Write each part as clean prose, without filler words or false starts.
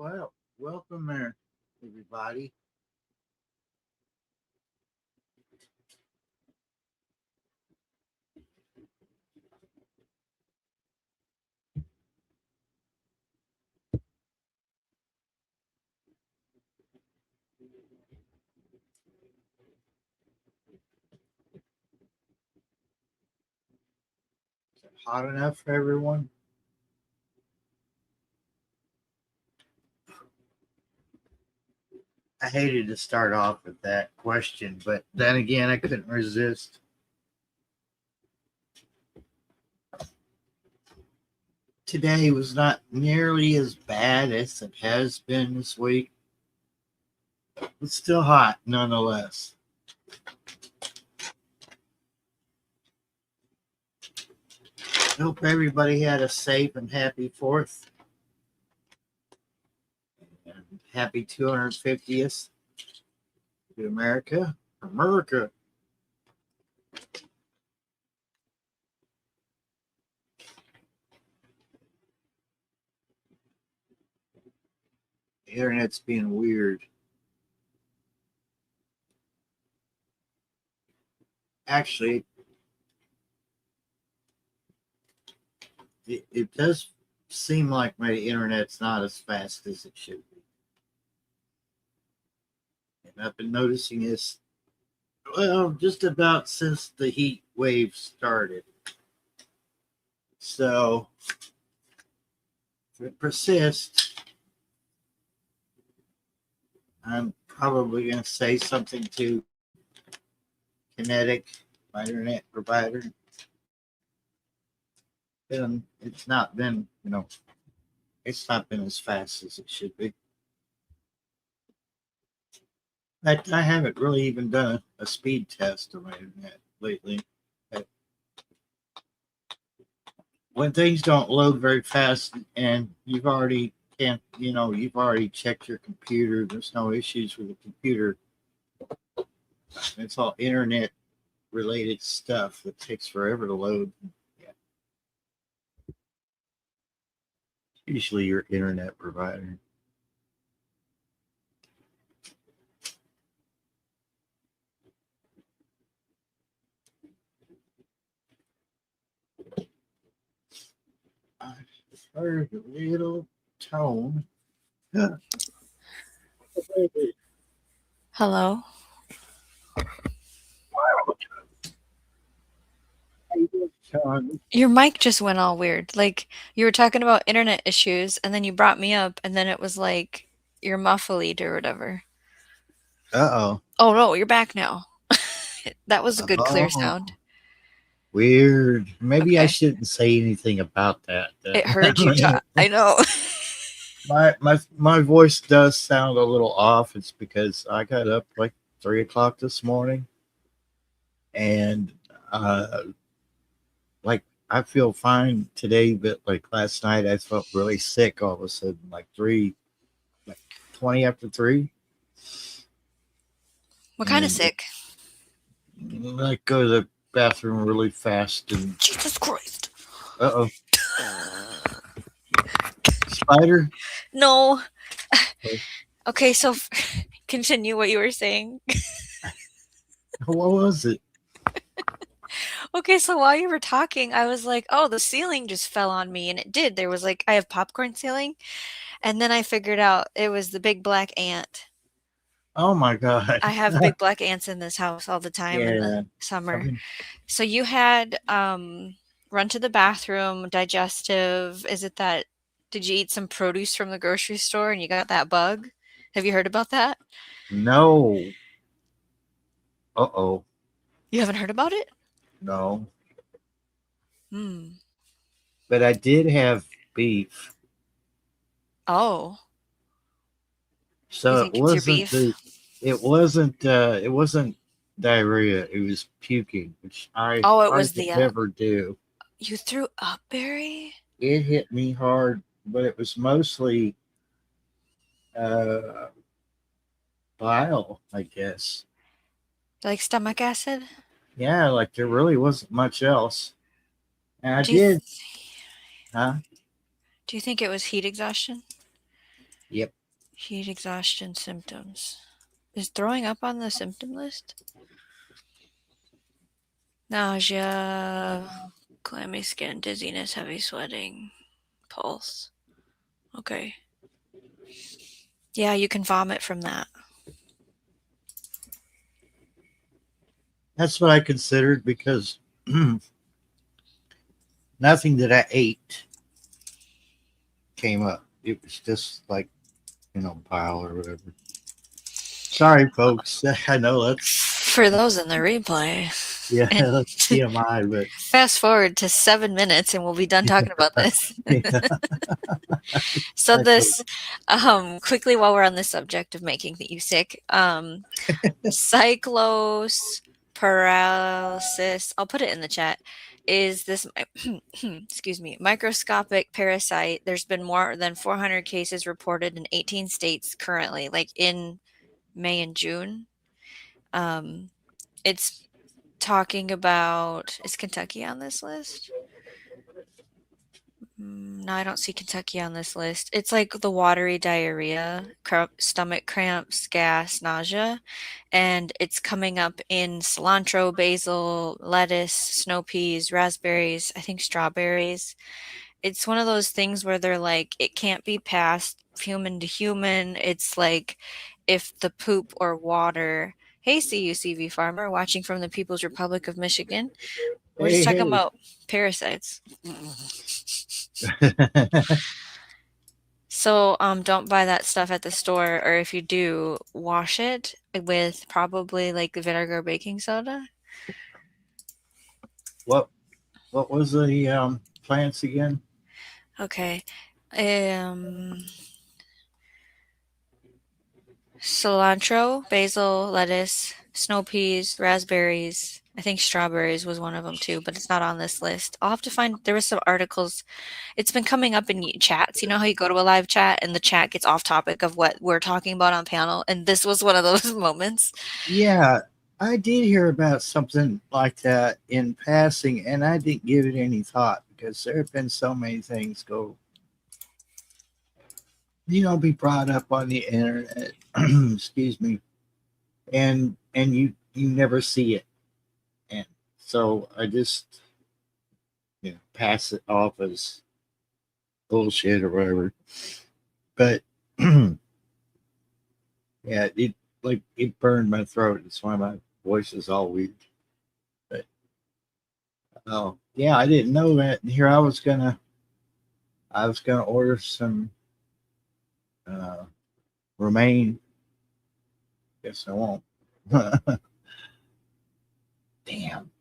Well, welcome there, everybody. Is it hot enough for everyone? I hated to start off with that question, but then again, I couldn't resist. Today was not nearly as bad as it has been this week, but still hot nonetheless. Hope everybody had a safe and happy 4th and happy 250th to America. America. The internet's being weird. Actually, it does seem like my internet's not as fast as it should be. And I've been noticing this, well, just about since the heat wave started. So, if it persists, I'm probably going to say something to Kinetic, my internet provider. And it's not been, it's not been as fast as it should be. I haven't really even done a speed test of my internet lately. But when things don't load very fast and you've already checked your computer, there's no issues with the computer. It's all internet related stuff that takes forever to load. Yeah. Usually your internet provider. I heard a little tone. Hello. Your mic just went all weird. Like you were talking about internet issues and then you brought me up and then it was like you're muffled or whatever. Uh Oh no, you're back now. That was a oh. good clear Oh, sound. weird. Maybe I Okay. shouldn't say anything about that. It heard you talk. I know. My voice does sound a little off. It's because I got up like 3 o'clock this morning, and uh, like I feel fine today, but like last night I felt really sick all of a sudden, like 20 after 3, What kind of and sick? like go to the bathroom really fast, and Jesus Christ. oh, spider. No. Oh, Okay, so continue what you were saying. what was it? Okay, so while you were talking, I was like, "Oh, the ceiling just fell on me." And it did. There was like I have popcorn ceiling, and then I figured out it was the big black ant. Oh my god! I have big black ants in this house all the time in the Yeah, I've summer. been. So you had run to the bathroom, digestive. Is it that did you eat some produce from the grocery store and you got that bug? Have you heard about that? No. Oh. You haven't heard about it? No. Hmm. But I did have beef, Oh, you so it think it's your wasn't beef? the. It wasn't diarrhea. It was puking, which I Oh, it was hardly the ever do. you threw up berry? It hit me hard, but it was mostly uh, bile, I guess. Like stomach acid? Yeah, like there really wasn't much else. And I Do you did, huh? do you think it was heat exhaustion? Yep. Heat exhaustion symptoms. Is throwing up on the symptom list? Nausea, clammy skin, dizziness, heavy sweating, pulse. Okay. Yeah, you can vomit from that. That's what I considered because nothing that I ate came up. It was just like, bile or whatever. Sorry, folks. I know that's For those in the replay. yeah, And that's TMI, but fast forward to 7 minutes and we'll be done talking about this. yeah, So I feel this, quickly while we're on the subject of making you sick, cyclos paralysis, I'll put it in the chat, is this, excuse me, microscopic parasite. There's been more than 400 cases reported in 18 states currently, like in May and June. It's talking about, is Kentucky on this list? No, I don't see Kentucky on this list. It's like the watery diarrhea, stomach cramps, gas, nausea, and it's coming up in cilantro, basil, lettuce, snow peas, raspberries, I think strawberries. It's one of those things where they're like, it can't be passed human to human. It's like if the poop or water. Hey, CUCV farmer, watching from the People's Republic of Michigan. We're just talking hey. about parasites. So, don't buy that stuff at the store, or if you do, wash it with probably like vinegar or baking soda. what was the plants again? Okay. Cilantro, basil, lettuce, snow peas, raspberries. I think strawberries was one of them too, but it's not on this list. I'll have to find, there was some articles. It's been coming up in chats. You know how you go to a live chat and the chat gets off topic of what we're talking about on panel, and this was one of those moments. Yeah, I did hear about something like that in passing, and I didn't give it any thought because there have been so many things be brought up on the internet. Excuse me, and you never see it, and so I just pass it off as bullshit or whatever. But yeah, it burned my throat. That's why my voice is all weak. But oh yeah, I didn't know that. Here I was gonna order some romaine. Guess I won't. Damn.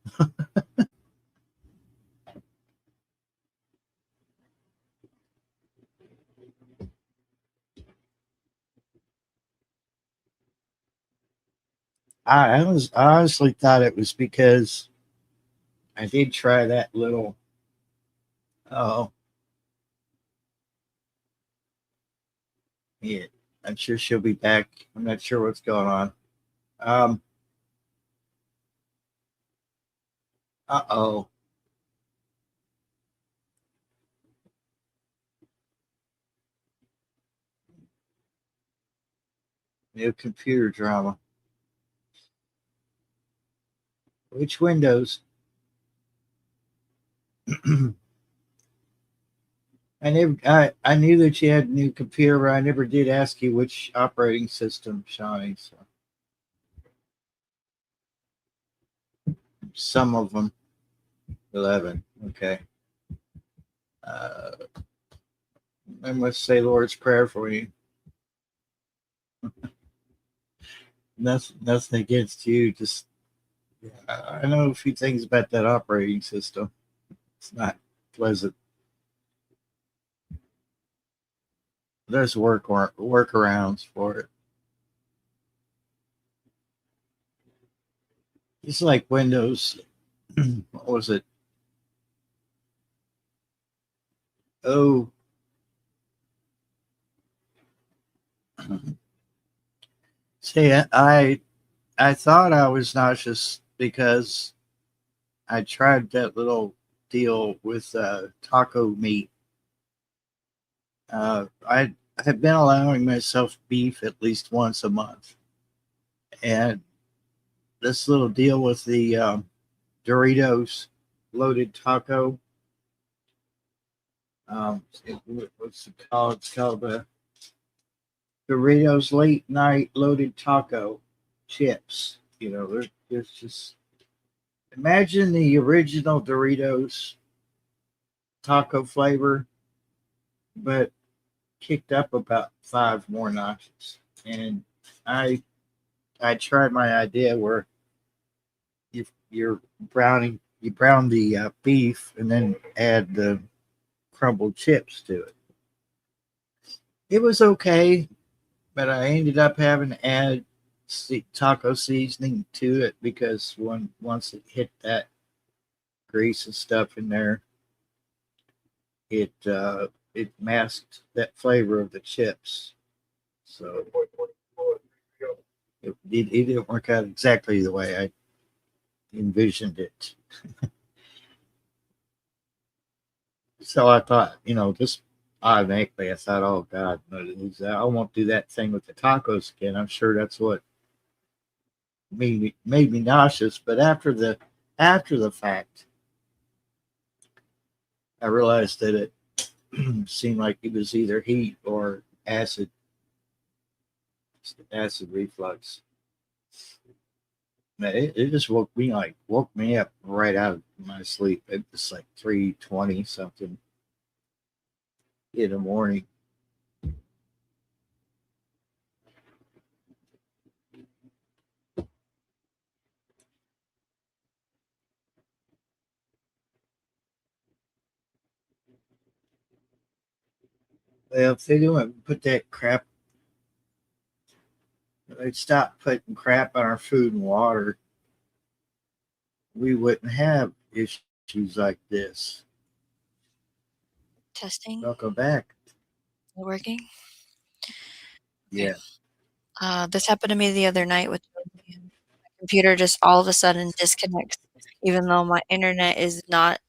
I honestly thought it was because I did try that little. Oh, yeah. I'm sure she'll be back. I'm not sure what's going on. Um. Oh. New computer drama. Which Windows? I knew that you had a new computer, but I never did ask you which operating system, Shawnee. So some of them, 11. Okay. Uh, I must say Lord's Prayer for you. Nothing against you. Just I know a few things about that operating system. It's not pleasant. There's workarounds for it. It's like Windows. What was it? Oh, see, I thought I was nauseous because I tried that little deal with taco meat. I have been allowing myself beef at least once a month, and this little deal with the Doritos loaded taco. What's it called? It's called the Doritos late night loaded taco chips. There's just imagine the original Doritos taco flavor, but kicked up about five more notches. And I I tried my idea where you brown the beef and then add the crumbled chips to it. It was okay, but I ended up having to add taco seasoning to it because once it hit that grease and stuff in there, it masked that flavor of the chips. So it didn't work out exactly the way I envisioned it. So I thought, just automatically, I thought, oh God, no, I won't do that thing with the tacos again. I'm sure that's what made me nauseous. But after the fact, I realized that it seemed like it was either heat or acid reflux. Man, it just woke me up right out of my sleep. It was like 3:20 something in the morning. Well, if they didn't put that crap, they'd stop putting crap on our food and water, we wouldn't have issues like this. Testing. Welcome back. Working. Okay. Yeah, This happened to me the other night with my computer just all of a sudden disconnects, even though my internet is not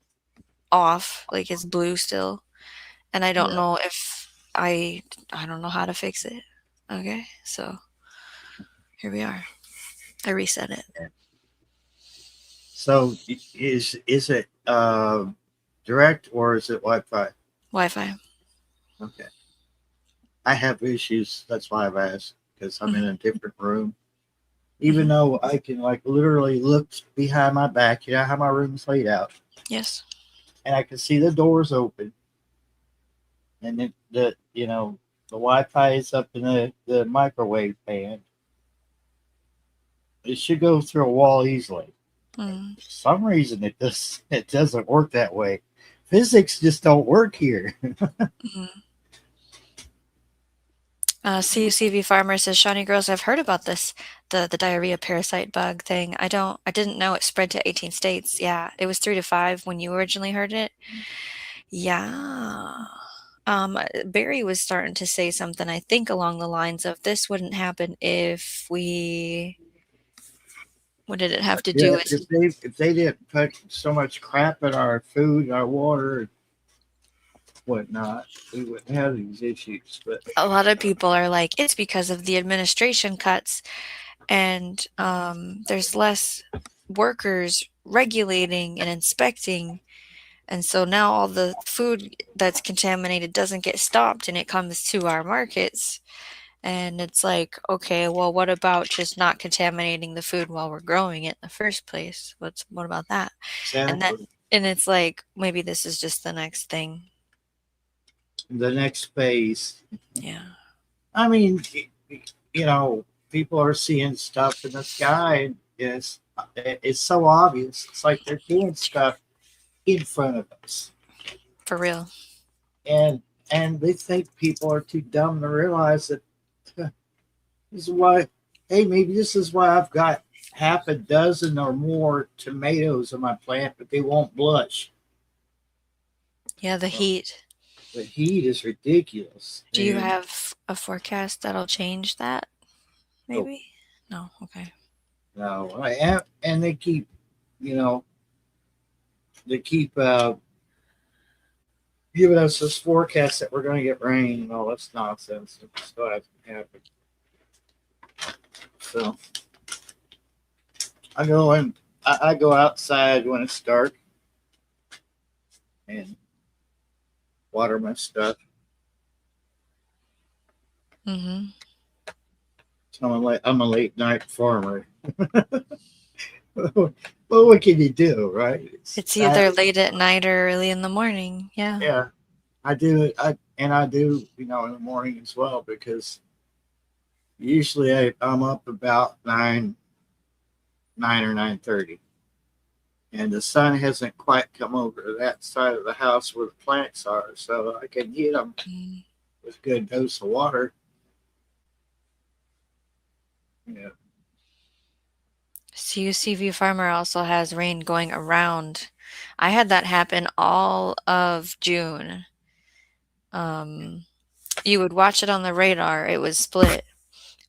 off, like it's blue still, and I don't yeah. know if I don't know how to fix it. Okay, so here we are. I reset it. Yeah. So is it direct or is it Wi-Fi? Wi-Fi. Okay. I have issues. That's why I've asked because I'm in Mhm, a different room. Even mhm. though I can like literally look behind my back, how my room's laid out, Yes. and I can see the doors open, and the Wi-Fi is up in the microwave band. It should go through a wall easily. Mm, For some reason, it doesn't work that way. Physics just don't work here. mhm. CUCV Farmer says, Shawnee Girls, I've heard about this, the diarrhea parasite bug thing. I didn't know it spread to 18 states. Yeah, it was 3 to 5 when you originally heard it. Yeah. Barry was starting to say something, I think, along the lines of this wouldn't happen if we. What did it have to do Yeah, with? if they didn't put so much crap in our food, our water, and whatnot, we wouldn't have these issues. But A lot of people are like, it's because of the administration cuts, and there's less workers regulating and inspecting. And so now all the food that's contaminated doesn't get stopped and it comes to our markets. And it's like, okay, well, what about just not contaminating the food while we're growing it in the first place? What about that? And that exactly, and it's like maybe this is just the next thing. the next phase. Yeah. I mean, people are seeing stuff in the sky, and it's so obvious. It's like they're doing stuff in front of us, For real. and they think people are too dumb to realize that this is why. Hey, maybe this is why I've got half a dozen or more tomatoes on my plant, but they won't blush. Yeah, the Well, heat. the heat is ridiculous, Do you and have a forecast that'll change that? oh, Maybe? No, okay. no, and you know, they keep giving us this forecast that we're going to get rain and all this nonsense. It still hasn't happened. So I go outside when it's dark and water my stuff. Mm-hmm. So I'm a late night farmer. Well, what can you do, right? It's either late at night or early in the morning. Yeah. Yeah, I do it. I do, in the morning as well because usually I'm up about 9 or 9:30, and the sun hasn't quite come over to that side of the house where the plants are, so I can hit them Mm. with a good dose of water. Yeah. CUCV Farmer also has rain going around. I had that happen all of June. You would watch it on the radar. It was split.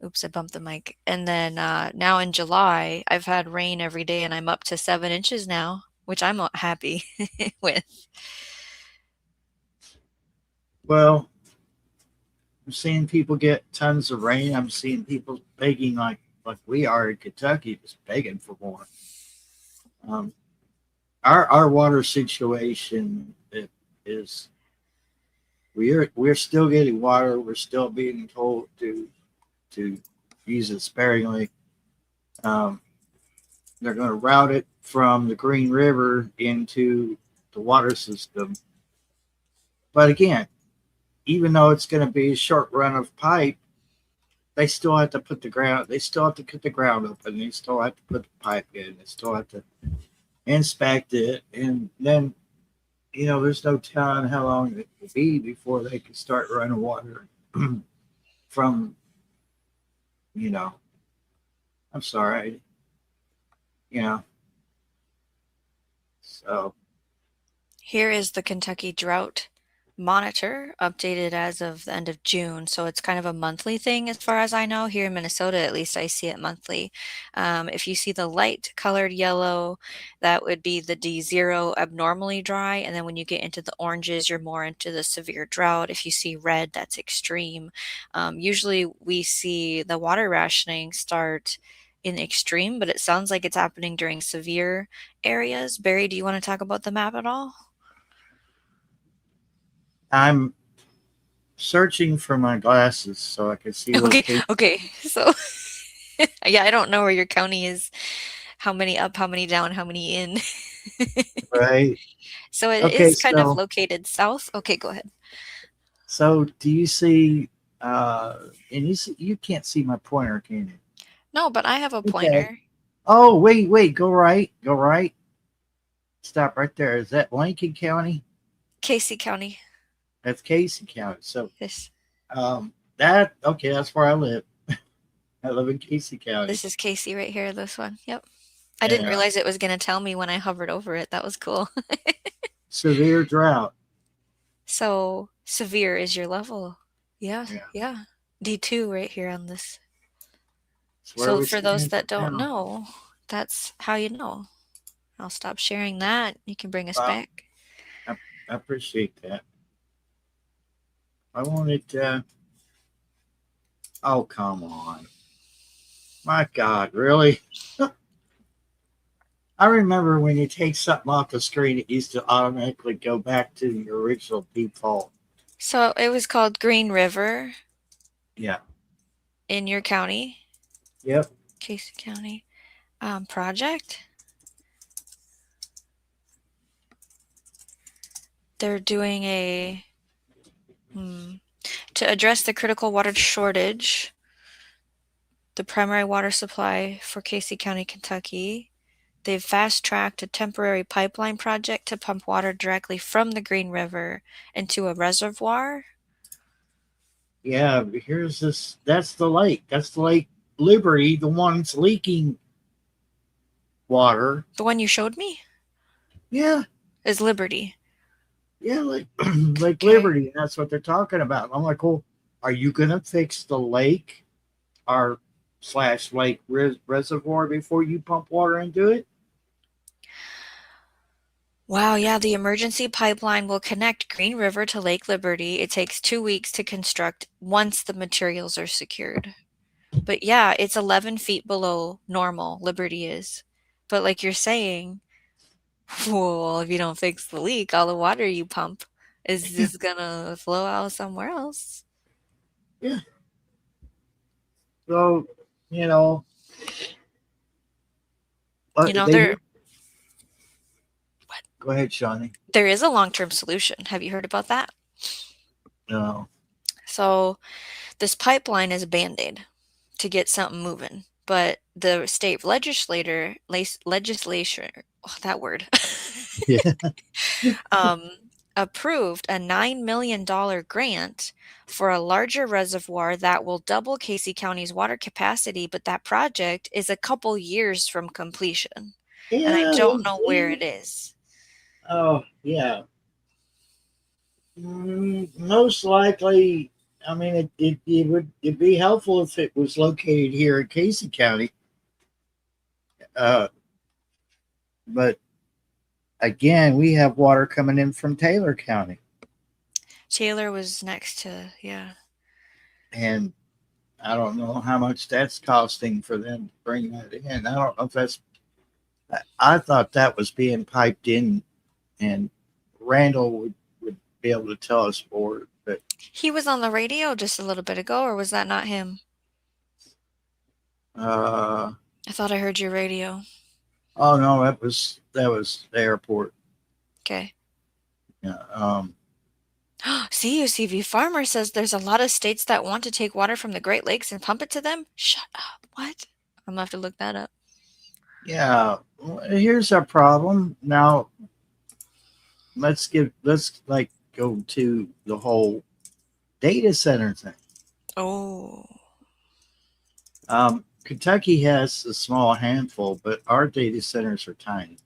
Oops, I bumped the mic. And then now in July, I've had rain every day and I'm up to 7 inches now, which I'm happy with. Well, I'm seeing people get tons of rain. I'm seeing people begging like we are in Kentucky, just begging for more. Um, our water situation is we're still getting water. We're still being told to use it sparingly. Um, they're going to route it from the Green River into the water system. But again, even though it's going to be a short run of pipe, they still have to put the ground. They still have to cut the ground open. They still have to put the pipe in. They still have to inspect it, and then there's no telling how long it will be before they can start running water from. You know, I'm sorry. You know, so Here is the Kentucky Drought Monitor, updated as of the end of June. So it's kind of a monthly thing, as far as I know. Here in Minnesota, at least, I see it monthly. If you see the light colored yellow, that would be the D0, abnormally dry. And then when you get into the oranges, you're more into the severe drought. If you see red, that's extreme. Usually we see the water rationing start in extreme, but it sounds like it's happening during severe areas. Barry, do you want to talk about the map at all? I'm searching for my glasses so I can see Okay, location. okay. So, yeah, I don't know where your county is, how many up, how many down, how many in. Right. So it Okay. is kind of So located south. Okay, go ahead. do you see? And you can't see my pointer, can you? No, but I have a Okay. pointer. Oh, wait. Go right. Go right. Stop right there. Is that Lincoln County? Casey County. That's Casey County. So This that okay. That's where I live. I live in Casey County. this is Casey right here, this one. Yep. I didn't Yeah. realize it was gonna tell me when I hovered over it. That was cool. Severe drought. So severe is your level. Yeah, Yeah. yeah. D2 right here on this. That's where So we for those stand that don't now. know, that's how you know. I'll stop sharing that. You can bring us Wow. back. I appreciate that. I wanted. Oh, come on. My God, really? I remember when you take something off the screen, it used to automatically go back to the original default. So it was called Green River Yeah. in your county, Yep. Casey County, project. They're doing to address the critical water shortage, the primary water supply for Casey County, Kentucky. They've fast tracked a temporary pipeline project to pump water directly from the Green River into a reservoir. Yeah. Here's this. That's the lake. That's the Lake Liberty, the one that's leaking water. The one you showed me Yeah. is Liberty. Yeah. Like, Lake Okay. Liberty. That's what they're talking about. I'm like, well, are you going to fix the lake or slash lake reservoir before you pump water into it? Wow, yeah, the emergency pipeline will connect Green River to Lake Liberty. It takes 2 weeks to construct once the materials are secured. But yeah, it's 11 feet below normal, Liberty is. But like you're saying, well, if you don't fix the leak, all the water you pump is Yeah. just gonna flow out somewhere else. Yeah. So, you know, You know, they there do. Go ahead, Shawnee. there is a long-term solution. Have you heard about that? No. So this pipeline is a band-aid to get something moving. But the state legislature, oh, that word, Yeah. um, approved a $9 million grant for a larger reservoir that will double Casey County's water capacity. But that project is a couple years from completion, and I Yeah. don't know where it is. Oh, yeah. Most likely, I mean, it would it'd be helpful if it was located here in Casey County. Uh, but again, we have water coming in from Taylor County, Taylor was next to, yeah. and I don't know how much that's costing for them to bring that in. I don't know if that's. I thought that was being piped in, and Randall would be able to tell us more. But He was on the radio just a little bit ago, or was that not him? uh, I thought I heard your radio. oh no, that was the airport. Okay. Yeah, CUCV Farmer says there's a lot of states that want to take water from the Great Lakes and pump it to them. Shut up. What? I'm gonna have to look that up. yeah. Here's our problem. Now let's like go to the whole data center thing. Oh. Kentucky has a small handful, but our data centers are tiny.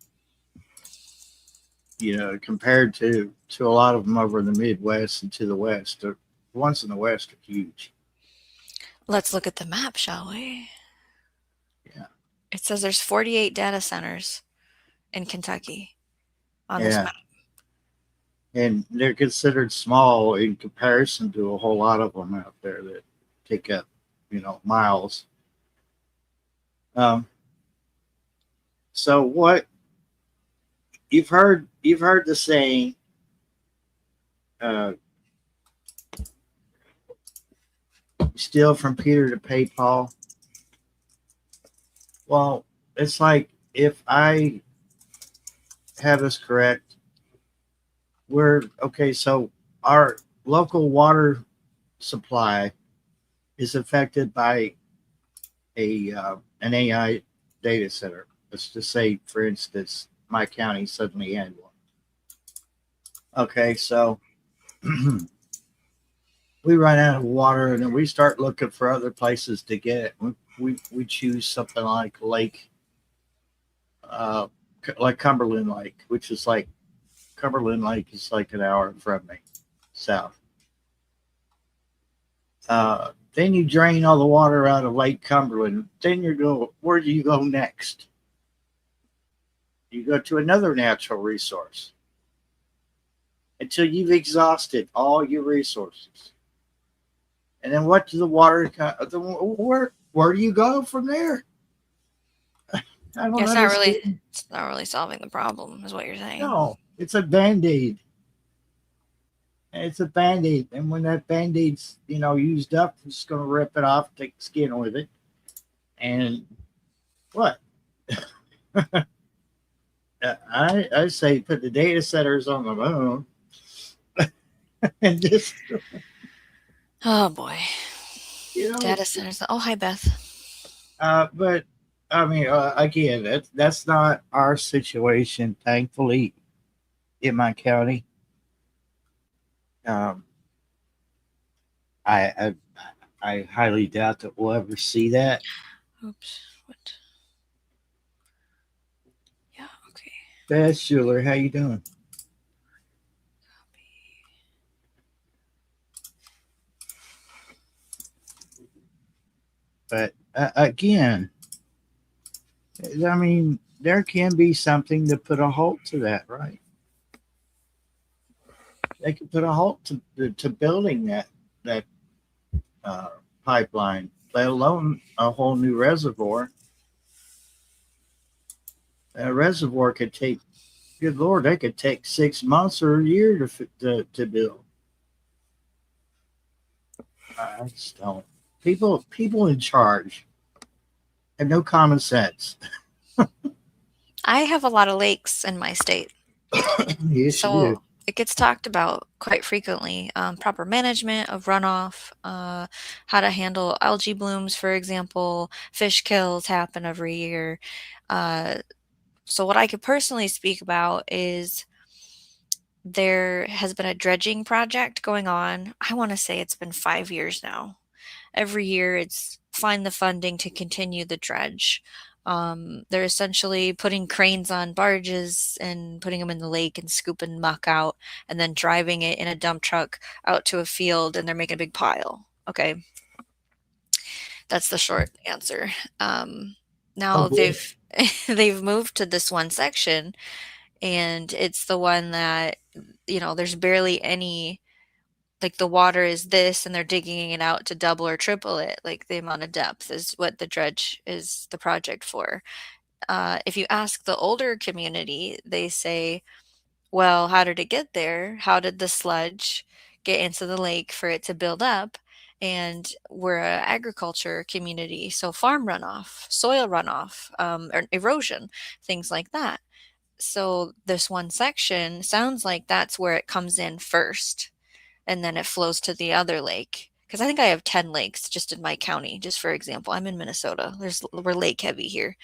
You know, compared to a lot of them over in the Midwest and to the West. The ones in the West are huge. Let's look at the map, shall we? Yeah, It says there's 48 data centers in Kentucky on this yeah, map. and they're considered small in comparison to a whole lot of them out there that take up, miles. Um, so what you've heard the saying, uh, steal from Peter to pay Paul. Well, it's like if I have this correct, we're okay. So our local water supply is affected by an AI data center. Let's just say, for instance, my county suddenly had one. Okay, so we run out of water, and then we start looking for other places to get it. We choose something like uh, like Cumberland Lake, which is like Cumberland Lake is like an hour from me, south. Then you drain all the water out of Lake Cumberland. Then you go, where do you go next? You go to another natural resource until you've exhausted all your resources. And then what do the water? Where do you go from there? I don't Yeah, understand. it's not really solving the problem, is what you're saying. No, it's a band aid. It's a band aid, and when that band aid's used up, it's going to rip it off, take the skin with it, and what? I say put the data centers on the moon, and just Oh boy. you know. Data centers. Oh, hi, Beth. But I mean, again, that's not our situation, thankfully, in my county. Um, I I highly doubt that we'll ever see that. Oops. What? Yeah, okay. Beth Schuler, how you doing? But again, I mean, there can be something to put a halt to that, right? they could put a halt to building that uh, pipeline, let alone a whole new reservoir. A reservoir could take, good lord, that could take 6 months or a year to build. I just don't. People in charge have no common sense. I have a lot of lakes in my state. Yes, you do. So it gets talked about quite frequently. Proper management of runoff, how to handle algae blooms, for example. Fish kills happen every year. Uh, so what I could personally speak about is there has been a dredging project going on. I want to say it's been 5 years now. Every year it's find the funding to continue the dredge. They're essentially putting cranes on barges and putting them in the lake and scooping muck out and then driving it in a dump truck out to a field and they're making a big pile. Okay, that's the short answer. Oh Now boy. they've moved to this one section and it's the one that there's barely any, like the water is this and they're digging it out to double or triple it, like the amount of depth is what the dredge is the project for. If you ask the older community, they say, well, how did it get there? How did the sludge get into the lake for it to build up? And we're an agriculture community, so farm runoff, soil runoff, or erosion, things like that. So this one section sounds like that's where it comes in first and then it flows to the other lake. Because I think I have 10 lakes just in my county, just for example. I'm in Minnesota. We're lake heavy here.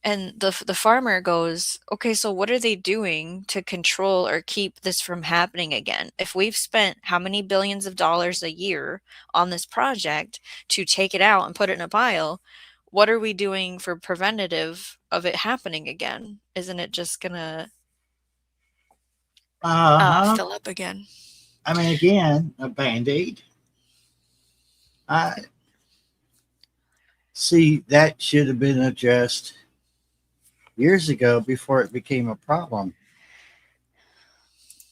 And the farmer goes, okay, so what are they doing to control or keep this from happening again? If we've spent how many billions of dollars a year on this project to take it out and put it in a pile, what are we doing for preventative of it happening again? Isn't it just gonna Uh-huh. fill up again? I mean, again, a band-aid. I see that should have been addressed years ago before it became a problem.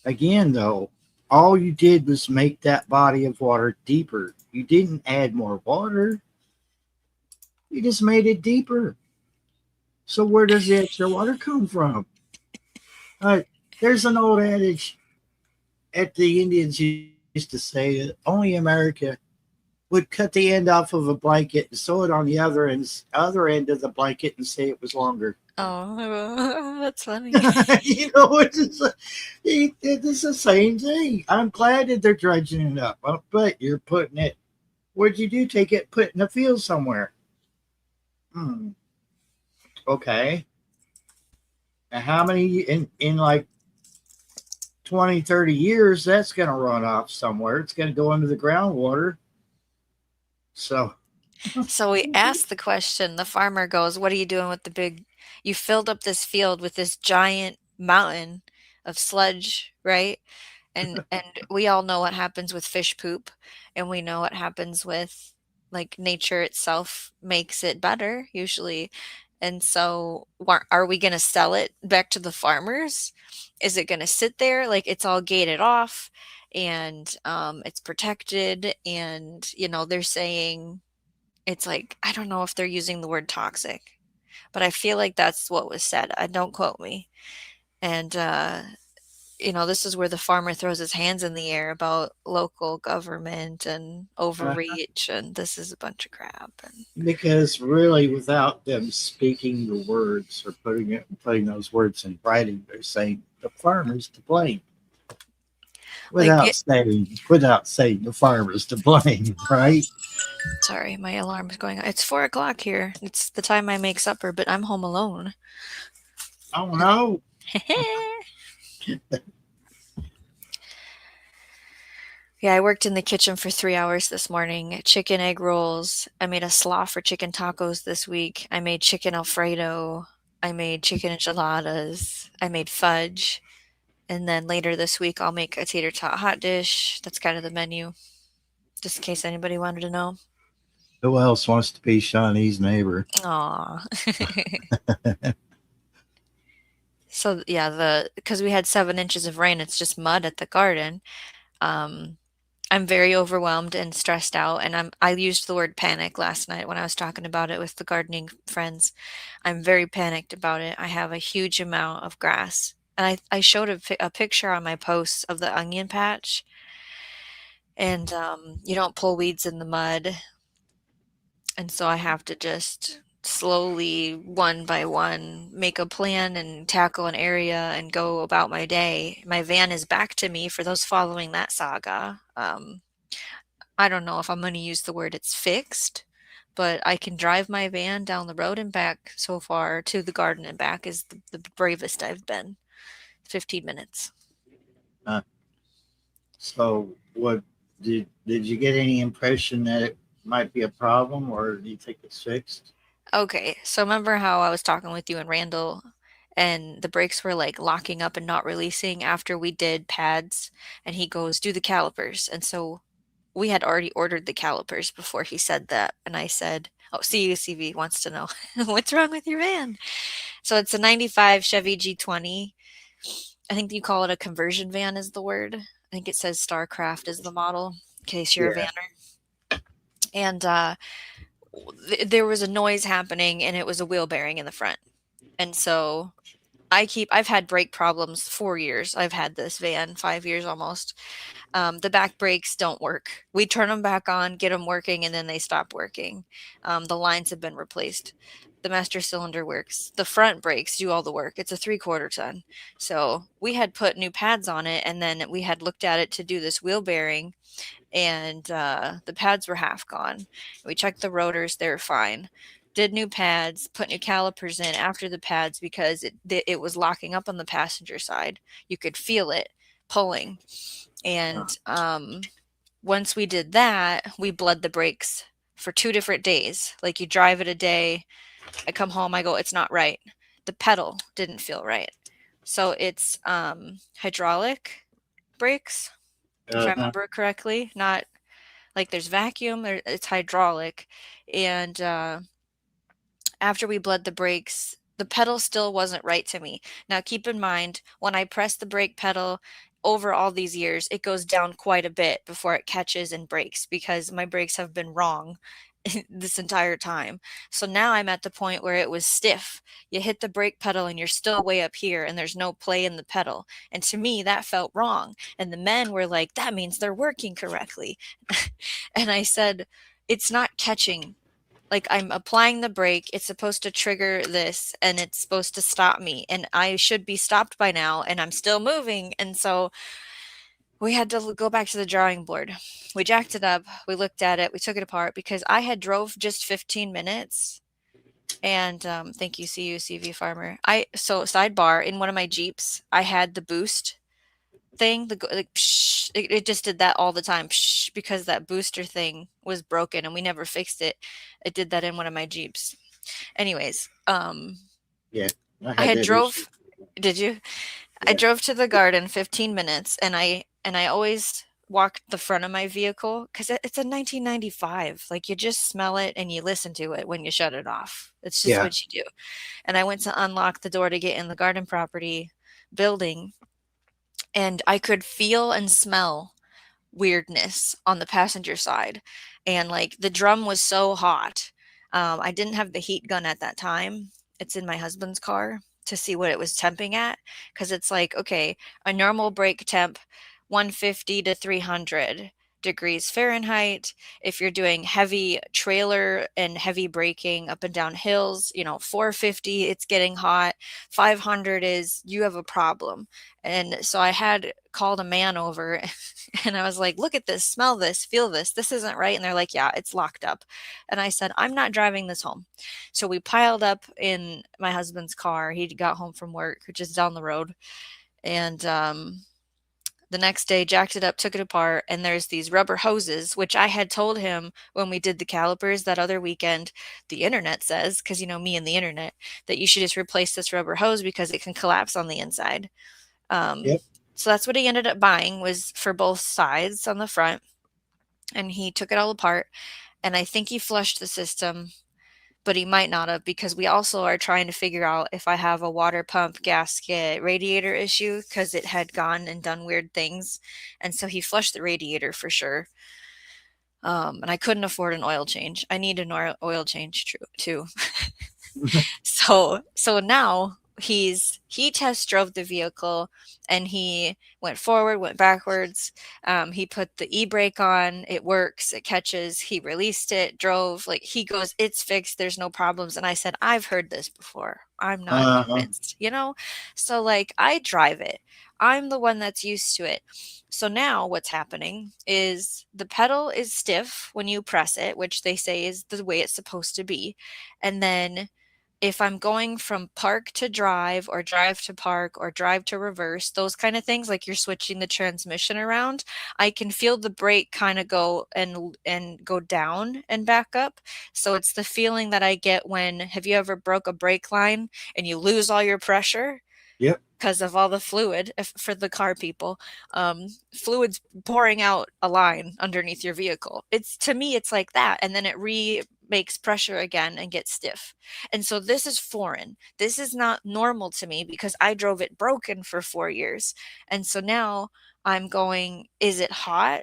Again, though, all you did was make that body of water deeper. You didn't add more water. You just made it deeper. So where does the extra water come from? Uh, there's an old adage that the Indians used to say that only America would cut the end off of a blanket and sew it on the other end of the blanket and say it was longer. Oh, that's funny. It's the same thing. I'm glad that they're dredging it up, but you're putting it. What'd you do? Take it, put it in a field somewhere. Hmm. Okay. Now, how many in like 20, 30 years, that's going to run off somewhere. It's going to go into the groundwater. So, So we asked the question, the farmer goes, "What are you doing with the big you filled up this field with this giant mountain of sludge, right? And we all know what happens with fish poop, and we know what happens with like nature itself makes it better usually. And so are we going to sell it back to the farmers? Is it going to sit there like it's all gated off and it's protected and they're saying it's like, I don't know if they're using the word toxic, but I feel like that's what was said. Don't quote me. And, this is where the farmer throws his hands in the air about local government and uh, overreach, and this is a bunch of crap. And because really, without them speaking the words or putting those words in writing, they're saying the farmer's to blame. like, Without saying the farmer's to blame, right? sorry, my alarm is going on. It's 4 o'clock here. It's the time I make supper, but I'm home alone. Oh no. Yeah, I worked in the kitchen for 3 hours this morning. Chicken egg rolls. I made a slaw for chicken tacos this week. I made chicken Alfredo. I made chicken enchiladas. I made fudge. And then later this week, I'll make a tater tot hot dish. That's kind of the menu, just in case anybody wanted to know. Who else wants to be Shawnee's neighbor? Aw. So yeah, because we had 7 inches of rain, it's just mud at the garden. Um, I'm very overwhelmed and stressed out, and I used the word panic last night when I was talking about it with the gardening friends. I'm very panicked about it. I have a huge amount of grass. And I showed a picture on my posts of the onion patch, and you don't pull weeds in the mud. And so I have to just slowly, one by one, make a plan and tackle an area and go about my day. My van is back to me for those following that saga. I don't know if I'm going to use the word it's fixed, but I can drive my van down the road and back so far to the garden and back is the bravest I've been. 15 minutes. Uh, so, what did you get any impression that it might be a problem, or do you think it's fixed? Okay, so remember how I was talking with you and Randall, and the brakes were like locking up and not releasing after we did pads, and he goes, "Do the calipers." And so we had already ordered the calipers before he said that, and I said, "Oh, CUCV wants to know what's wrong with your van." So it's a 95 Chevy G20. I think you call it a conversion van is the word. I think it says Starcraft is the model, in case you're a Yeah. vanner. And there was a noise happening, and it was a wheel bearing in the front. And so I've had brake problems 4 years. I've had this van 5 years almost. The back brakes don't work. We turn them back on, get them working, and then they stop working. The lines have been replaced. The master cylinder works. The front brakes do all the work. It's a 3/4 ton. So we had put new pads on it, and then we had looked at it to do this wheel bearing, and the pads were half gone. We checked the rotors, they were fine. Did new pads, put new calipers in after the pads because it was locking up on the passenger side. You could feel it pulling. Uh, And once we did that, we bled the brakes for 2 different days. Like you drive it a day, I come home, I go, it's not right. The pedal didn't feel right. So it's hydraulic brakes, if I uh-huh. remember correctly, not like there's vacuum, it's hydraulic. And after we bled the brakes, the pedal still wasn't right to me. Now, keep in mind, when I press the brake pedal over all these years, it goes down quite a bit before it catches and brakes because my brakes have been wrong this entire time. So now I'm at the point where it was stiff. You hit the brake pedal and you're still way up here and there's no play in the pedal. And to me, that felt wrong. And the men were like, that means they're working correctly. And I said, it's not catching. Like I'm applying the brake, it's supposed to trigger this and it's supposed to stop me and I should be stopped by now and I'm still moving. And so we had to go back to the drawing board. We jacked it up, we looked at it, we took it apart because I had drove just 15 minutes. And thank you, CUCV Farmer. So sidebar, in one of my Jeeps, I had the boost thing, like psh, it just did that all the time psh, because that booster thing was broken and we never fixed it. It did that in one of my Jeeps. Anyways, Yeah, I I had had that issue. drove. Did you? I Yeah. drove to the garden 15 minutes, and I always walked the front of my vehicle because it's a 1995. Like you just smell it and you listen to it when you shut it off. It's just Yeah. what you do. And I went to unlock the door to get in the garden property building, and I could feel and smell weirdness on the passenger side. And like the drum was so hot. I didn't have the heat gun at that time. It's in my husband's car to see what it was temping at. Cause it's like, okay, a normal brake temp, 150 to 300 degrees Fahrenheit. If you're doing heavy trailer and heavy braking up and down hills, 450, it's getting hot. 500 is you have a problem. And so I had called a man over and I was like, look at this, smell this, feel this. This isn't right. And they're like, yeah, it's locked up. And I said, I'm not driving this home. So we piled up in my husband's car. He got home from work, which is down the road. And the next day, jacked it up, took it apart. And there's these rubber hoses, which I had told him when we did the calipers that other weekend. The internet says, because me and the internet, that you should just replace this rubber hose because it can collapse on the inside. Um, Yep. so that's what he ended up buying was for both sides on the front, and he took it all apart, and I think he flushed the system, but he might not have, because we also are trying to figure out if I have a water pump gasket radiator issue, because it had gone and done weird things. And so he flushed the radiator for sure. And I couldn't afford an oil change. I need an oil change too. So now he test drove the vehicle, and he went forward, went backwards. He put the e-brake on, it works, it catches. He released it, drove, like, he goes, it's fixed, there's no problems. And I said, I've heard this before, I'm not Uh-huh. convinced, so like, I drive it, I'm the one that's used to it. So now what's happening is the pedal is stiff when you press it, which they say is the way it's supposed to be. And then if I'm going from park to drive, or drive to park, or drive to reverse, those kind of things, like you're switching the transmission around, I can feel the brake kind of go and go down and back up. So it's the feeling that I get when, have you ever broke a brake line and you lose all your pressure? Yep. Because of all the fluid, for the car people, fluid's pouring out a line underneath your vehicle. It's, to me, it's like that, and then it makes pressure again and gets stiff. And so this is foreign. This is not normal to me, because I drove it broken for 4 years. And so now I'm going, is it hot?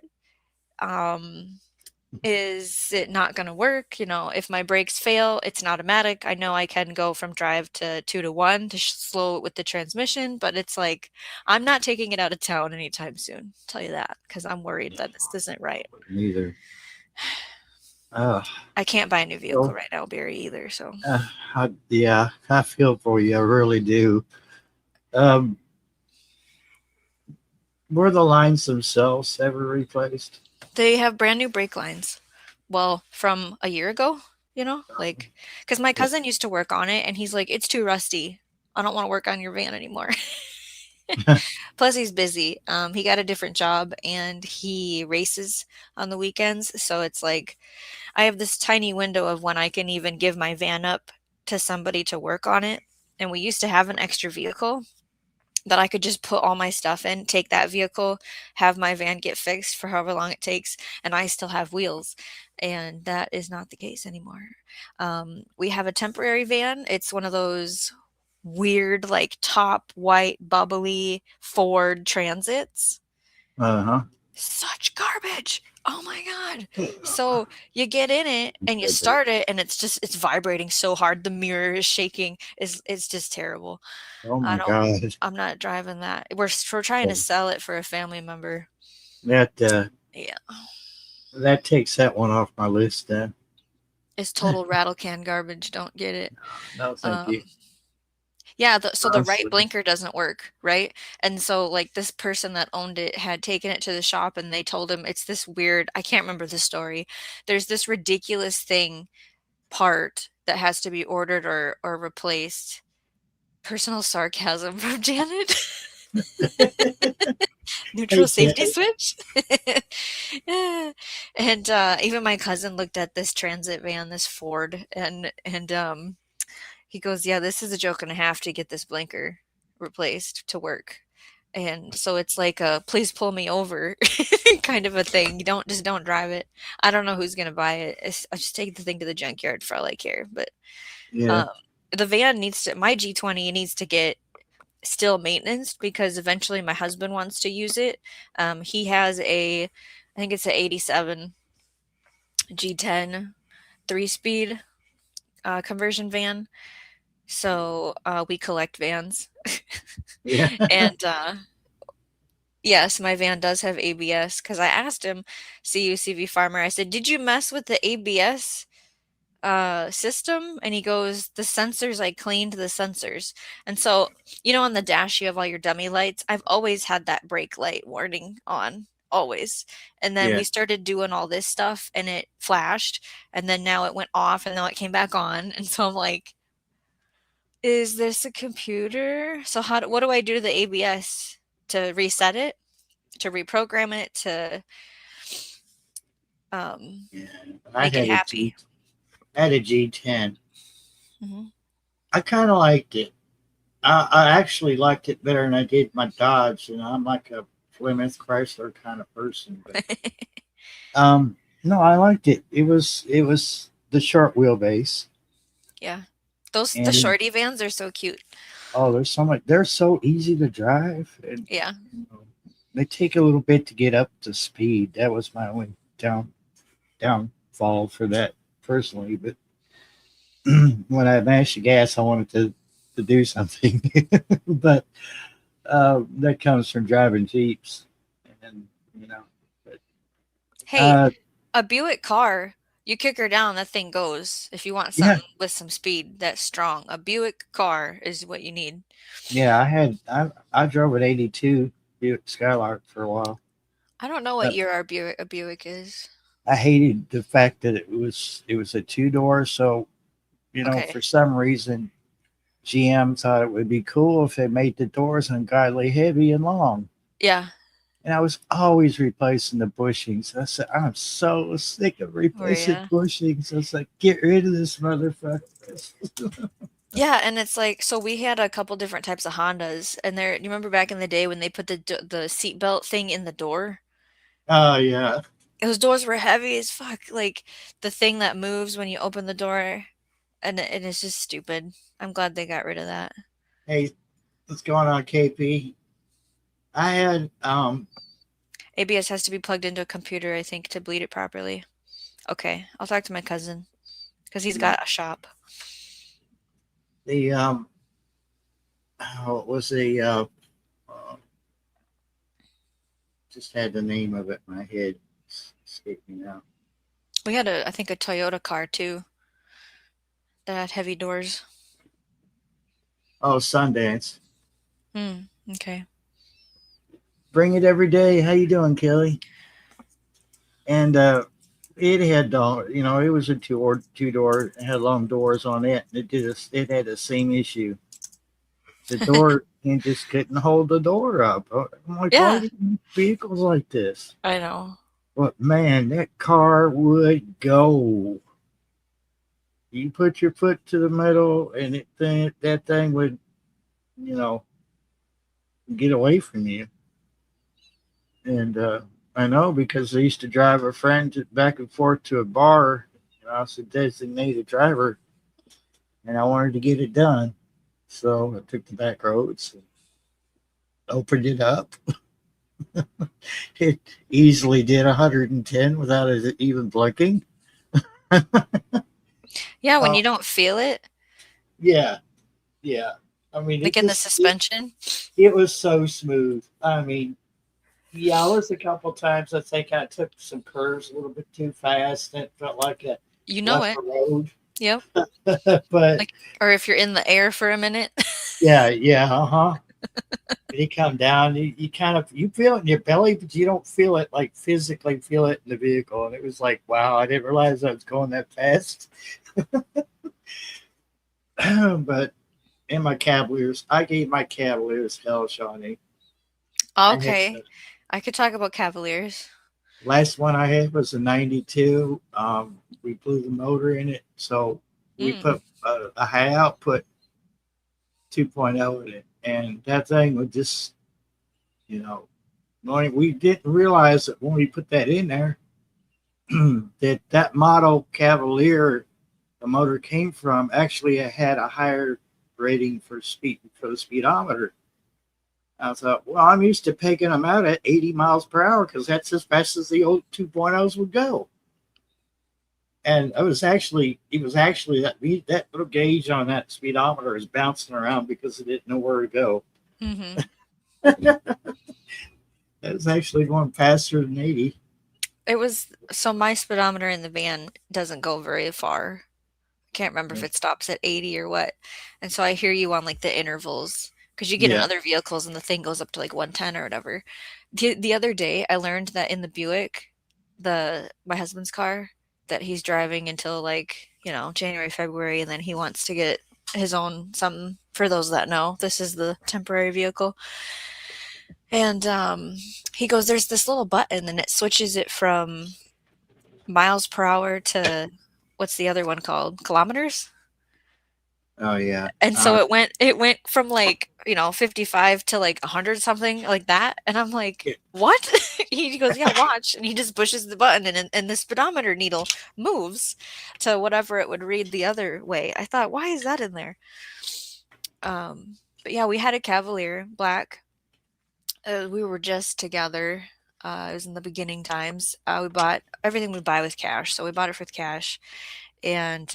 Is it not going to work? If my brakes fail, it's an automatic. I know I can go from drive to 2 to 1 to slow it with the transmission, but it's like, I'm not taking it out of town anytime soon. I'll tell you that, because I'm worried that this isn't right. Neither. I can't buy a new vehicle Well, right now, Barry, either. So yeah, I feel for you. I really do. Um, were the lines themselves ever replaced? they have brand new brake lines. Well, from a year ago, like, because my cousin used to work on it, and he's like, it's too rusty. I don't want to work on your van anymore. Plus, he's busy. He got a different job, and he races on the weekends. So it's like, I have this tiny window of when I can even give my van up to somebody to work on it. And we used to have an extra vehicle that I could just put all my stuff in, take that vehicle, have my van get fixed for however long it takes, and I still have wheels. And that is not the case anymore. We have a temporary van. It's one of those weird, like, top white, bubbly Ford Transits. Uh-huh. Such garbage. Oh my God. So you get in it and you start it, and it's vibrating so hard. The mirror is shaking. It's just terrible. Oh I my don't, God. I'm not driving that. We're trying to sell it for a family member. That Yeah. that takes that one off my list then. It's total rattle can garbage. Don't get it. No, thank you. Um, Yeah, so the right Honestly. blinker doesn't work, right? And so, like, this person that owned it had taken it to the shop, and they told him it's this weird, I can't remember the story. There's this ridiculous part that has to be ordered or replaced. Personal sarcasm from Janet. Neutral Hey, safety Ted. switch. And even my cousin looked at this transit van, this Ford, and he goes, "Yeah, this is a joke and a half to get this blinker replaced to work." And so it's like a "please pull me over" kind of a thing. You don't drive it. I don't know who's gonna buy it. I just take the thing to the junkyard for all I care. But Yeah. um, the van my G20 needs to get still maintenance, because eventually my husband wants to use it. He has I think it's a 87 G10 3-speed conversion van. So we collect vans. Yeah. And yes, my van does have ABS, because I asked him, CUCV Farmer, I said, did you mess with the ABS system? And he goes, the sensors, I cleaned the sensors. And so, on the dash, you have all your dummy lights. I've always had that brake light warning on, always. And then Yeah. we started doing all this stuff, and it flashed, and then now it went off, and now it came back on. And so I'm like, is this a computer? So what do I do to the ABS to reset it, to reprogram it, to Yeah. make it happy? I had a G10. Mhm. I kind of liked it. I actually liked it better than I did my Dodge, and I'm like a Plymouth Chrysler kind of person. But no, I liked it. It was the short wheelbase. Yeah. The And shorty vans are so cute. oh, there's so much. They're so easy to drive, and Yeah. you know, they take a little bit to get up to speed. That was my only downfall for that personally. But when I mashed the gas, I wanted to do something, but that comes from driving Jeeps, and you know. But, Hey, uh, a Buick car, you kick her down, that thing goes. If you want yeah, something with some speed that's strong, a Buick car is what you need. yeah. I drove an '82 Buick Skylark for a while. I don't know what Uh, year a Buick is. I hated the fact that it was a two door, so Okay. for some reason GM thought it would be cool if they made the doors ungodly heavy and long. Yeah. And I was always replacing the bushings. I said, I'm so sick of Were replacing ya? bushings. I was like, get rid of this motherfucker. Yeah, and it's like so we had a couple different types of Hondas, and you remember back in the day when they put the seat belt thing in the door? Oh yeah. Those doors were heavy as fuck. Like the thing that moves when you open the door, and it's just stupid. I'm glad they got rid of that. Hey, what's going on, KP? I had ABS has to be plugged into a computer, I think, to bleed it properly. Okay, I'll talk to my cousin because he's got a shop. the oh, it was the uh, just had the name of it in my head. It's escaping now. We had I think a Toyota car too that had heavy doors. Oh, Sundance. Hmm. Okay. Bring it every day. How you doing, Kelly? And it had it was a two door, it had long doors on it. It had the same issue. The door and just couldn't hold the door up. I'm like, why Yeah, do you make vehicles like this? I know. But man, that car would go. You put your foot to the metal, and that thing would, you know, get away from you. And I know because I used to drive a friend back and forth to a bar, and I was a designated driver, and I wanted to get it done. So I took the back roads and opened it up. It easily did 110 without it even blinking. Yeah, when Uh, you don't feel it, yeah, yeah. I mean, like in the suspension. it was so smooth. I mean, yeah, there was a couple times I think I took some curves a little bit too fast. And it felt like I You know left it. the road. Yep. But Like, or if you're in the air for a minute. yeah, yeah, uh-huh. When you come down, you kind of you feel it in your belly, but you don't feel it like physically feel it in the vehicle. And it was like, wow, I didn't realize I was going that fast. But in my Cavaliers, I gave my Cavaliers hell, Shawnee. I had Okay. I could talk about Cavaliers. last one I had was a '92. We blew the motor in it, so we Mm. put a high output 2.0 in it, and that thing would just, you know, we didn't realize that when we put that in there, that model Cavalier the motor came from actually had a higher rating for speed for the speedometer. I thought, well, I'm used to pegging them out at 80 miles per hour because that's as fast as the old 2.0s would go. And it was actually that little gauge on that speedometer is bouncing around because it didn't know where to go. Mhm. It was actually going faster than 80. It was so my speedometer in the van doesn't go very far. Can't remember if Yeah. it stops at 80 or what. And so I hear you on like the intervals because you get in Yeah. other vehicles and the thing goes up to like 110 or whatever. The other day I learned that in the Buick, my husband's car that he's driving until like, January, February, and then he wants to get his own something. For those that know, this is the temporary vehicle. And he goes, there's this little button and it switches it from miles per hour to what's the other one called? Kilometers? Oh yeah. And so it went from like, 55 to like 100 something like that. And I'm like, it- what? He goes, yeah, watch. And he just pushes the button and the speedometer needle moves to whatever it would read the other way. I thought, why is that in there? But yeah, we had a Cavalier black. We were just together. It was in the beginning times. We bought everything we buy with cash. So we bought it with cash and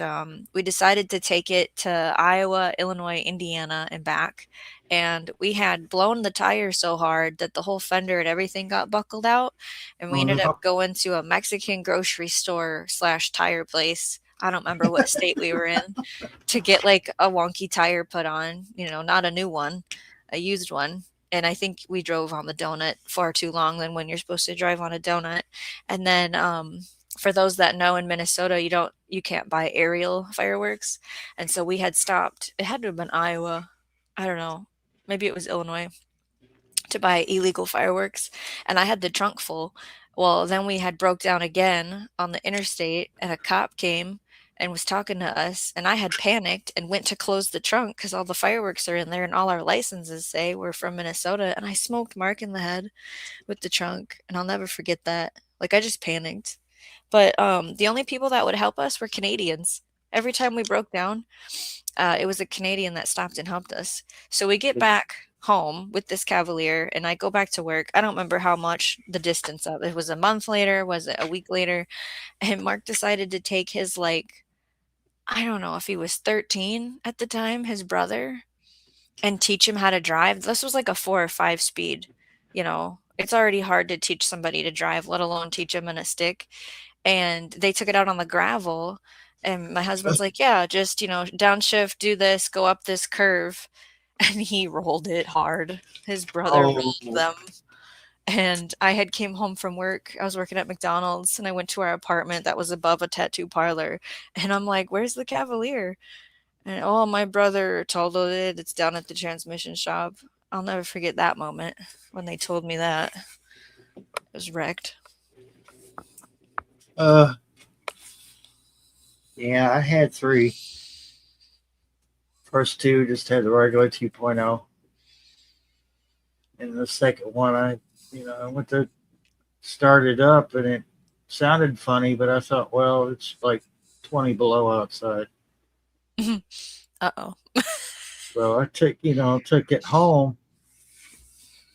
we decided to take it to Iowa, Illinois, Indiana, and back. And we had blown the tire so hard that the whole fender and everything got buckled out. And we oh ended up no. going to a Mexican grocery store slash tire place. I don't remember what state we were in to get like a wonky tire put on, not a new one, a used one. And I think we drove on the donut far too long than when you're supposed to drive on a donut. And then for those that know, in Minnesota, you can't buy aerial fireworks, and so we had stopped. It had to have been Iowa. I don't know. Maybe it was Illinois to buy illegal fireworks, and I had the trunk full. Well, then we had broke down again on the interstate, and a cop came and was talking to us, and I had panicked and went to close the trunk because all the fireworks are in there, and all our licenses say we're from Minnesota, and I smoked Mark in the head with the trunk, and I'll never forget that. Like I just panicked. But, the only people that would help us were Canadians. Every time we broke down, it was a Canadian that stopped and helped us. So we get back home with this Cavalier, and I go back to work. I don't remember how much the distance of it was a month later, was it a week later? And Mark decided to take his, like, I don't know if he was 13 at the time, his brother, and teach him how to drive. This was like a 4 or 5 speed, It's already hard to teach somebody to drive, let alone teach them in a stick. And they took it out on the gravel, and my husband's like, "Yeah, just, downshift, do this, go up this curve." And he rolled it hard. His brother Oh, rolled them. And I had came home from work. I was working at McDonald's, and I went to our apartment that was above a tattoo parlor, and I'm like, "Where's the Cavalier?" And, "Oh, my brother totaled it. It's down at the transmission shop." I'll never forget that moment when they told me that. It was wrecked. uh, yeah, I had three. First two just had the regular 2.0, and the second one, I went to start it up, and it sounded funny, but I thought, well, it's like 20 below outside. Uh-oh. So I took it home,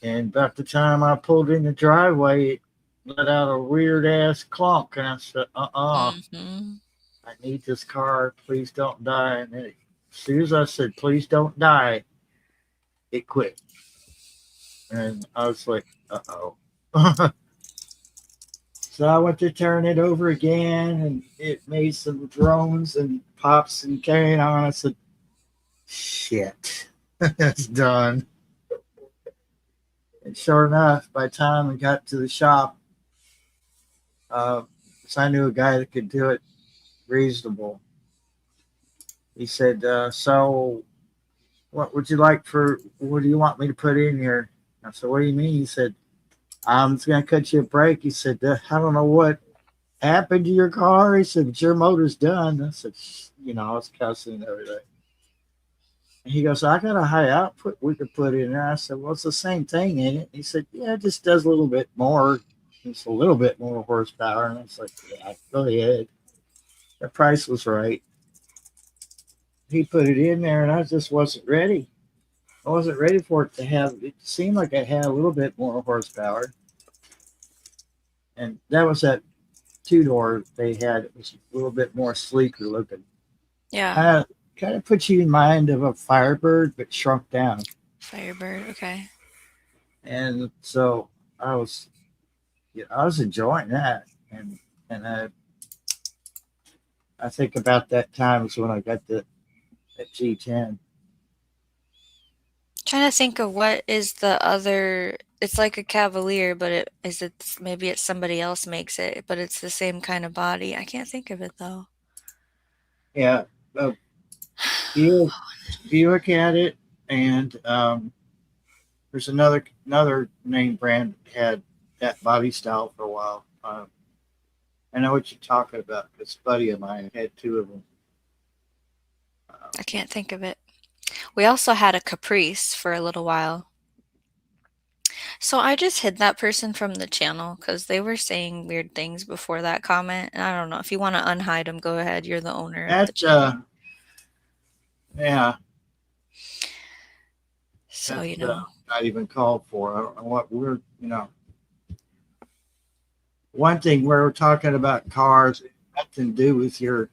and about the time I pulled in the driveway, it let out a weird ass clunk, and I said, Mhm. I need this car. Please don't die. And then as soon as I said, please don't die, it quit. And I was like, oh. So I went to turn it over again, and it made some drones and pops and carrying on. I said, shit, it's done. And sure enough, by the time we got to the shop, uh, so I knew a guy that could do it reasonable. He said, so what do you want me to put in here? I said, what do you mean? He said, I'm just going to cut you a break. He said, I don't know what happened to your car. He said, but your motor's done. I said, I was cussing and everything. And he goes, I got a high output we could put in there. I said, well, it's the same thing, ain't it? He said, yeah, it just does a little bit more. It's a little bit more horsepower. And I was like, yeah, go ahead. The price was right. He put it in there, and I just wasn't ready. I wasn't ready for it to have. It seemed like it had a little bit more horsepower, and that was that two door they had. It was a little bit more sleeker looking. Yeah. Kind of puts you in mind of a Firebird, but shrunk down. Firebird, okay. And so I was, I was enjoying that, and I think about that time was when I got that G10. Trying to think of what is the other it's like a Cavalier, but maybe it's somebody else makes it, but it's the same kind of body. I can't think of it though. Yeah, uh, Buick, Buick had it, and there's another name brand had that body style for a while. I know what you're talking about. This buddy of mine had two of them. I can't think of it. We also had a Caprice for a little while. So I just hid that person from the channel because they were saying weird things before that comment. And I don't know. If you want to unhide them, go ahead. You're the owner of the That channel. yeah, So, that's you know. not even called for. I don't know what we're one thing we're talking about cars, nothing to do with your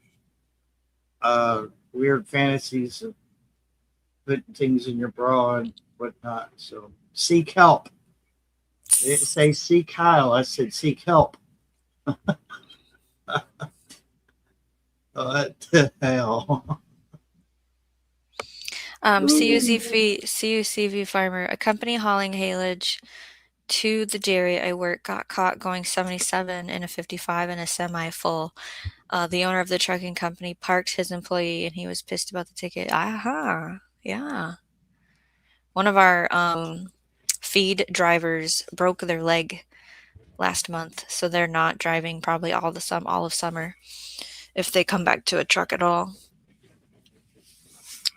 weird fantasies of putting things in your bra and whatnot. So seek help. I didn't say seek Kyle. I said seek help. What the hell? CUCV farmer, a company hauling haylage to the dairy I work got caught going 77 in a 55 in a semi full. The owner of the trucking company parked his employee and he was pissed about the ticket. Aha. Yeah. One of our feed drivers broke their leg last month, so they're not driving probably all of summer if they come back to a truck at all.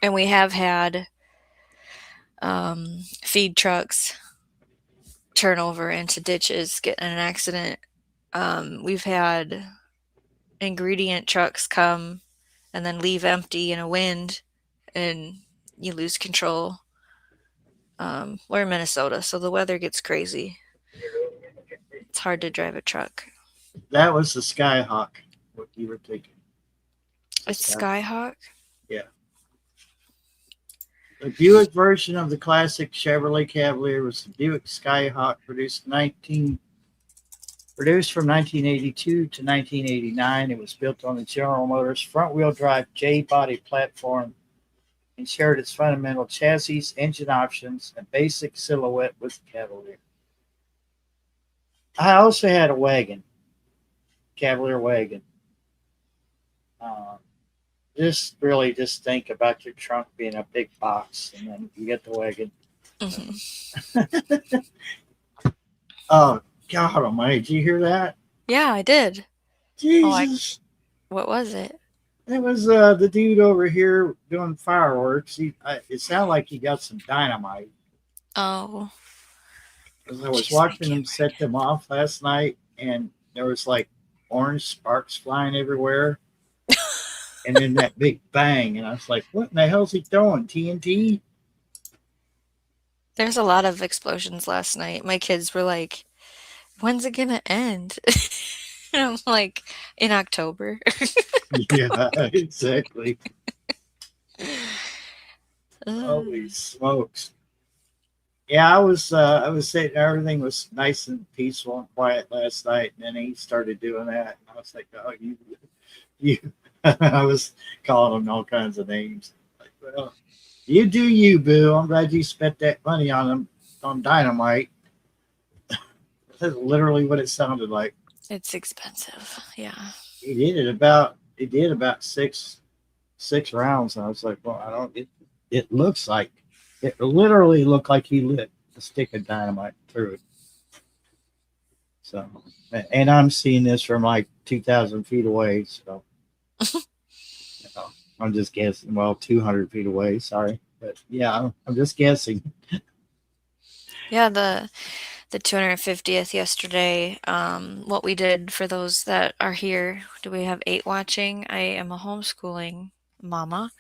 And we have had feed trucks turn over into ditches, get in an accident. We've had ingredient trucks come and then leave empty in a wind, and you lose control. We're in Minnesota, so the weather gets crazy. It's hard to drive a truck. That was the Skyhawk. What you were thinking? It's Skyhawk. Yeah. The Buick version of the classic Chevrolet Cavalier was the Buick Skyhawk, produced from 1982 to 1989. It was built on the General Motors front-wheel drive J body platform and shared its fundamental chassis, engine options, and basic silhouette with the Cavalier. I also had a wagon, Cavalier wagon. Just think about your trunk being a big box, and then you get the wagon. Mm-hmm. Oh God Almighty! Did you hear that? Yeah, I did. Jesus! What was it? It was the dude over here doing fireworks. It sounded like he got some dynamite. Oh. As I was watching him set them off last night, and there was like orange sparks flying everywhere. And then that big bang, and I was like, what in the hell's he throwing? TNT? There's a lot of explosions last night. My kids were like, when's it gonna end? And I'm like, in October. Yeah, exactly. Holy smokes. Yeah, I was saying everything was nice and peaceful and quiet last night, and then he started doing that, and I was like, oh, you I was calling him all kinds of names. Like, well, you do you, boo. I'm glad you spent that money on dynamite. That's literally what it sounded like. It's expensive. Yeah. He did about six rounds, and I was like, well, I don't. It looks like it literally looked like he lit a stick of dynamite through it. So, and I'm seeing this from like 2,000 feet away. So, I'm just guessing. Well, 200 feet away. Sorry, but yeah, I'm just guessing. Yeah, the 250th yesterday. What we did for those that are here, do we have 8 watching? I am a homeschooling mama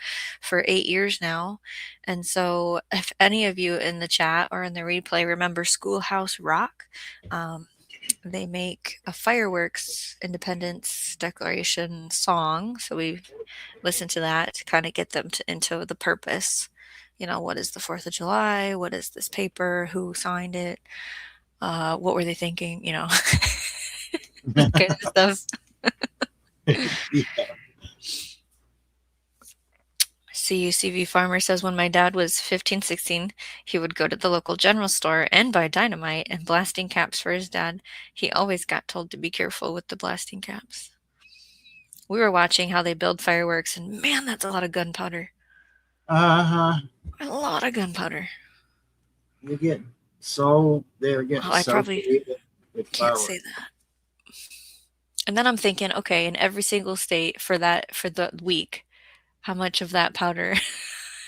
for 8 years now. And so if any of you in the chat or in the replay remember Schoolhouse Rock, they make a fireworks Independence Declaration song. So we listen to that to kind of get them into the purpose. You know, what is the 4th of July? What is this paper? Who signed it? What were they thinking? You know, that kind of stuff. Yeah. CUCV Farmer says when my dad was 15, 16, he would go to the local general store and buy dynamite and blasting caps for his dad. He always got told to be careful with the blasting caps. We were watching how they build fireworks, and man, that's a lot of gunpowder. A lot of gunpowder. They're getting I probably can't say that. And then I'm thinking, okay, in every single state for the week, how much of that powder.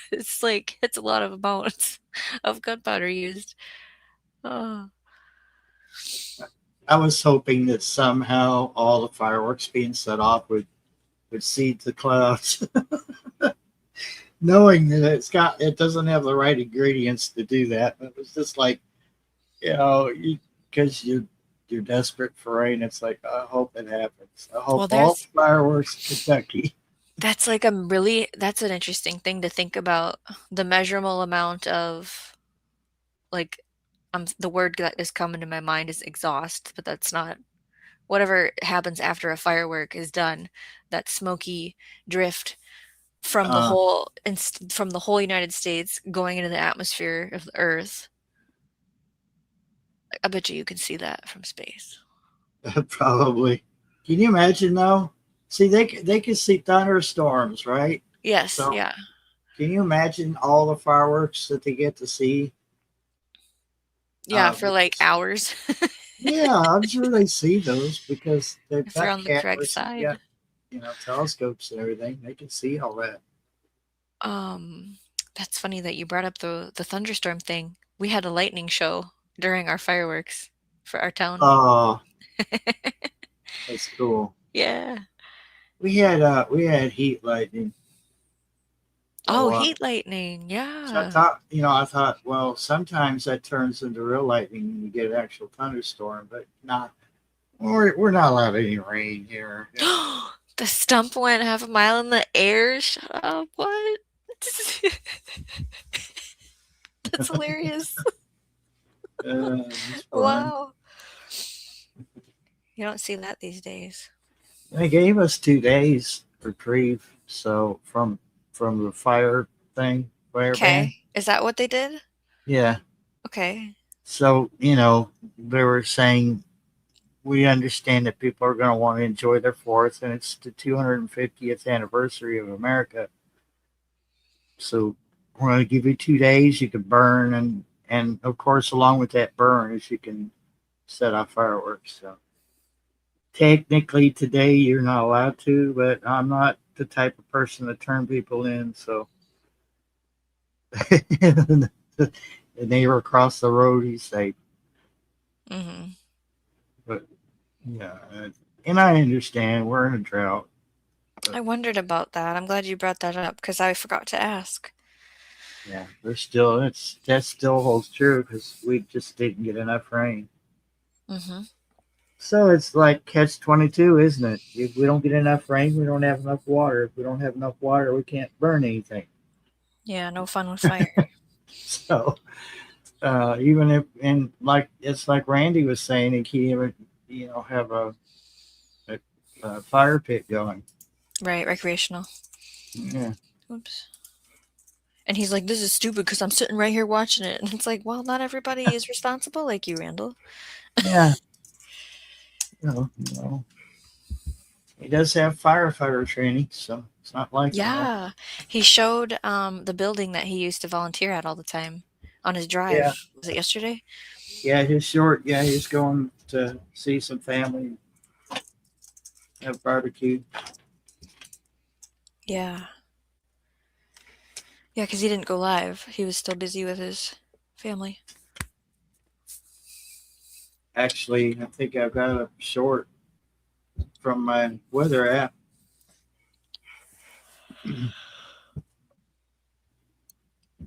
It's like it's a lot of amounts of gunpowder used. Oh. I was hoping that somehow all the fireworks being set off would seed the clouds, knowing that it doesn't have the right ingredients to do that. It was just like, because you're desperate for rain. It's like, I hope it happens. I hope Well, all there's fireworks in Kentucky. that's an interesting thing to think about. The measurable amount of like the word that is coming to my mind is exhaust, but that's not whatever happens after a firework is done. That smoky drift from the Uh, whole from the whole United States going into the atmosphere of the Earth. I bet you can see that from space. Probably. Can you imagine though? See, they can see thunderstorms, right? Yes, So yeah. can you imagine all the fireworks that they get to see? Yeah, for like Because hours yeah, I'm sure they see those because they've if they're got on the correct cameras and side. got telescopes and everything. They can see all that. Um, that's funny that you brought up the thunderstorm thing. We had a lightning show during our fireworks for our town. Oh, that's cool. Yeah. We had heat lightning for a Oh, while. heat lightning. So Yeah. I thought, well, sometimes that turns into real lightning and you get an actual thunderstorm, but not. We're not allowed any rain here. The stump went half a mile in the air. Shut up. What? That's hilarious. It's fun. Wow. You don't see that these days. They gave us 2 days reprieve, so from the fire ban. Okay. Is that what they did? Yeah. Okay. So they were saying we understand that people are going to want to enjoy their fourth, and it's the 250th anniversary of America. So we're going to give you 2 days. You can burn, and of course, along with that burn, is you can set off fireworks. So technically, today you're not allowed to, but I'm not the type of person to turn people in. So the neighbor across the road, he's safe. Mm-hmm. But yeah, and I understand we're in a drought. I But wondered about that. I'm glad you brought that up because I forgot to ask. yeah, there's still that still holds true because we just didn't get enough rain. Mm-hmm. So it's like catch 22, isn't it? If we don't get enough rain, we don't have enough water. If we don't have enough water, we can't burn anything. Yeah, no fun with fire. So even if and like it's like Randy was saying, he can't even have a fire pit going. Right, recreational. Yeah, Oops. And he's like, this is stupid because I'm sitting right here watching it. And it's like, well, not everybody is responsible like you, Randall. yeah. You know, he does have firefighter training, so it's not like Yeah. He showed the building that he used to volunteer at all the time on his yeah, drive. Was it yesterday? yeah. His short, yeah, he's going to see some family, have barbecue. Yeah. Yeah, because he didn't go live. He was still busy with his family. Actually, I think I've got a short from my weather app.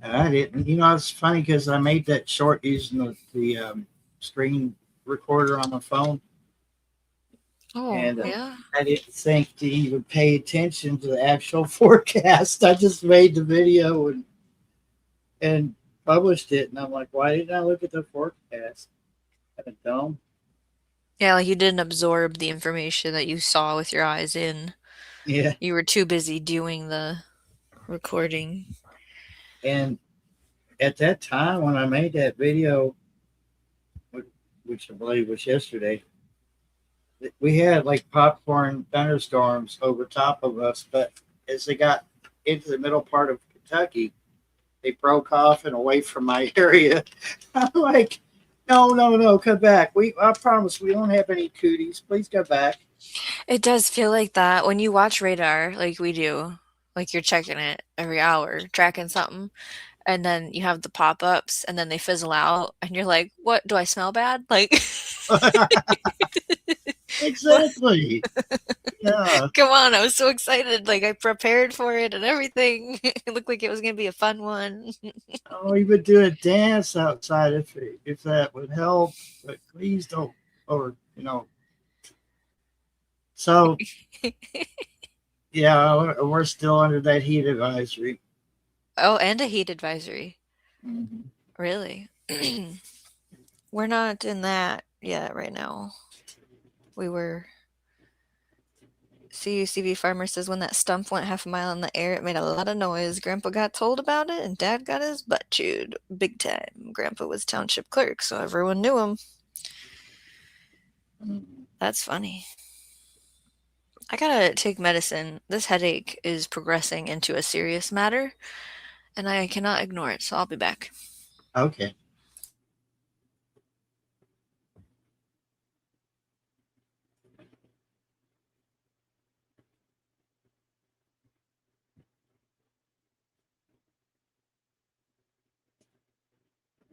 And I didn't. It's funny because I made that short using the screen recorder on the phone, Oh, and yeah. I didn't think to even pay attention to the actual forecast. I just made the video and published it, and I'm like, why didn't I look at the forecast? I'm dumb. Yeah, like you didn't absorb the information that you saw with your eyes in. Yeah, You were too busy doing the recording. and at that time when I made that video, which I believe was yesterday, we had like popcorn thunderstorms over top of us, but as they got into the middle part of Kentucky, they broke off and away from my area. I'm like, no, no, no, come back. I promise we don't have any cooties. Please come back. It does feel like that when you watch radar, like we do. like you're checking it every hour, tracking something, and then you have the pop-ups and then they fizzle out and you're like, "What, do I smell bad?" Like what? Exactly. Yeah. Come on, I was so excited. Like I prepared for it and everything. It looked like it was gonna be a fun one. Oh, you would do a dance outside if that would help, but please don't. Or So yeah, we're still under that heat advisory. Oh, and a heat advisory. Mhm. Really? We're not in that yet right now. We were CUCB farmer says when that stump went half a mile in the air, it made a lot of noise. Grandpa got told about it, and Dad got his butt chewed big time. Grandpa was township clerk, so everyone knew him. Mhm. That's funny. I gotta take medicine. This headache is progressing into a serious matter, and I cannot ignore it, so I'll be back. Okay.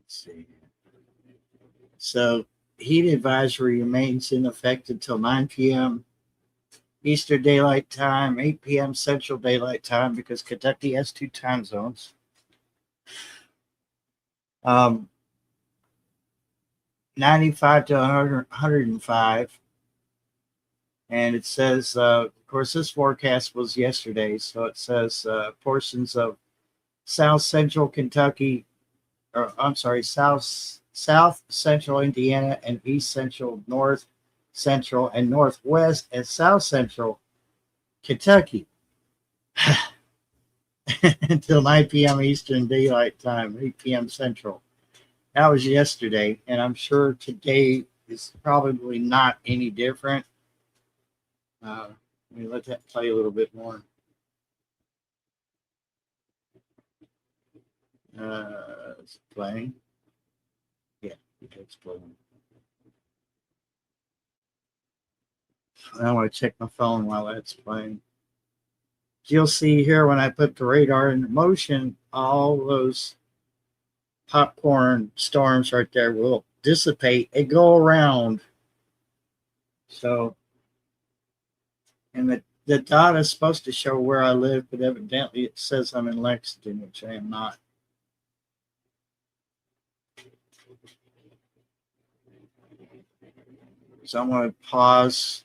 Let's see. So heat advisory remains in effect until 9 p.m. Eastern Daylight Time, 8 p.m. Central Daylight Time, because Kentucky has two time zones. Um, 95 to 105. And it says, of course, this forecast was yesterday. So it says portions of South Central Kentucky, or I'm sorry, South Central Indiana and East Central, North Central, and Northwest and South Central Kentucky until 9 p.m. Eastern Daylight Time, 8 p.m. Central. That was yesterday, and I'm sure today is probably not any different. Let me let that play a little bit more. It's playing. Yeah, it's playing. I want to check my phone while that's playing. You'll see here when I put the radar in motion, all those popcorn storms right there will dissipate and go around. So, and the dot is supposed to show where I live, but evidently it says I'm in Lexington, which I am not. So I'm going to pause,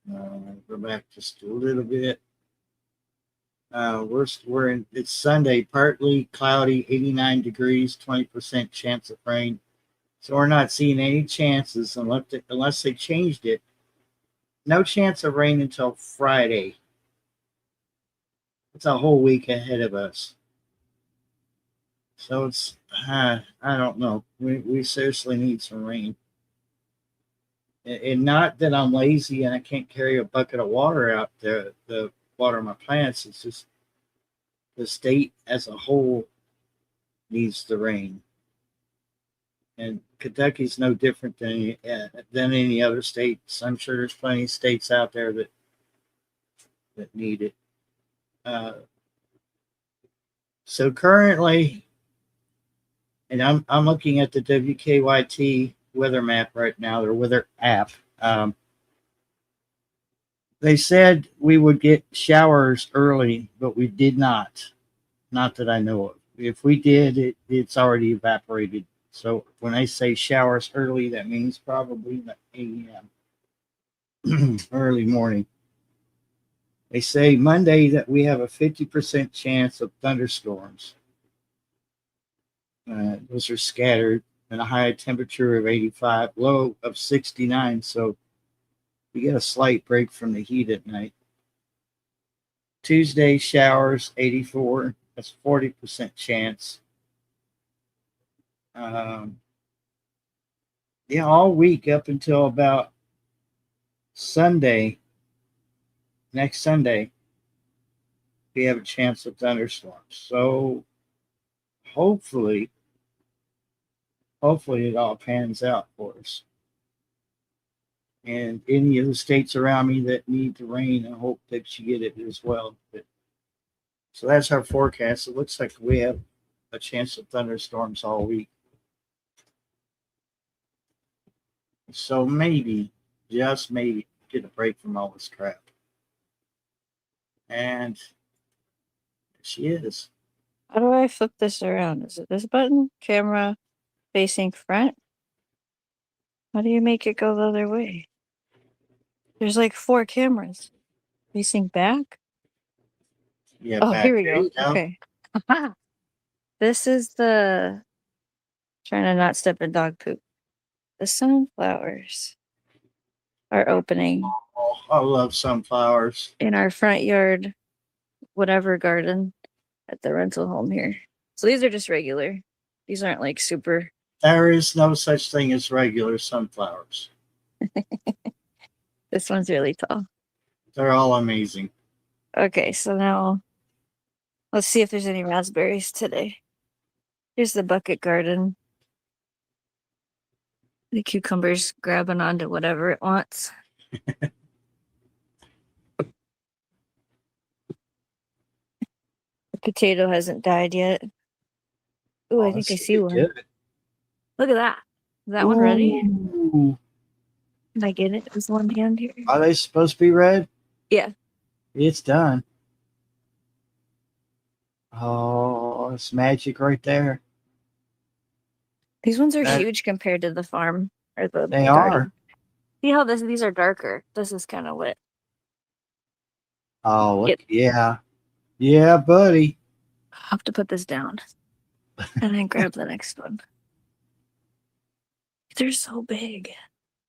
go back just a little bit. We're in. It's Sunday, partly cloudy, 89 degrees, 20% chance of rain. So we're not seeing any chances unless they changed it. No chance of rain until Friday. It's a whole week ahead of us. So it's I don't know. We seriously need some rain. And not that I'm lazy and I can't carry a bucket of water out there to water my plants. It's just the state as a whole needs the rain. And Kentucky's no different than any other states. I'm sure there's plenty of states out there that need it. Uh, so currently, and I'm looking at the WKYT weather map right now, their weather app. Um, they said we would get showers early, but we did not. Not that I know of. If we did, it's already evaporated. So when I say showers early, that means probably 8 a.m. early morning. They say Monday that we have a 50% chance of thunderstorms. Those are scattered and a high temperature of 85, low of 69. So we get a slight break from the heat at night. Tuesday, showers, 84. That's 40% chance. Um, yeah, all week up until about Sunday, next Sunday, we have a chance of thunderstorms. So hopefully, hopefully it all pans out for us. And any of the states around me that need the rain, I hope that you get it as well. But, so that's our forecast. It looks like we have a chance of thunderstorms all week. So maybe, just maybe, get a break from all this crap. And there she is. How do I flip this around? Is it this button? Camera facing front? How do you make it go the other way? There's like 4 cameras. Facing back? Yeah, Oh, back here we there. go. You go. Okay. This is the trying to not step in dog poop. The sunflowers are opening Oh, I love sunflowers. in our front yard, whatever garden at the rental home here. So these are just regular. These aren't like super. There is no such thing as regular sunflowers. This one's really tall. They're all amazing. Okay, so now let's see if there's any raspberries today. Here's the bucket garden. The cucumber's grabbing onto whatever it wants. The potato hasn't died yet. Ooh, I think I see one. Good. Look at that. Is that one ready? Ooh. Can I get it with one hand here? Are they supposed to be red? Yeah. It's done. Oh, it's magic right there. These ones are That- huge compared to the farm or the They garden. are. See how these are darker. This is kind of wet. Oh, look. Yep. Yeah. Yeah, buddy. I'll have to put this down and then grab the next one. They're so big.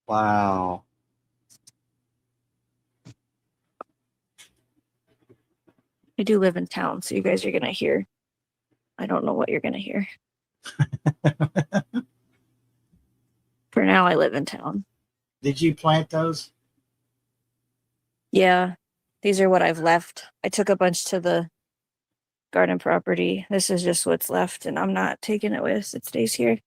Wow. I do live in town, so you guys are going to hear. I don't know what you're going to hear. For now, I live in town. Did you plant those? Yeah, these are what I've left. I took a bunch to the garden property. This is just what's left, and I'm not taking it with us. It stays here.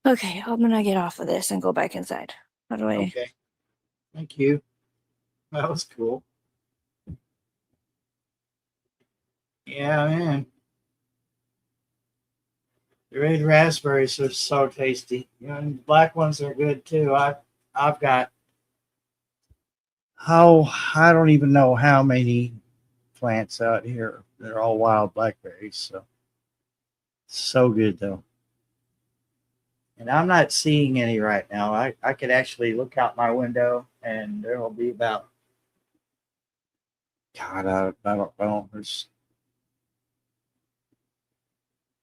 Okay, I'm gonna get off of this and go back inside. How do I? Okay. Thank you. That was cool. Yeah, man. The red raspberries are so tasty. You know, and black ones are good too. I've got I don't even know how many plants out here. They're all wild blackberries, so good though. And I'm not seeing any right now. I could actually look out my window and there will be about God, I don't know.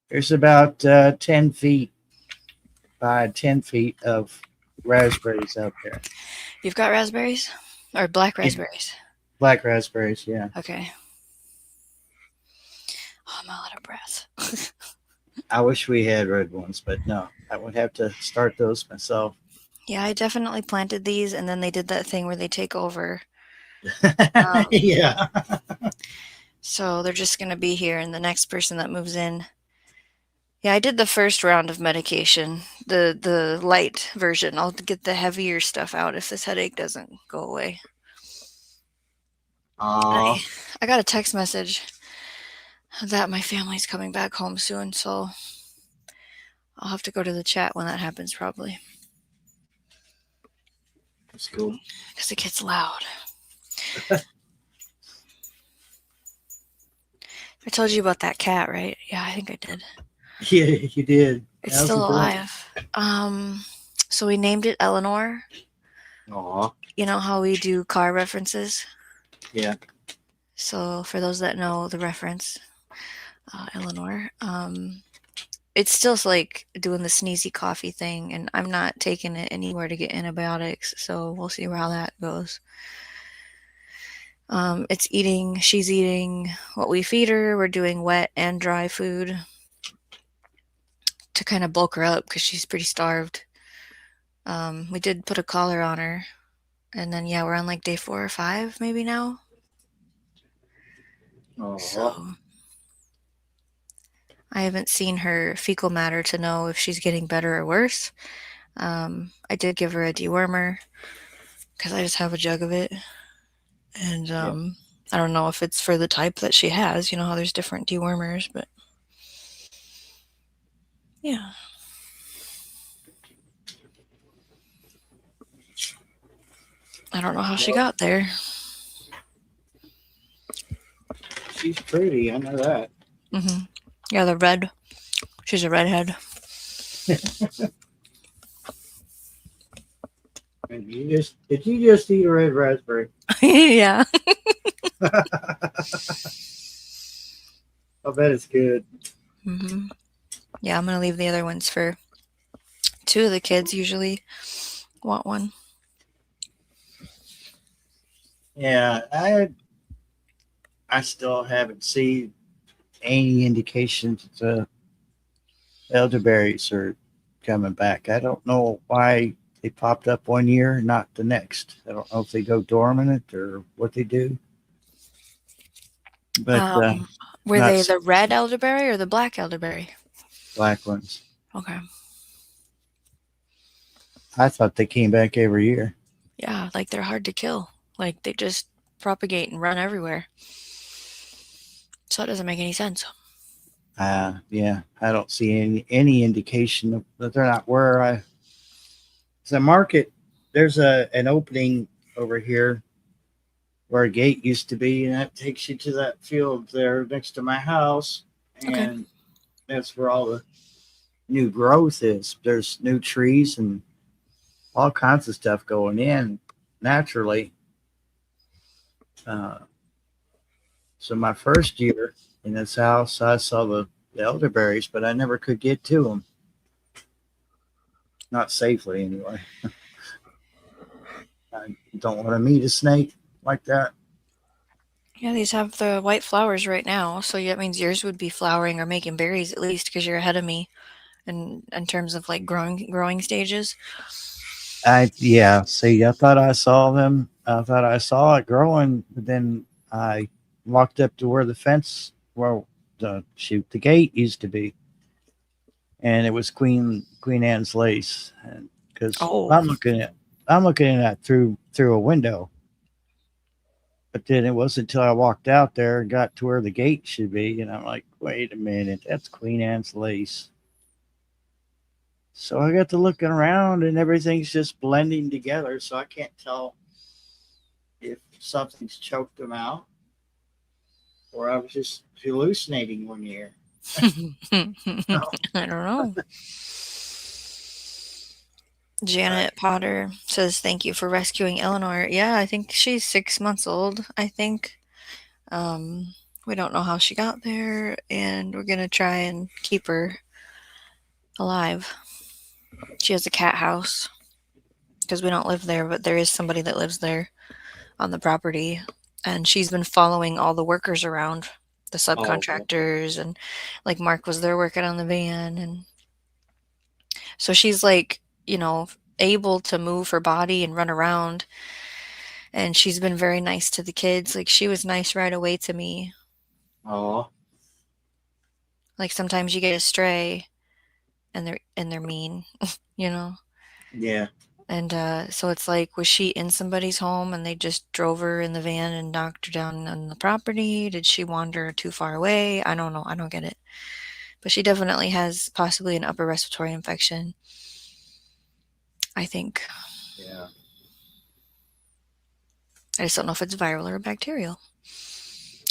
There's about 10 feet by 10 feet of raspberries out there. You've got raspberries? Or black raspberries? Black raspberries, yeah. Okay. Oh, I'm out of breath. I wish we had red ones, but no, I would have to start those myself. Yeah, I definitely planted these, and then they did that thing where they take over. Yeah. So they're just going to be here, and the next person that moves in. Yeah, I did the first round of medication, the light version. I'll get the heavier stuff out if this headache doesn't go away. Aw. I got a text message that my family's coming back home soon, so I'll have to go to the chat when that happens, probably. That's cool. Because it gets loud. I told you about that cat, right? Yeah, I think I did. Yeah, you did. It's still alive. So we named it Eleanor. Aw. You know how we do car references? Yeah. So for those that know the reference, Eleanor, it's still like doing the sneezy coughy thing, and I'm not taking it anywhere to get antibiotics, so we'll see how that goes. She's eating what we feed her. We're doing wet and dry food to kind of bulk her up because she's pretty starved. We did put a collar on her, and then yeah, we're on like day 4 or 5 maybe now. Aw. So I haven't seen her fecal matter to know if she's getting better or worse. I did give her a dewormer because I just have a jug of it. And Yeah. I don't know if it's for the type that she has. You know how there's different dewormers, but yeah. I don't know how she got there. She's pretty. I know that. Yeah, the red. She's a redhead. And did you just eat a red raspberry? Yeah. I bet it's good. Yeah, I'm gonna leave the other ones for two of the kids. Usually want one. Yeah, I still haven't seen any indications that the elderberries are coming back. I don't know why they popped up one year, not the next. I don't know if they go dormant or what they do. But Were not they the red elderberry or the black elderberry? black ones. Okay. I thought they came back every year. Yeah, like they're hard to kill. Like they just propagate and run everywhere. So it doesn't make any sense. Yeah, I don't see any indication that they're not where I. The market, there's an opening over here where a gate used to be, and that takes you to that field there next to my house, Okay. and that's where all the new growth is. There's new trees and all kinds of stuff going in naturally. So my first year in this house, I saw the elderberries, but I never could get to them. Not safely, anyway. I don't want to meet a snake like that. Yeah, these have the white flowers right now, so that means yours would be flowering or making berries at least because you're ahead of me in terms of like growing stages. Yeah. See, I thought I saw them. I thought I saw it growing, but then I walked up to where the fence, well, the gate used to be, and it was Queen Anne's lace. And because Oh. I'm looking at that through a window, but then it wasn't until I walked out there and got to where the gate should be, and I'm like, wait a minute, that's Queen Anne's lace. So I got to looking around and everything's just blending together. So I can't tell if something's choked them out or I was just hallucinating one year. I don't know. Janet Potter says, thank you for rescuing Eleanor. Yeah, I think she's 6 months old, I think. We don't know how she got there, and we're going to try and keep her alive. She has a cat house because we don't live there, but there is somebody that lives there on the property, and she's been following all the workers around, the subcontractors, and like Mark was there working on the van, and so she's like, able to move her body and run around, and she's been very nice to the kids. Like she was nice right away to me. Oh, Like sometimes you get a stray and they're mean, yeah. And so it's like, was she in somebody's home and they just drove her in the van and knocked her down on the property? Did she wander too far away? I don't know. I don't get it. But she definitely has possibly an upper respiratory infection, I think. Yeah. I just don't know if it's viral or bacterial.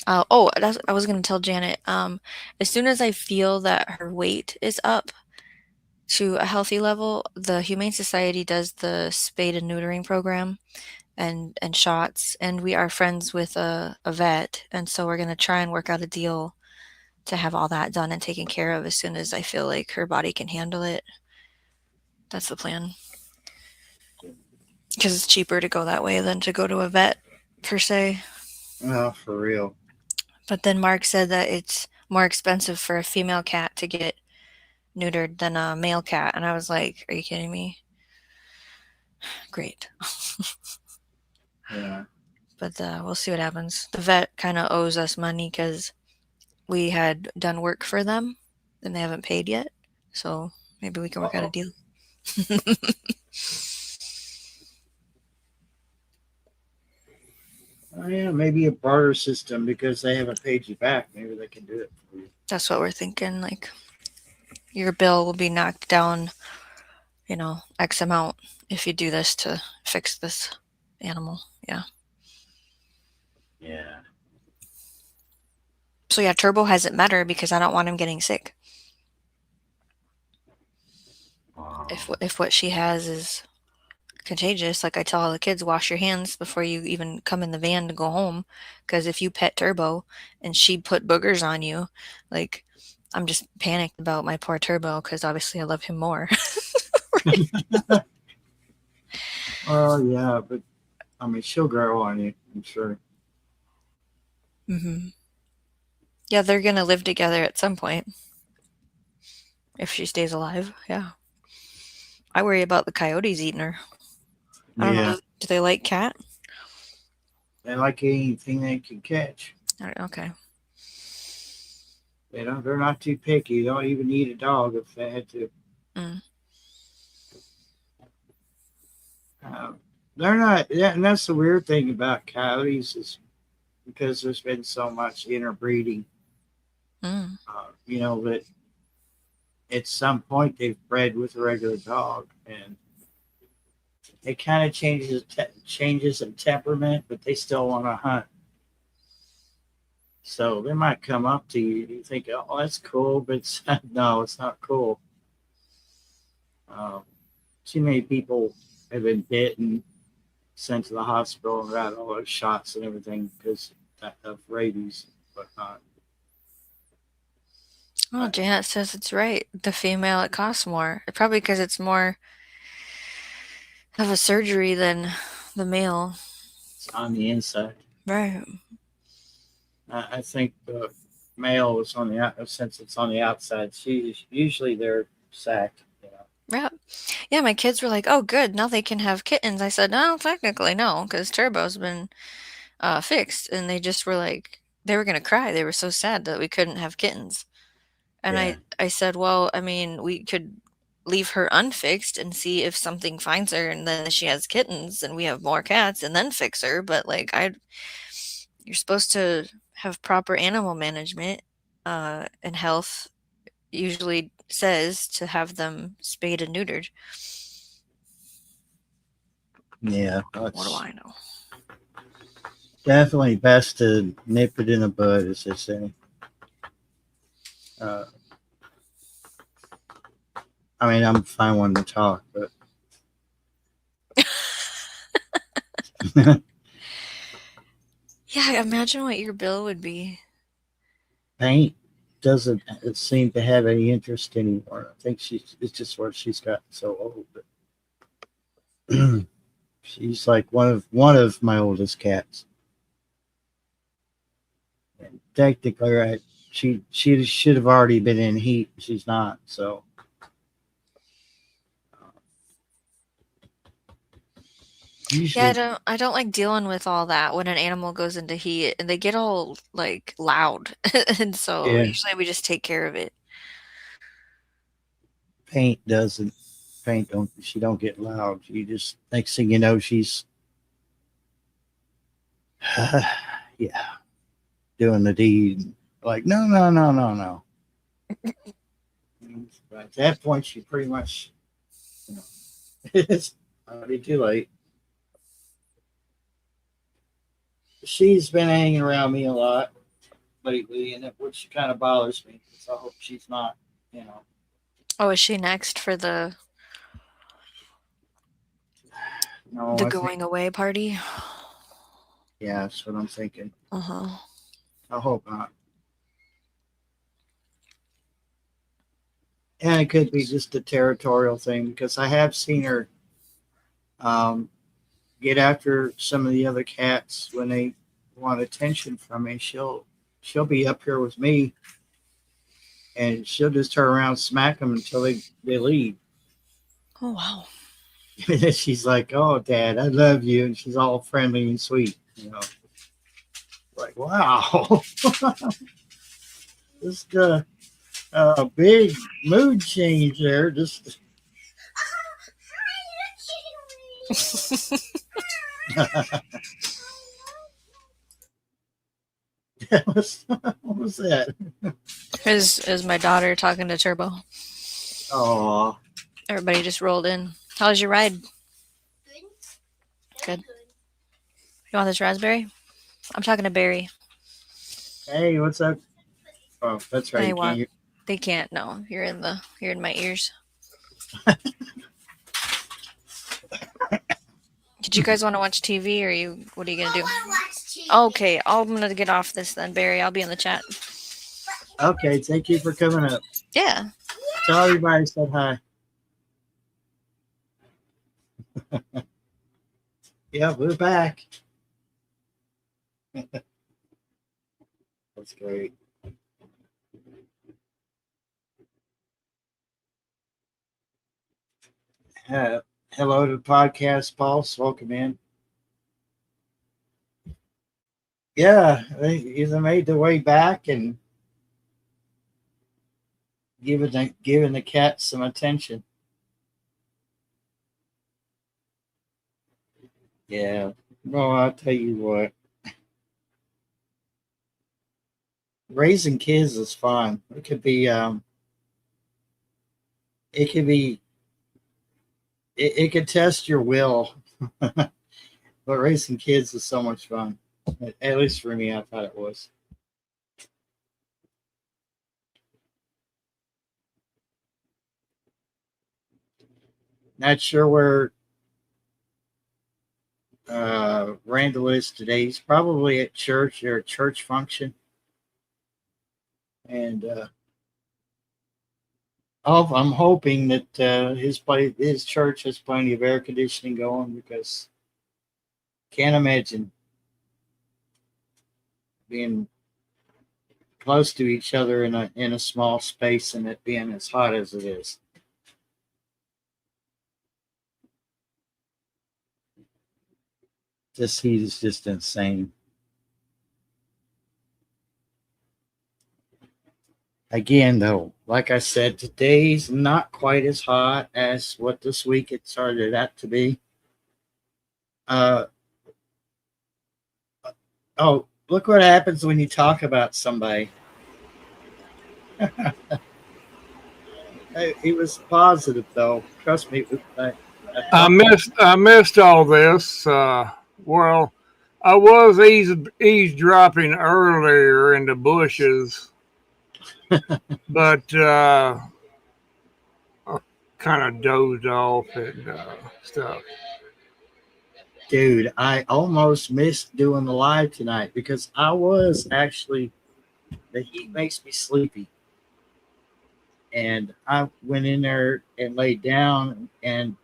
I was going to tell Janet, as soon as I feel that her weight is up to a healthy level, the Humane Society does the spade and neutering program and shots, and we are friends with a vet, and so we're going to try and work out a deal to have all that done and taken care of as soon as I feel like her body can handle it. That's the plan. Because it's cheaper to go that way than to go to a vet, per se. Oh, for real. But then Mark said that it's more expensive for a female cat to get neutered than a male cat. And I was like, are you kidding me? Great. Yeah. But we'll see what happens. The vet kind of owes us money because we had done work for them and they haven't paid yet. So maybe we can work out a deal. Oh yeah, maybe a barter system because they haven't paid you back. Maybe they can do it for you. That's what we're thinking. Like, your bill will be knocked down, X amount if you do this to fix this animal. Yeah. Yeah. So yeah, Turbo hasn't met her because I don't want him getting sick. Wow. If what she has is contagious, like I tell all the kids, wash your hands before you even come in the van to go home, because if you pet Turbo and she put boogers on you, like, I'm just panicked about my poor Turbo because obviously I love him more. Well, yeah, but I mean, she'll grow on you, I'm sure. Hmm. Yeah, they're gonna live together at some point if she stays alive. Yeah, I worry about the coyotes eating her. I don't Yeah, know. Do they like cat? they like anything they can catch. Okay. They're not too picky. They don't even eat a dog if they had to. Mm. Uh, they're not, yeah, and that's the weird thing about coyotes is because there's been so much interbreeding. Mm. That at some point they've bred with a regular dog, and it kind of changes in temperament, but they still want to hunt. So they might come up to you. You think, oh, that's cool, but no, it's not cool. Too many people have been bit and sent to the hospital and got all those shots and everything because of rabies and whatnot. Oh, Janet says it's right. The female, it costs more. Probably because it's more of a surgery than the male. It's on the inside. Right. I think the male is on the since it's on the outside. Usually they're sacked. Yeah. Yeah, my kids were like, oh, good. Now they can have kittens. I said, no, technically, no, because Turbo's been fixed. And they just were like, they were going to cry. They were so sad that we couldn't have kittens. And Yeah. I said, well, I mean, we could leave her unfixed and see if something finds her and then she has kittens and we have more cats and then fix her. But like, you're supposed to have proper animal management, and health usually says to have them spayed and neutered. Yeah. What do I know? Definitely best to nip it in the bud, as they say. I mean, I'm fine one to talk, but Yeah, imagine what your bill would be. paint doesn't seem to have any interest anymore. I think it's just where she's gotten so old. But she's like one of my oldest cats. And technically, right, she should have already been in heat. She's not, so. Usually, Yeah, I don't like dealing with all that when an animal goes into heat and they get all like loud. And so Yeah. usually we just take care of it. paint she don't get loud. You just next thing you know she's yeah, doing the deed. Like no. But at that point she pretty much it's already too late. She's been hanging around me a lot lately, and which kind of bothers me because I hope she's not, Oh, is she next for the No, the I going think, away party? yeah, that's what I'm thinking. Uh-huh. I hope not. And it could be just a territorial thing because I have seen her get after some of the other cats when they want attention from me. She'll be up here with me, and she'll just turn around and smack them until they leave. Oh, wow. And then she's like, "Oh, Dad, I love you," and she's all friendly and sweet. Like, wow, just a big mood change there. Just What was that? Is my daughter talking to Turbo? Oh, Everybody just rolled in. How was your ride? Good. You want this raspberry? I'm talking to Barry. hey, what's up? Oh, that's right. They You want. can't hear. They can't. No, you're in my ears. Did you guys want to watch TV, or what are you gonna do? Okay, I'm gonna get off this then, Barry. I'll be in the chat. Okay, thank you for coming up. Yeah. Tell everybody said hi. Yeah, we're back. That's great. Hello to the podcast, Pulse. Welcome in. Yeah, they made their way back and giving the cat some attention. Yeah. Well, I'll tell you what. Raising kids is fun. It could be it could test your will. But raising kids is so much fun. At least for me, I thought it was. Not sure where Randall is today. He's probably at church or a church function. And I'm hoping that his church has plenty of air conditioning going, because can't imagine being close to each other in a small space and it being as hot as it is. This heat is just insane. Again, though, like I said, today's not quite as hot as what this week it started out to be. Oh, look what happens when you talk about somebody. He was positive, though. Trust me. I missed all this. Well, I was eavesdropping earlier in the bushes, but I kind of dozed off and stuff. Dude, I almost missed doing the live tonight because I was actually, the heat makes me sleepy. And I went in there and laid down, and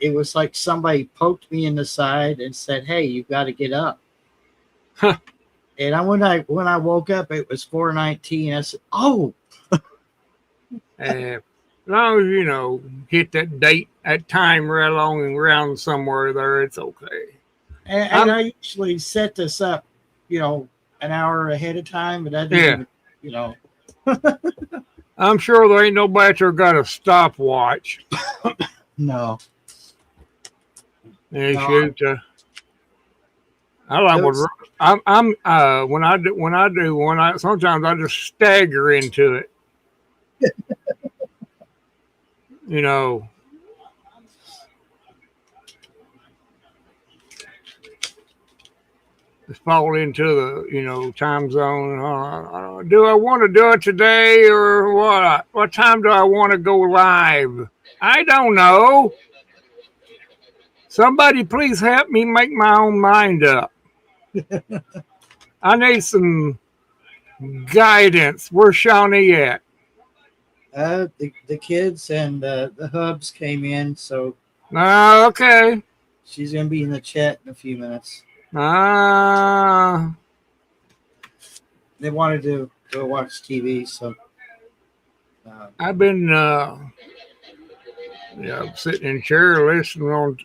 it was like somebody poked me in the side and said, "Hey, you got to get up." Huh. And when I woke up, it was 4:19. I said, "Oh." As long as get that time right along and around somewhere there, it's okay. And I usually set this up, an hour ahead of time, but I didn't. Yeah. I'm sure there ain't nobody out there got a stopwatch. No. They shoot. I like what I'm. Sometimes I just stagger into it. Just fall into the time zone. Do I want to do it today or what? What time do I want to go live? I don't know. Somebody please help me make my own mind up. I need some guidance. Where's Shawnee at? The kids and the hubs came in, so Okay. she's gonna be in the chat in a few minutes. They wanted to go watch TV, so I've been sitting in a chair listening on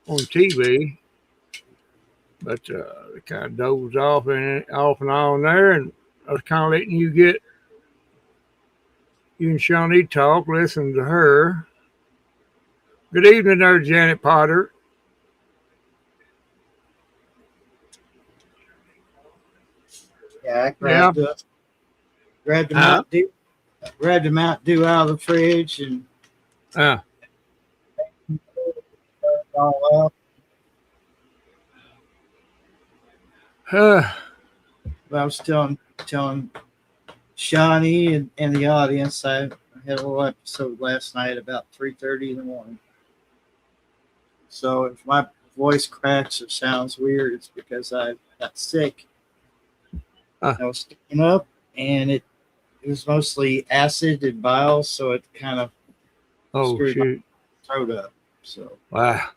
TV, but they kind of dozed off and on there, and I was kind of letting you and Shawnee talk, listen to her. Good evening there, Janet Potter. Yeah, I grabbed grabbed the Huh? Mountain Dew, grabbed the Mountain Dew out of the fridge and Uh, all up. uh, But I was telling Shawnee and the audience I had a little episode last night about 3:30 in the morning. So if my voice cracks or sounds weird, it's because I got sick. Huh. I was sticking up, and it was mostly acid and bile, so it kind of oh, screwed my shoot. throat up. So Wow.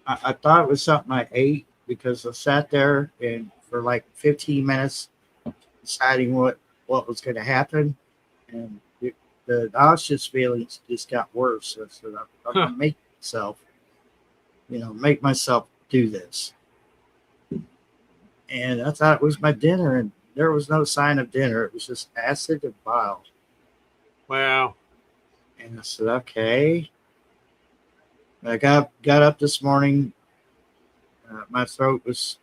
I thought it was something I ate because I sat there and for like 15 minutes deciding what was going to happen, and the nauseous feelings just got worse. So I said, I'm going to make myself do this. And I thought it was my dinner, and there was no sign of dinner. It was just acid and bile. Wow. And I said, okay. I got up this morning. My throat was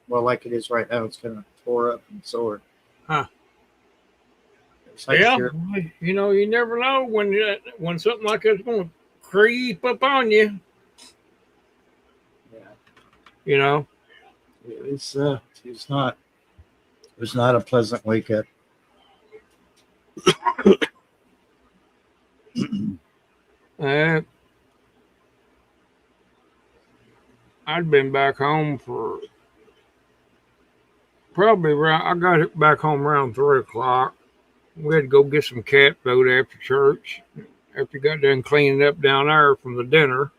well, like it is right now. It's kind of tore up and sore. Huh. It's like Yeah. you're- You know, you never know when something like that's going to creep up on you. yeah. You know. It was not a pleasant wake up. I'd been back home for probably around. I got it back home around 3 o'clock. We had to go get some cat food after church. After we got done cleaning up down there from the dinner,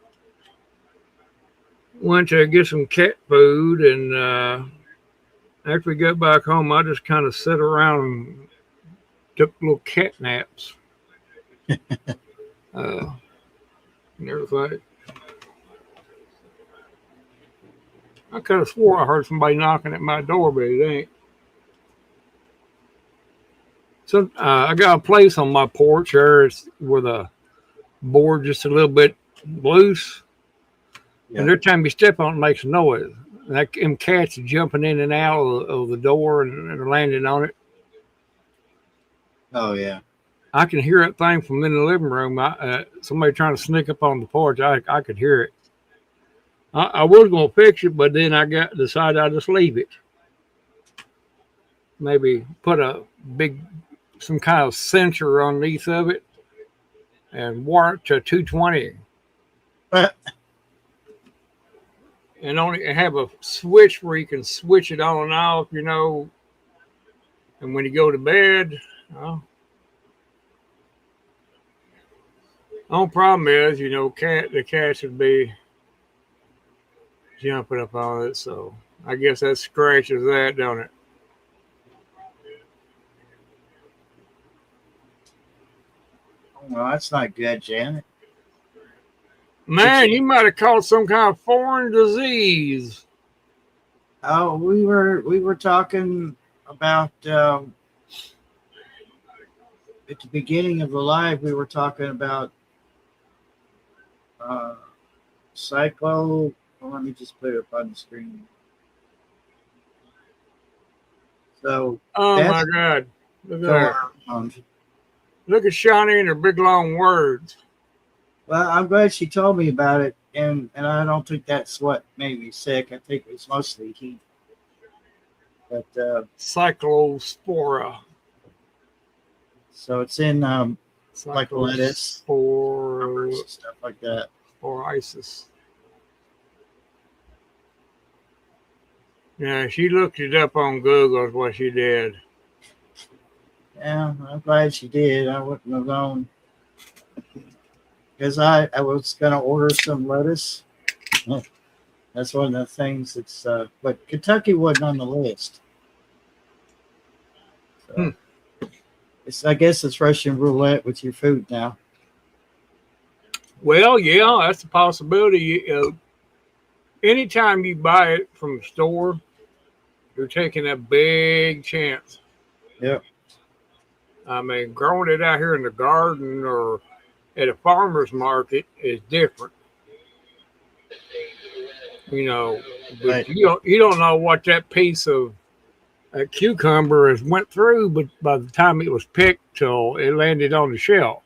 went to get some cat food, and after we got back home, I just kind of sat around and took little cat naps. And everything. I could have swore I heard somebody knocking at my door, but it ain't. So I got a place on my porch there with a board just a little bit loose. Yeah. And every time you step on it, it makes a noise. And them cats are jumping in and out of the door and landing on it. Oh yeah. I can hear that thing from in the living room. Somebody trying to sneak up on the porch, I could hear it. I was going to fix it, but then I decided I'd just leave it. Maybe put some kind of sensor underneath of it and wire it to 220. And only have a switch where you can switch it on and off, you know. And when you go to bed, the only problem is, you know, the cats would be jumping up on it. So I guess that scratches that, don't it? Well, that's not good, Janet. Man, you might have caught some kind of foreign disease. Oh, we were talking about at the beginning of the live. We were talking about cyclo. Well, let me just put it up on the screen. So, Oh my that's God. Look at that. um, Look at Shawnee and her big long words. well, I'm glad she told me about it, and I don't think that's what made me sick. I think it was mostly heat. But Cyclospora. so it's in like lettuce, peppers, stuff like that. Or ISIS. Yeah, she looked it up on Google is what she did. Yeah, I'm glad she did. I wouldn't have known. Because I was going to order some lettuce. That's one of the things that's, but Kentucky wasn't on the list. So I guess it's Russian roulette with your food now. Well, yeah, that's a possibility. Anytime you buy it from the store, you're taking a big chance. Yep. I mean, growing it out here in the garden or at a farmer's market is different. You know, but Right. you don't know what that piece of a cucumber has went through, but by the time it was picked till it landed on the shelf,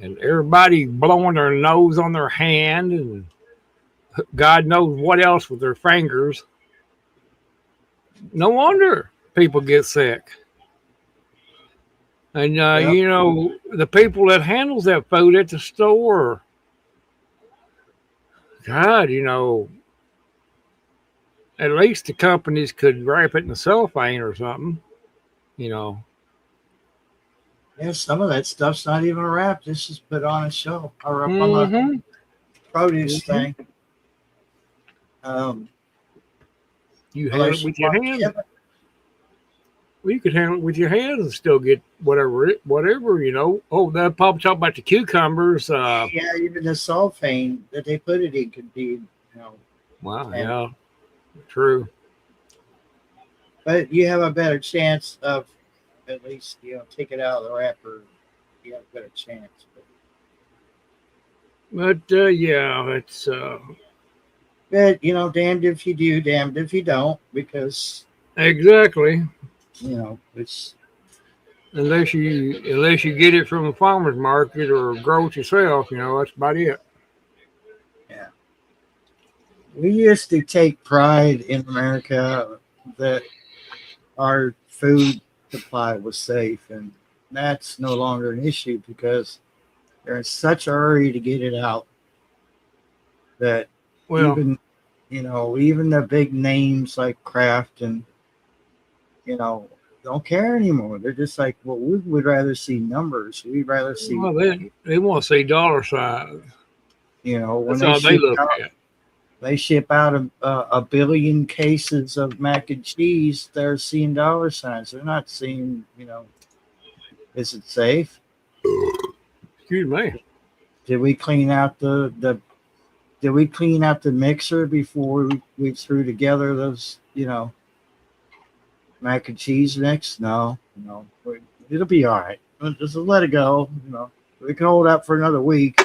and everybody blowing their nose on their hand and God knows what else with their fingers. No wonder people get sick. And Yep. you know, the people that handles that food at the store, God, you know, at least the companies could wrap it in cellophane or something, you know. Yeah, some of that stuff's not even wrapped. It's just put on a shelf or up on the Mm-hmm. produce Mhm. thing. Um, You handle unless it you with your want hands. chip- Well, you could handle it with your hands and still get whatever, you know. Oh, that Papa talked about the cucumbers. yeah, even the sulfane that they put it in could be, you know, Wow, and, yeah, true. but you have a better chance of at least, you know, take it out of the wrapper. You have a better chance. But yeah, it's But you know, damned if you do, damned if you don't, because exactly you know it's unless you get it from a farmer's market or grow it yourself, you know, that's about it. yeah. We used to take pride in America that our food supply was safe, and that's no longer an issue because they're in such a hurry to get it out that Well, even you know even the big names like Kraft and you know don't care anymore. They're just like, well, we would rather see numbers. We'd rather see well they want to see dollar signs. you know when That's all they look out, at. they ship out a billion cases of mac and cheese. They're seeing dollar signs. They're not seeing, you know, is it safe? Excuse me. Did we clean out the did we clean out the mixer before we threw together those, you know, mac and cheese mix? No, no. It'll be all right. Just let it go. You know, we can hold out for another week.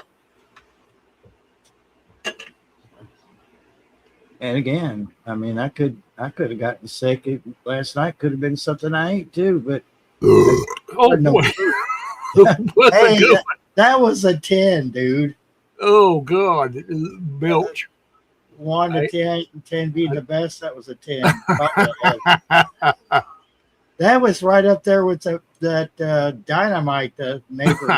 And again, I mean, I could have gotten sick last night. Could have been something I ate too, but Oh no. boy. What's a Hey, good one? that was a 10, dude. Oh God, Bilch. 1 to I- 10, 10 being the best. That was a 10. That was right up there with that dynamite the neighbors.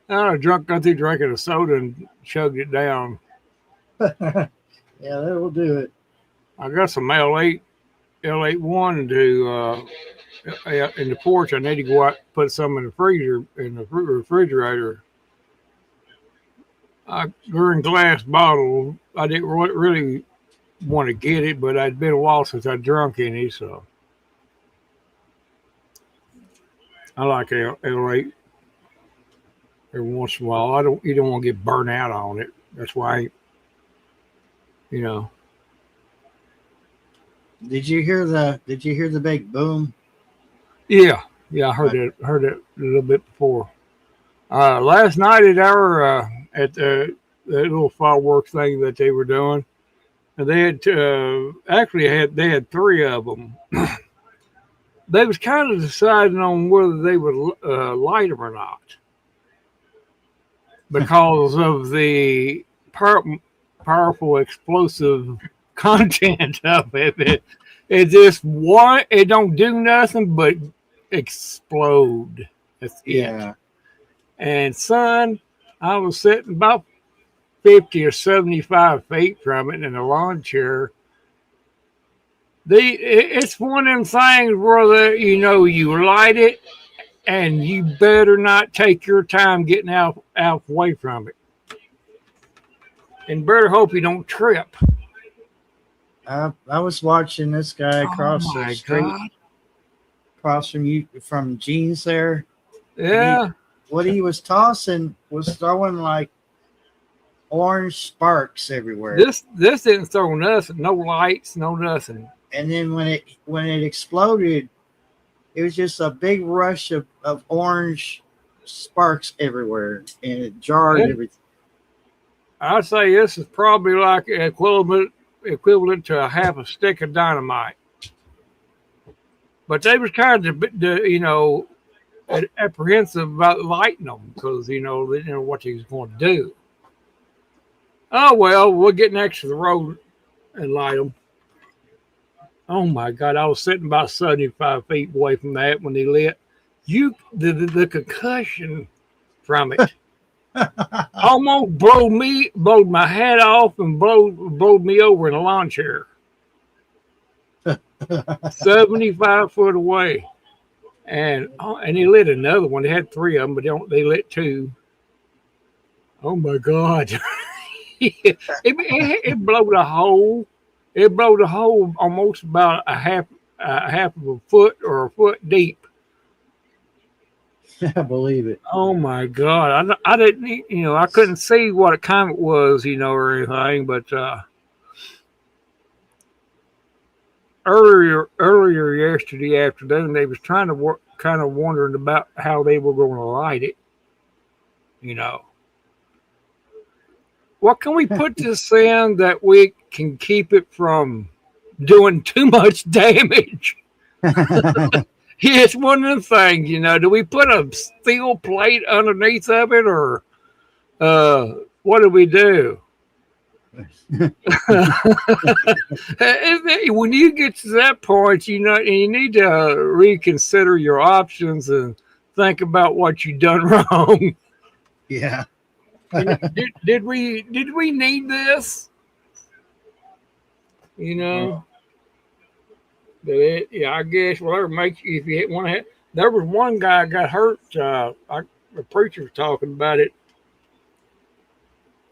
I got through drinking a soda and chugged it down. Yeah, that will do it. I got some L81 to in the porch. I need to go out and put some in the freezer in the refrigerator. They're in glass bottle. I didn't really want to get it, but it'd been a while since I drunk any, so I like L8 every once in a while. You don't want to get burnt out on it. That's why, you know. Did you hear the big boom? Yeah, I heard that a little bit before. Last night at our at the little fireworks thing that they were doing, and they had they had three of them. They was kind of deciding on whether they would light them or not because of the powerful explosive content of it. It just it don't do nothing but explode. That's it. Yeah. And son, I was sitting about 50 or 75 feet from it in a lawn chair. It's one of them things where you light it and you better not take your time getting out away from it. And better hope you don't trip. I was watching this guy across Oh my the street, God. across from you, from Gene's there. Yeah. What he was tossing was throwing like orange sparks everywhere. This didn't throw nothing, no lights, no nothing. And then when it exploded, it was just a big rush of orange sparks everywhere, and it jarred Yeah. everything. I'd say this is probably like equivalent equivalent to a half a stick of dynamite. But they was kind of, apprehensive about lighting them because, they didn't know what he was going to do. Oh, well, we'll get next to the road and light them. Oh, my God. I was sitting about 75 feet away from that when they lit. The concussion from it almost blowed my hat off and blowed me over in a lawn chair. 75 foot away. And he lit another one. They had 3 of them, but they lit 2. Oh, my God. it blew the hole. It blew the hole almost about a half of a foot or a foot deep. I believe it. Oh my God! I didn't, I couldn't see what kind it was, or anything. But earlier yesterday afternoon, they was trying to work, kind of wondering about how they were going to light it. What can we put this in that we can keep it from doing too much damage? Yeah, it's one of the things, do we put a steel plate underneath of it or what do we do? When you get to that point, you need to reconsider your options and think about what you've done wrong. Yeah. Did we need this? I guess whatever makes you, if you want to. There was one guy got hurt. The preacher was talking about it.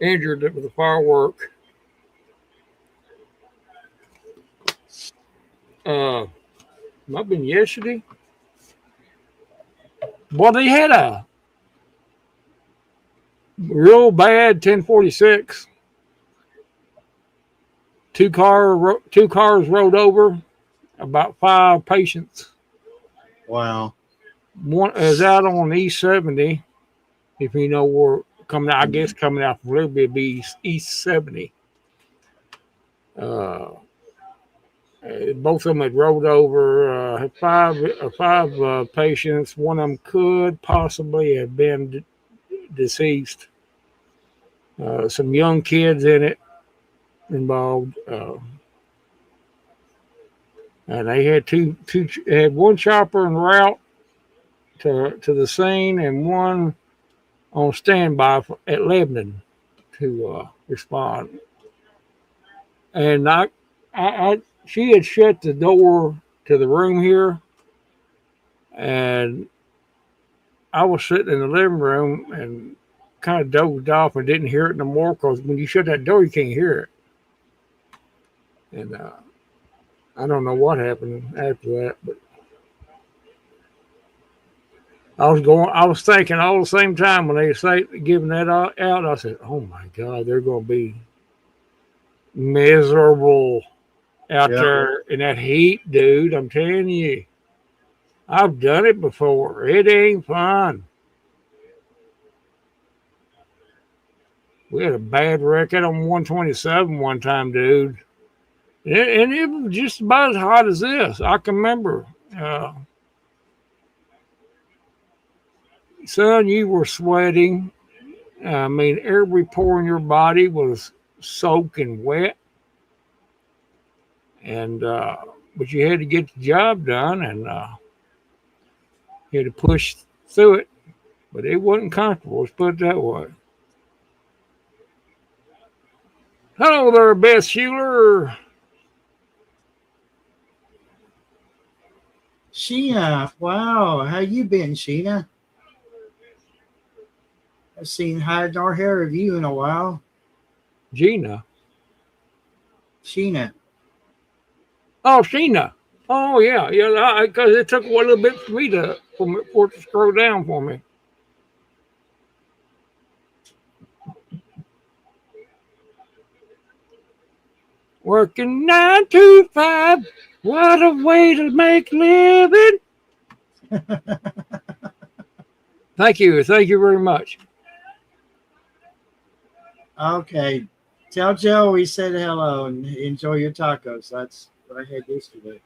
Injured with a firework. Might have been yesterday. Well, they had a real bad 1046. 2 cars rolled over. About 5 patients. Wow. One is out on East 70. If you know where coming out, I guess coming out from Liberty would be East 70. Both of them had rolled over. Had 5 patients. One of them could possibly have been deceased. Some young kids in it involved. And they had had one chopper en route to the scene and one on standby at Lebanon to respond. And she had shut the door to the room here, and I was sitting in the living room and kind of dozed off and didn't hear it no more because when you shut that door, you can't hear it. And I don't know what happened after that, but I was thinking all the same time when they say giving that out, I said, oh my God, they're going to be miserable out there in that heat, dude. I'm telling you, I've done it before. It ain't fun. We had a bad wreck on 127 one time, dude. And it was just about as hot as this. I can remember. Son, you were sweating. I mean, every pore in your body was soaking wet. And, but you had to get the job done and you had to push through it. But it wasn't comfortable, let's put it that way. Hello there, Beth Schuler. Sheena, wow, how you been, Sheena? I've seen hide nor hair of you in a while. Gina. Sheena. Oh, Sheena. Oh, yeah. Because it took a little bit for it to scroll down for me. Working 9 to 5. What a way to make a living. Thank you. Thank you very much. Okay. Tell Joe we said hello and enjoy your tacos. That's what I had yesterday.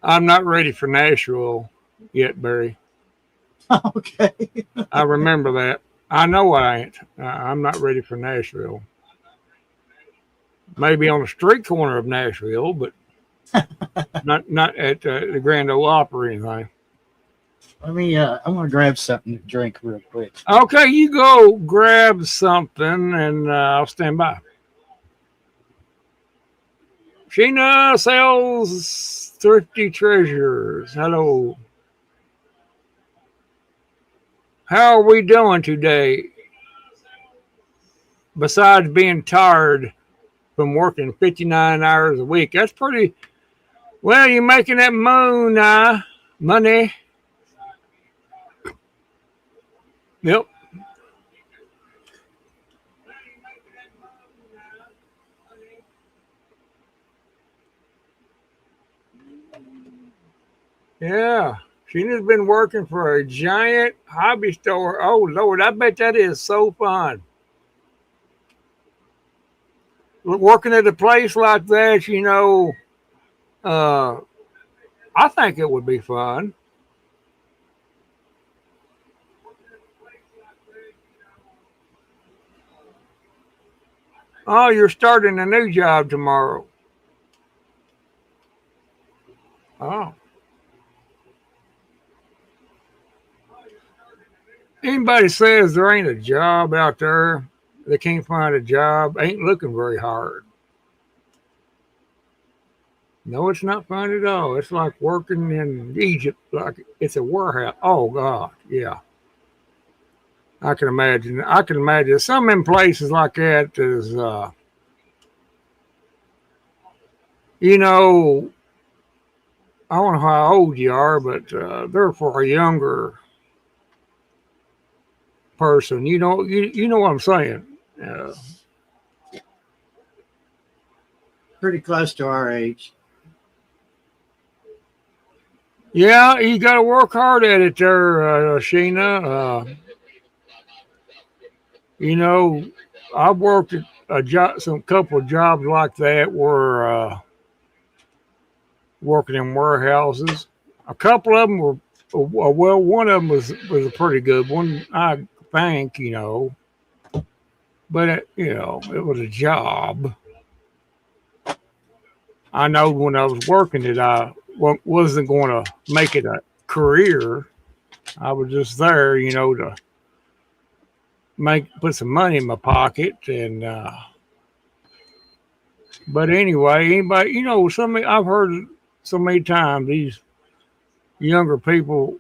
I'm not ready for Nashville yet, Barry. Okay. I remember that. I know I ain't. I'm not ready for Nashville. Maybe on the street corner of Nashville, but not at the Grand Ole Opry or anything. Let me. I want to grab something to drink real quick. Okay, you go grab something, and I'll stand by. Sheena sells thrifty treasures. Hello. How are we doing today? Besides being tired from working 59 hours a week, that's pretty. Well, you're making that money. Yep. Yeah. Sheena's been working for a giant hobby store. Oh, Lord, I bet that is so fun. Working at a place like that, I think it would be fun. Oh, you're starting a new job tomorrow. Oh. Anybody says there ain't a job out there, they can't find a job, ain't looking very hard. No, it's not fun at all. It's like working in Egypt, like it's a warehouse. Oh, God, yeah. I can imagine. Some in places like that is, I don't know how old you are, but they're for a younger person. You know what I'm saying. Pretty close to our age. Yeah, you got to work hard at it there, Sheena. I've worked at some couple of jobs like that where working in warehouses. A couple of them were, well, one of them was a pretty good one, I think, but it was a job. I know when I was working it, I wasn't going to make it a career. I was just there, to put some money in my pocket, and but anyway, anybody, I've heard so many times these younger people,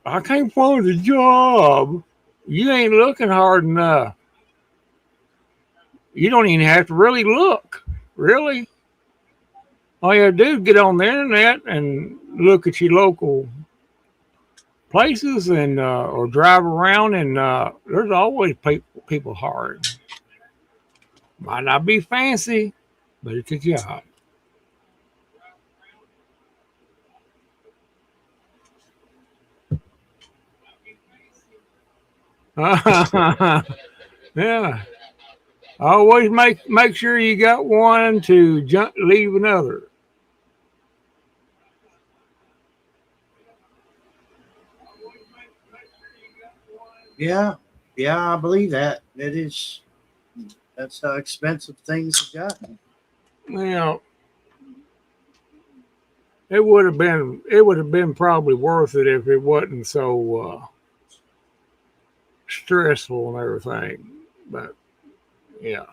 I can't find a job. You ain't looking hard enough. You don't even have to really look, really. All you have to do is get on the internet and look at your local places and or drive around, and there's always people hard. Might not be fancy, but it's a job. Yeah. Always make sure you got one to leave another. Yeah, I believe that. That's how expensive things have gotten. It would have been probably worth it if it wasn't so stressful and everything. But yeah.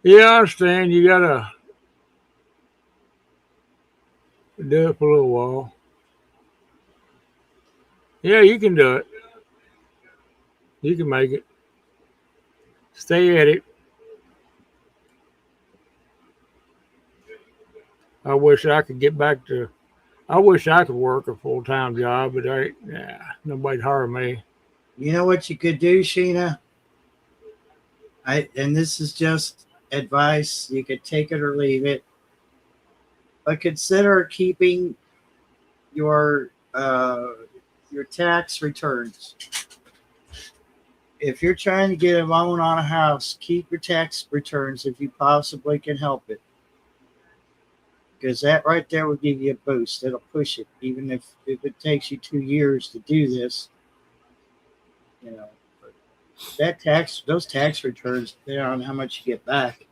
Yeah, I understand. You gotta do it for a little while. Yeah, you can do it. You can make it. Stay at it. I wish I could work a full-time job, but nobody'd hire me. You know what you could do, Sheena? And this is just advice. You could take it or leave it. but consider keeping your tax returns. If you're trying to get a loan on a house, keep your tax returns if you possibly can help it. Because that right there will give you a boost. It'll push it, even if it takes you 2 years to do this. You know, those tax returns, depending on how much you get back.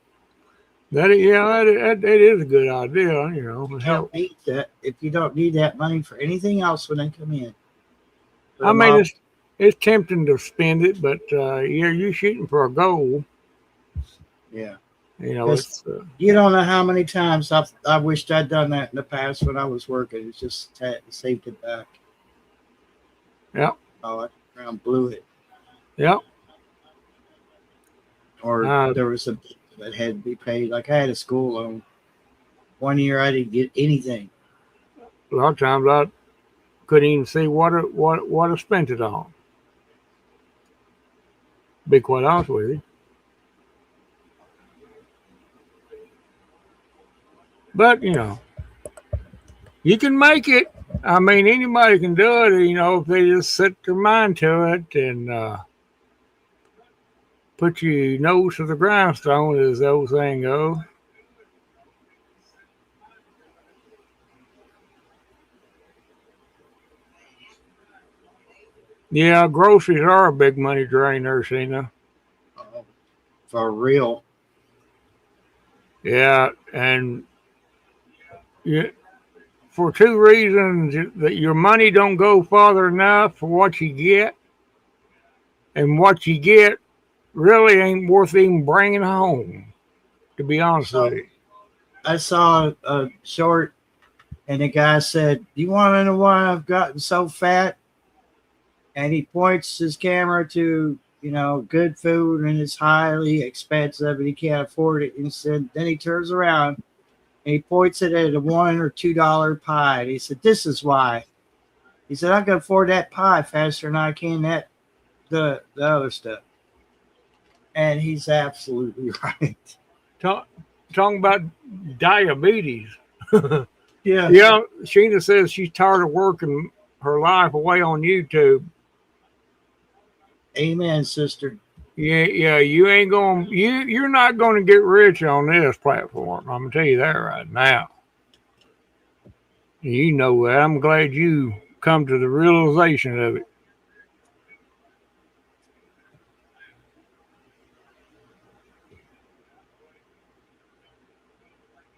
That is a good idea. You know, You don't need that if you don't need that money for anything else when they come in. I mean, it's tempting to spend it, but you're shooting for a goal. Yeah. You know, it's You don't know how many times I wished I'd done that in the past when I was working. It's just saved it back. Yeah. Oh, I blew it. Yeah. Or there was a bill that had to be paid. Like I had a school loan. 1 year I didn't get anything. A lot of times I couldn't even see what I spent it on. Be quite honest with you. But, you know, you can make it. I mean, anybody can do it, you know, if they just set their mind to it and put your nose to the grindstone, as the old saying goes. Yeah, groceries are a big money drain there, Sheena. For real. Yeah, and for two reasons: that your money don't go farther enough for what you get, and what you get really ain't worth even bringing home. To be honest with you, I saw a short, and the guy said, "You want to know why I've gotten so fat?" And he points his camera to, you know, good food, and it's highly expensive, and he can't afford it. And said, then he turns around and he points it at a $1 or $2 pie. And he said, "This is why." He said, "I can afford that pie faster than I can the other stuff." And he's absolutely right. talking about diabetes. Yeah. Yeah, Sheena says she's tired of working her life away on YouTube. Amen, sister. Yeah, you're not going to get rich on this platform. I'm gonna tell you that right now. You know that. I'm glad you come to the realization of it.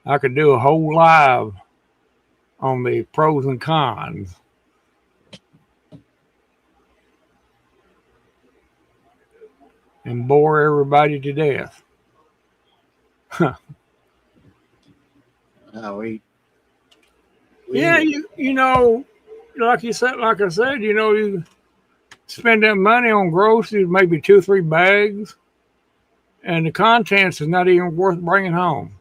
I could do a whole live on the pros and cons. And bore everybody to death. Yeah, you know, like I said, you know, you spend that money on groceries, maybe 2 or 3 bags, and the contents is not even worth bringing home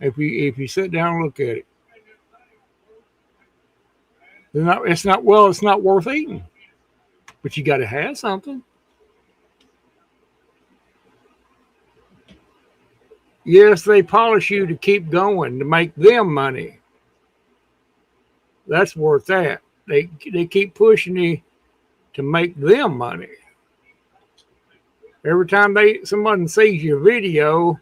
if you sit down and look at it. It's not worth eating, but you got to have something. Yes, they polish you to keep going to make them money. That's worth that. They keep pushing you to make them money. Every time someone sees your video,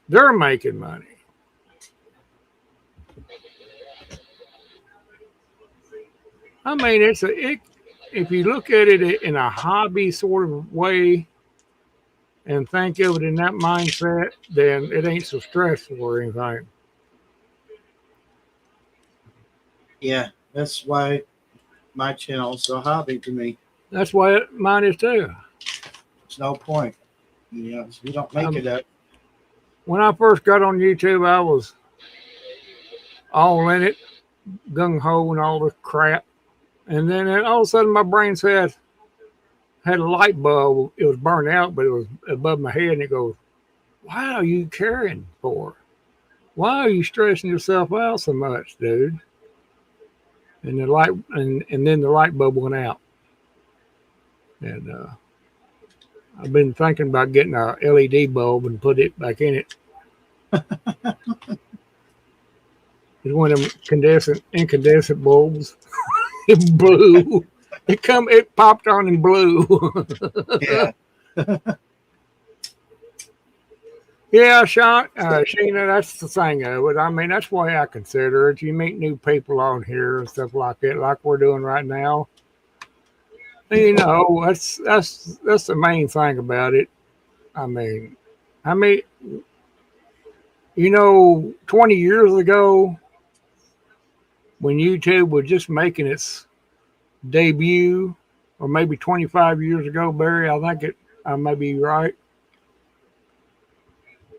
they're making money. I mean, if you look at it in a hobby sort of way and think of it in that mindset, then it ain't so stressful or anything. Yeah, that's why my channel's a hobby to me. That's why mine is too. There's no point. You know, you don't make it up. When I first got on YouTube, I was all in it, gung ho and all this crap. And then all of a sudden my brain said, had a light bulb. It was burned out, but it was above my head. And it goes, "Why are you caring for? Why are you stressing yourself out so much, dude?" And then the light bulb went out. And I've been thinking about getting a LED bulb and put it back in it. is one of them incandescent bulbs. It blew. It popped on and blew. Yeah. Yeah, Sean, Sheena, that's the thing of it. I mean, that's why I consider it. You meet new people on here and stuff like that, like we're doing right now. You know, that's the main thing about it. I mean, 20 years ago, when YouTube was just making its debut, or maybe 25 years ago, Barry, I may be right.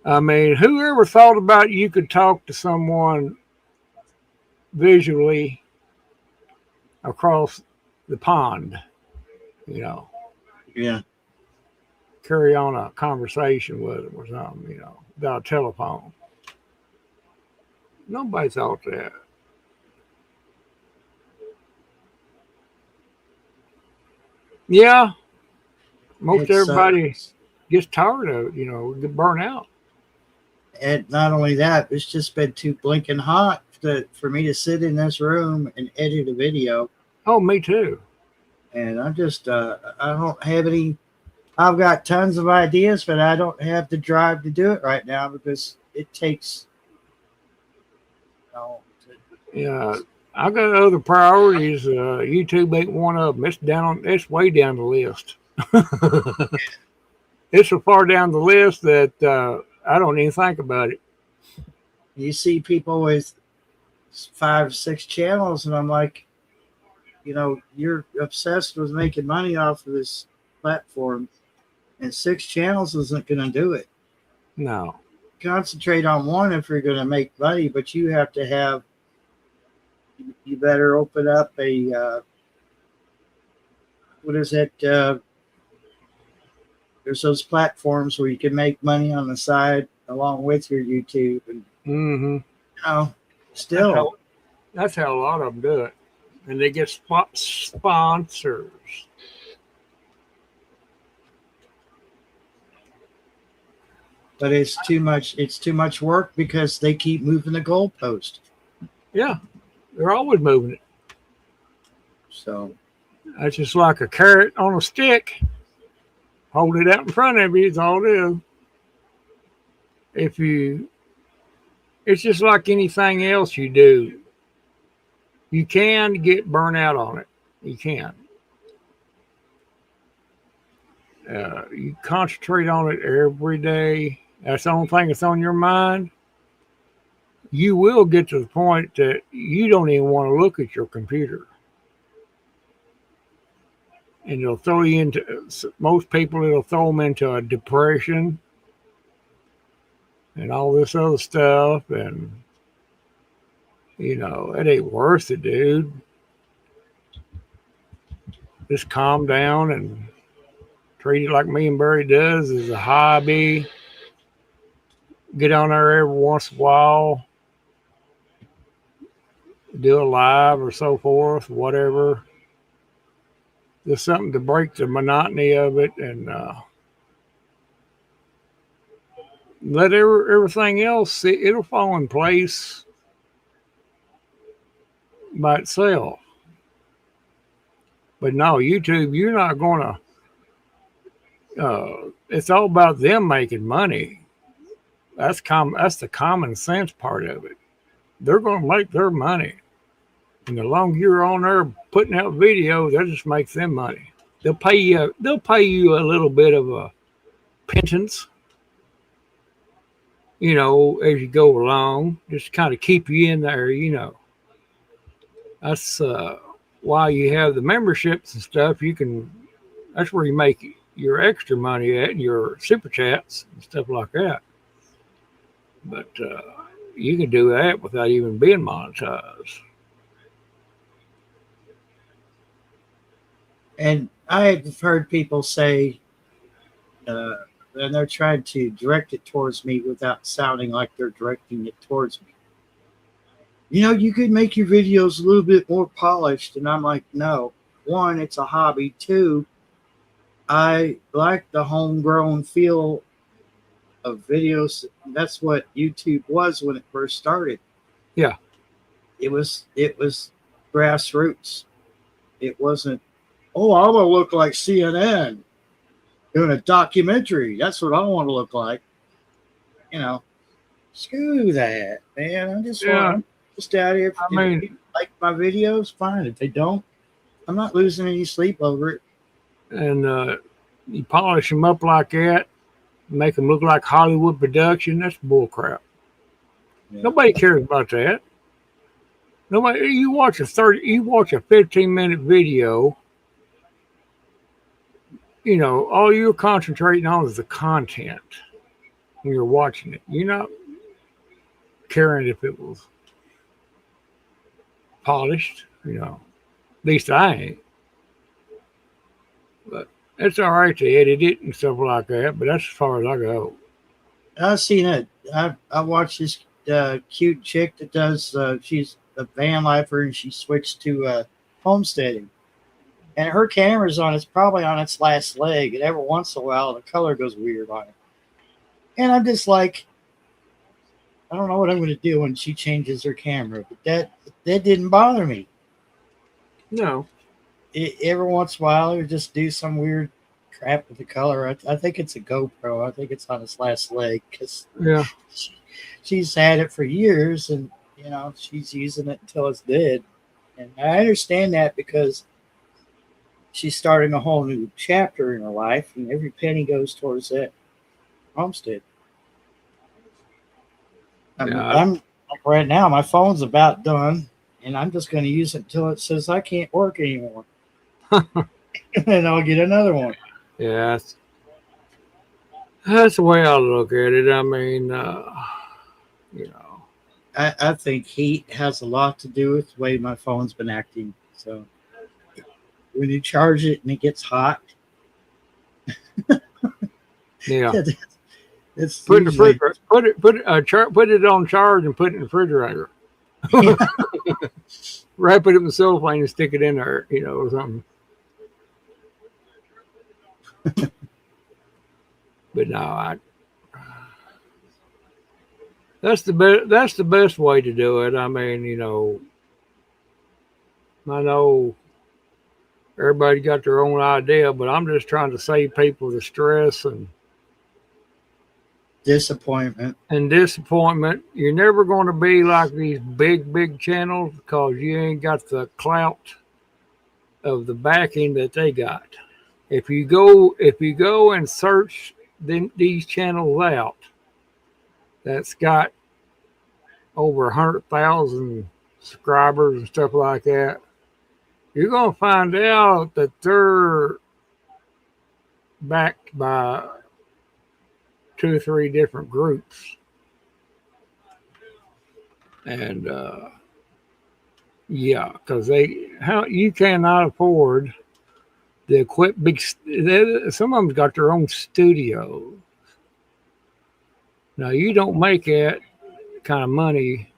I mean, whoever thought about you could talk to someone visually across the pond, you know, Yeah. carry on a conversation with them or something, you know, without a telephone. Nobody thought that. Yeah, most everybody gets tired of it, you know, get burnt out. And not only that, it's just been too blinking hot for me to sit in this room and edit a video. Oh, me too. And I don't have any. I've got tons of ideas, but I don't have the drive to do it right now because it takes. Yeah, I got other priorities. YouTube ain't one of them. It's way down the list. It's so far down the list that I don't even think about it. You see people with 5, 6 channels, and I'm like, you're obsessed with making money off of this platform, and 6 channels isn't going to do it. No. Concentrate on one if you're going to make money, but you have to have. You better open up a. What is it? There's those platforms where you can make money on the side along with your YouTube, and still. That's how a lot of them do it, and they get sponsors. But it's too much. It's too much work because they keep moving the goalpost. Yeah, they're always moving it. So that's just like a carrot on a stick. Hold it out in front of you. It's all it is. It's just like anything else you do. You can get burnt out on it. You can. You concentrate on it every day. That's the only thing that's on your mind. You will get to the point that you don't even want to look at your computer. And it'll throw you into, most people, it'll throw them into a depression and all this other stuff. And, it ain't worth it, dude. Just calm down and treat it like me and Barry does as a hobby. Get on there every once in a while. Do a live or so forth, whatever. Just something to break the monotony of it and let everything else, it'll fall in place by itself. But no, YouTube, you're not going to, it's all about them making money. That's the common sense part of it. They're going to make their money. And the longer you're on there putting out videos, that just makes them money. They'll pay you a little bit of a pittance, as you go along, just kind of keep you in there, That's why you have the memberships and stuff. That's where you make your extra money at, your super chats and stuff like that. But you can do that without even being monetized. And I've heard people say, and they're trying to direct it towards me without sounding like they're directing it towards me. You could make your videos a little bit more polished. And I'm like, no. 1, it's a hobby. 2, I like the homegrown feel of videos. That's what YouTube was when it first started. Yeah. it was grassroots. It wasn't, oh, I want to look like CNN doing a documentary. That's what I want to look like. You know, screw that, man. Yeah. I'm just out here. I If mean- people like my videos, fine. If they don't, I'm not losing any sleep over it. And you polish them up like that, make them look like Hollywood production. That's bull crap. Yeah. Nobody cares about that. Nobody. You watch a 15-minute video. You know, all you're concentrating on is the content when you're watching it. You're not caring if it was polished. You know, at least I ain't. But it's all right to edit it and stuff like that. But that's as far as I go. I've seen it. I watched this cute chick that does. She's a van lifer and she switched to homesteading. And her camera's on. It's probably on its last leg. And every once in a while, the color goes weird on it. And I'm just like, I don't know what I'm going to do when she changes her camera. But that didn't bother me. No. Every once in a while, it would just do some weird crap with the color. I think it's a GoPro. I think it's on its last leg because Yeah. she's had it for years, and you know she's using it until it's dead. And I understand that because she's starting a whole new chapter in her life, and every penny goes towards that homestead. Yeah. I'm like right now, my phone's about done, and I'm just going to use it until it says I can't work anymore. And I'll get another one. Yeah, that's the way I look at it. I mean, you know, I think heat has a lot to do with the way my phone's been acting. So when you charge it and it gets hot, yeah. it's Put it in the usually, refrigerator. Put it on charge and put it in the refrigerator. Wrap it up in cellophane and stick it in there, you know, or something. But no, that's the best. That's the best way to do it. I mean, you know, I know everybody got their own idea, but I'm just trying to save people the stress and disappointment. disappointment. You're never going to be like these big channels because you ain't got the clout of the backing that they got. If you go and search these channels out, that's got over 100,000 subscribers and stuff like that, you're going to find out that they're backed by 2 or 3 different groups. And yeah, because you cannot afford the equipment. Some of them got their own studio. Now you don't make that kind of money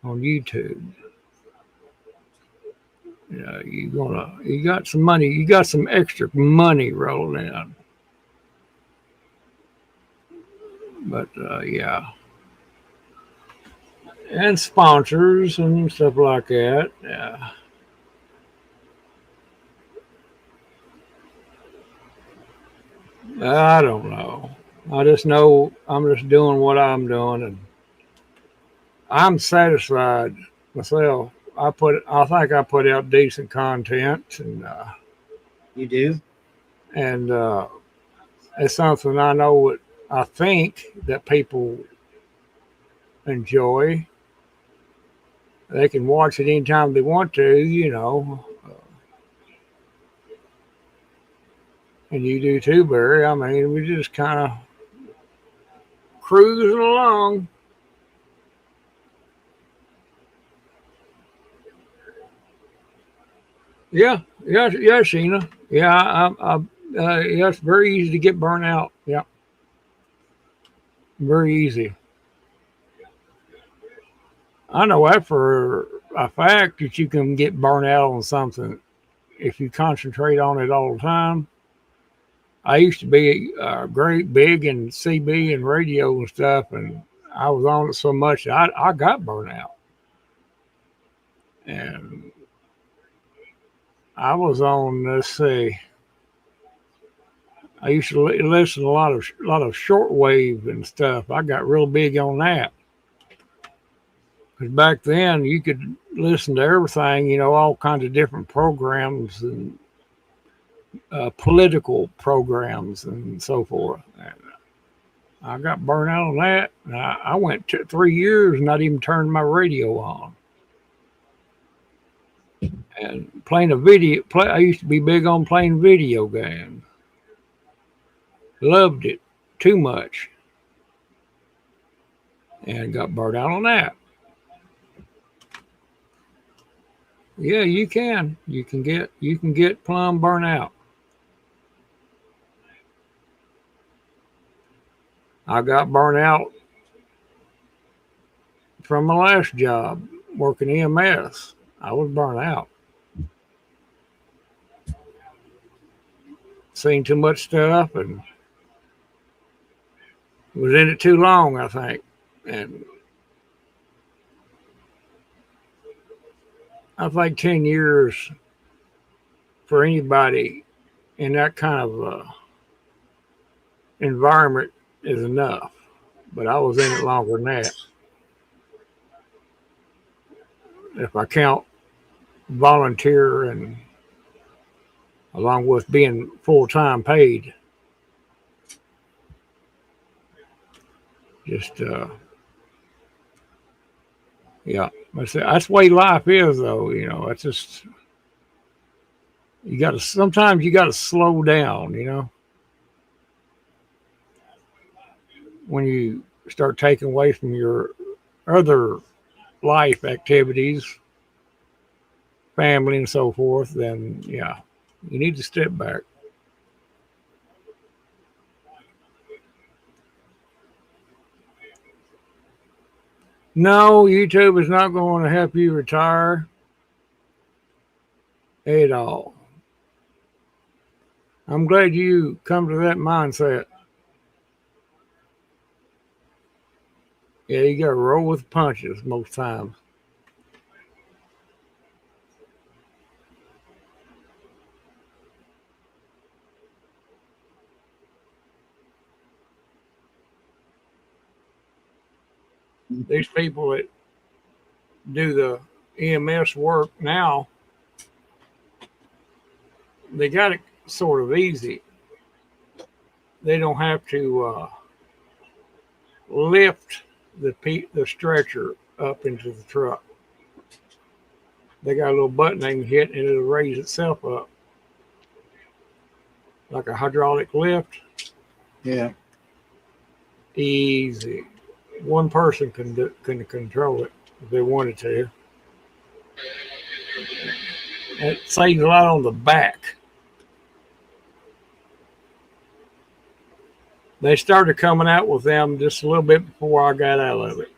on YouTube. You know, you got some money, you got some extra money rolling in. But yeah. And sponsors and stuff like that. Yeah. I don't know. I just know I'm just doing what I'm doing, and I'm satisfied myself. I think I put out decent content, and You do? and it's something I know what I think that people enjoy. They can watch it anytime they want to, you know. And you do too, Barry. I mean, we just kind of cruising along. Yeah, Sheena. Yeah, yeah, it's very easy to get burnt out. Yeah, very easy. I know that for a fact that you can get burnt out on something if you concentrate on it all the time. I used to be great big in CB and radio and stuff, and I was on it so much I got burnt out. And I was on, let's see, I used to listen to a lot of shortwave and stuff. I got real big on that. Because back then you could listen to everything, you know, all kinds of different programs and political programs and so forth. And I got burnt out on that. And I went 3 years not even turned my radio on. And playing I used to be big on playing video games. Loved it too much. And got burnt out on that. Yeah, you can. You can get plumb burnt out. I got burnt out from my last job working EMS. I was burnt out. Seen too much stuff and was in it too long, I think. And I think 10 years for anybody in that kind of environment is enough. But I was in it longer than that. If I count volunteer and along with being full-time paid. Just, yeah, that's the way life is, though. You know, it's just, sometimes you got to slow down, you know, when you start taking away from your other life activities, family and so forth, then, yeah, you need to step back. No, YouTube is not going to help you retire at all. I'm glad you come to that mindset. Yeah, you got to roll with the punches most times. These people that do the EMS work now, they got it sort of easy. They don't have to lift the stretcher up into the truck. They got a little button they can hit and it'll raise itself up. Like a hydraulic lift. Yeah. Easy. One person can control it if they wanted to. It saves a lot on the back. They started coming out with them just a little bit before I got out of it.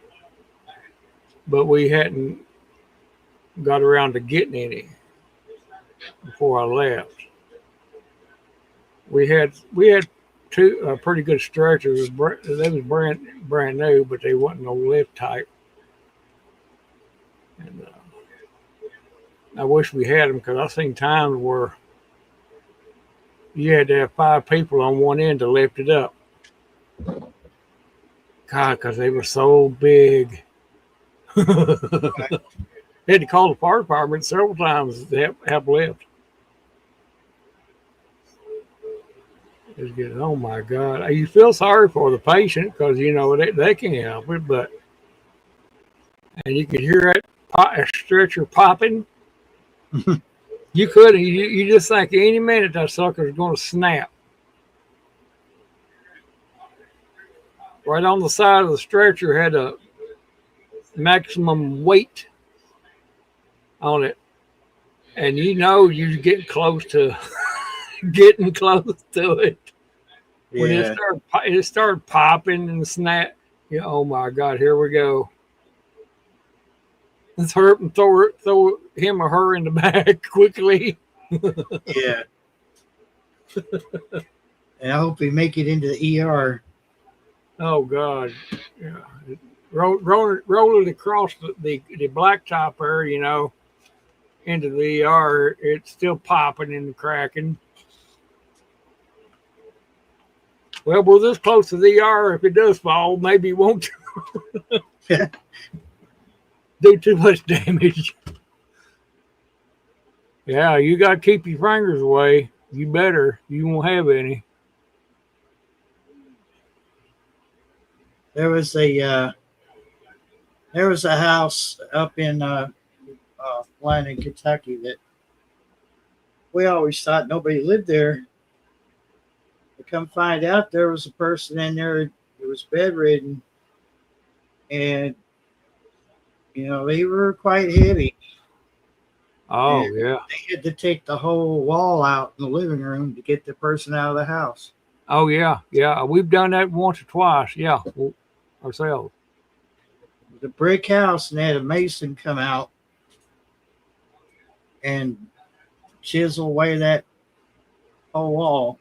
But we hadn't got around to getting any before I left. We had two pretty good stretchers. They was brand new, but they wasn't no lift type. And I wish we had them because I've seen times where you had to have 5 people on one end to lift it up. God, because they were so big. Had to call the fire department several times to help lift. It's getting, oh my God. You feel sorry for the patient because, you know, they can't help it, but, and you could hear that stretcher popping. You just think any minute that sucker's going to snap. Right on the side of the stretcher had a maximum weight on it. And you know you're getting close to it. When it started popping and snap, oh my God, here we go. Let's hurt and throw him or her in the back quickly. Yeah. And I hope we make it into the ER. Oh God. Yeah. Roll it across the blacktop there, you know. into the ER, it's still popping and cracking. Well, we're this close to the ER. If it does fall, maybe it won't do too much damage. Yeah, you got to keep your fingers away. You better. You won't have any. There was a house up in London, Kentucky that we always thought nobody lived there. To come find out, there was a person in there that was bedridden, and they were quite heavy. Oh, And yeah. they had to take the whole wall out in the living room to get the person out of the house. Oh, yeah. Yeah. We've done that once or twice. Yeah. Ourselves. The brick house, and they had a mason come out and chisel away that whole wall.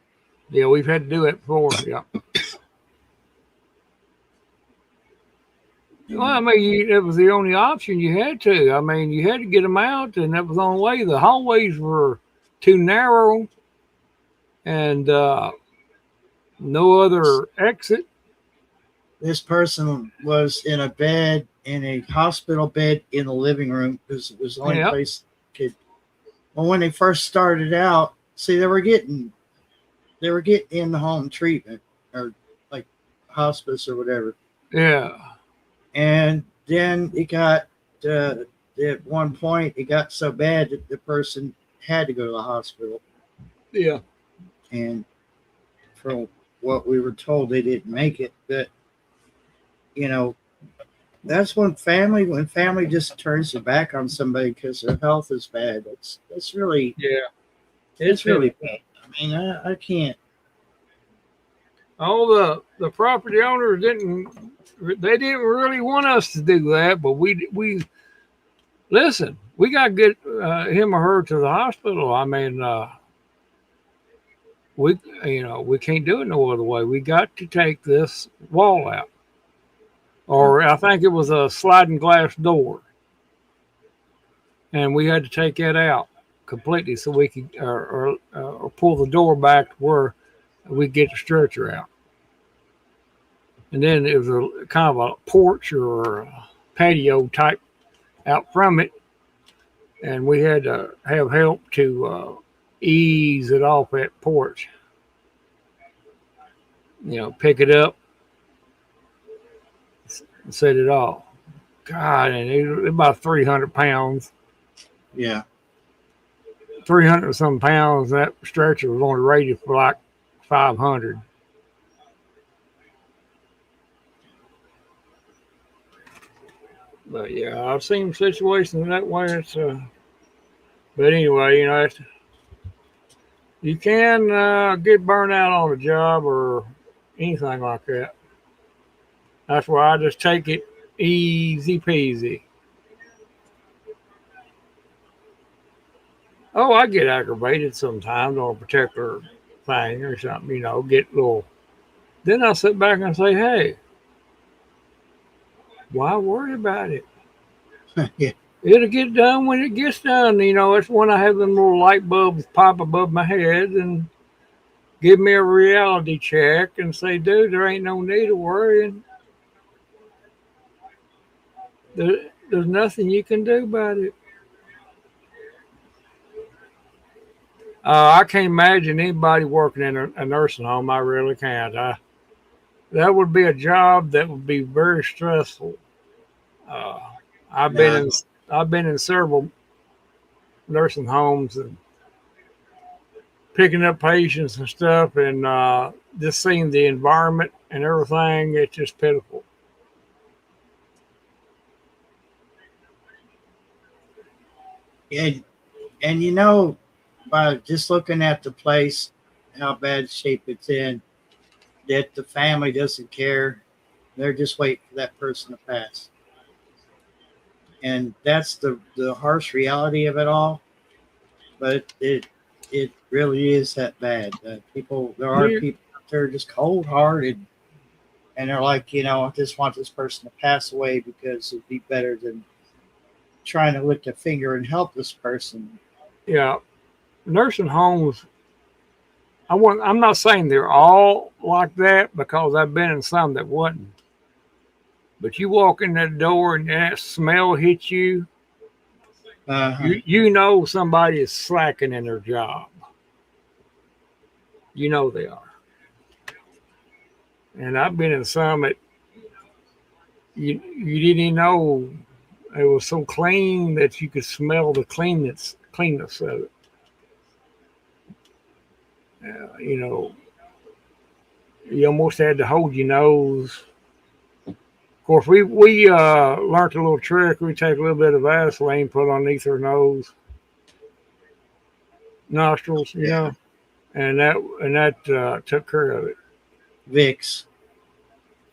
Yeah, we've had to do it before. Yeah. Well, I mean, it was the only option you had to. I mean, you had to get them out, and that was the only way. The hallways were too narrow, and no other exit. This person was in a bed, in a hospital bed in the living room, because it was the only Yep. place could. Well, when they first started out, see, they were getting in the home treatment or like hospice or whatever. Yeah. And then it got at one point it got so bad that the person had to go to the hospital. Yeah. And from what we were told, they didn't make it. But that's when family just turns their back on somebody because their health is bad. It's really Yeah. it's really bad. I mean, I can't. All the property owners didn't really want us to do that, but we listen. We got to get him or her to the hospital. I mean, we can't do it no other way. We got to take this wall out, or I think it was a sliding glass door, and we had to take that out completely so we could or pull the door back to where we get the stretcher out. And then it was a kind of a porch or a patio type out from it. And we had to have help to ease it off that porch. Pick it up and set it off. God, and it was about 300 pounds. Yeah. 300 some pounds. That stretcher was only rated for like 500. But yeah, I've seen situations that way. But anyway, you can get burned out on a job or anything like that. That's why I just take it easy peasy. Oh, I get aggravated sometimes on a particular thing or something, get a little. Then I sit back and say, hey, why worry about it? Yeah. It'll get done when it gets done. It's when I have them little light bulbs pop above my head and give me a reality check and say, dude, there ain't no need of worrying. There's nothing you can do about it. I can't imagine anybody working in a nursing home. I really can't. That would be a job that would be very stressful. I've been in several nursing homes and picking up patients and stuff, and just seeing the environment and everything. It's just pitiful. And by just looking at the place, how bad shape it's in, that the family doesn't care. They're just waiting for that person to pass. And that's the harsh reality of it all. But it really is that bad. There are people out there just cold hearted, and they're like, I just want this person to pass away because it'd be better than trying to lift a finger and help this person. Yeah, nursing homes. I'm not saying they're all like that because I've been in some that wasn't. But you walk in that door and that smell hits you, you know somebody is slacking in their job. You know they are. And I've been in some that you didn't even know it was so clean that you could smell the cleanness of it. You know, you almost had to hold your nose. Of course, we learned a little trick. We take a little bit of Vaseline, put underneath our nostrils, you know, and that took care of it. Vicks.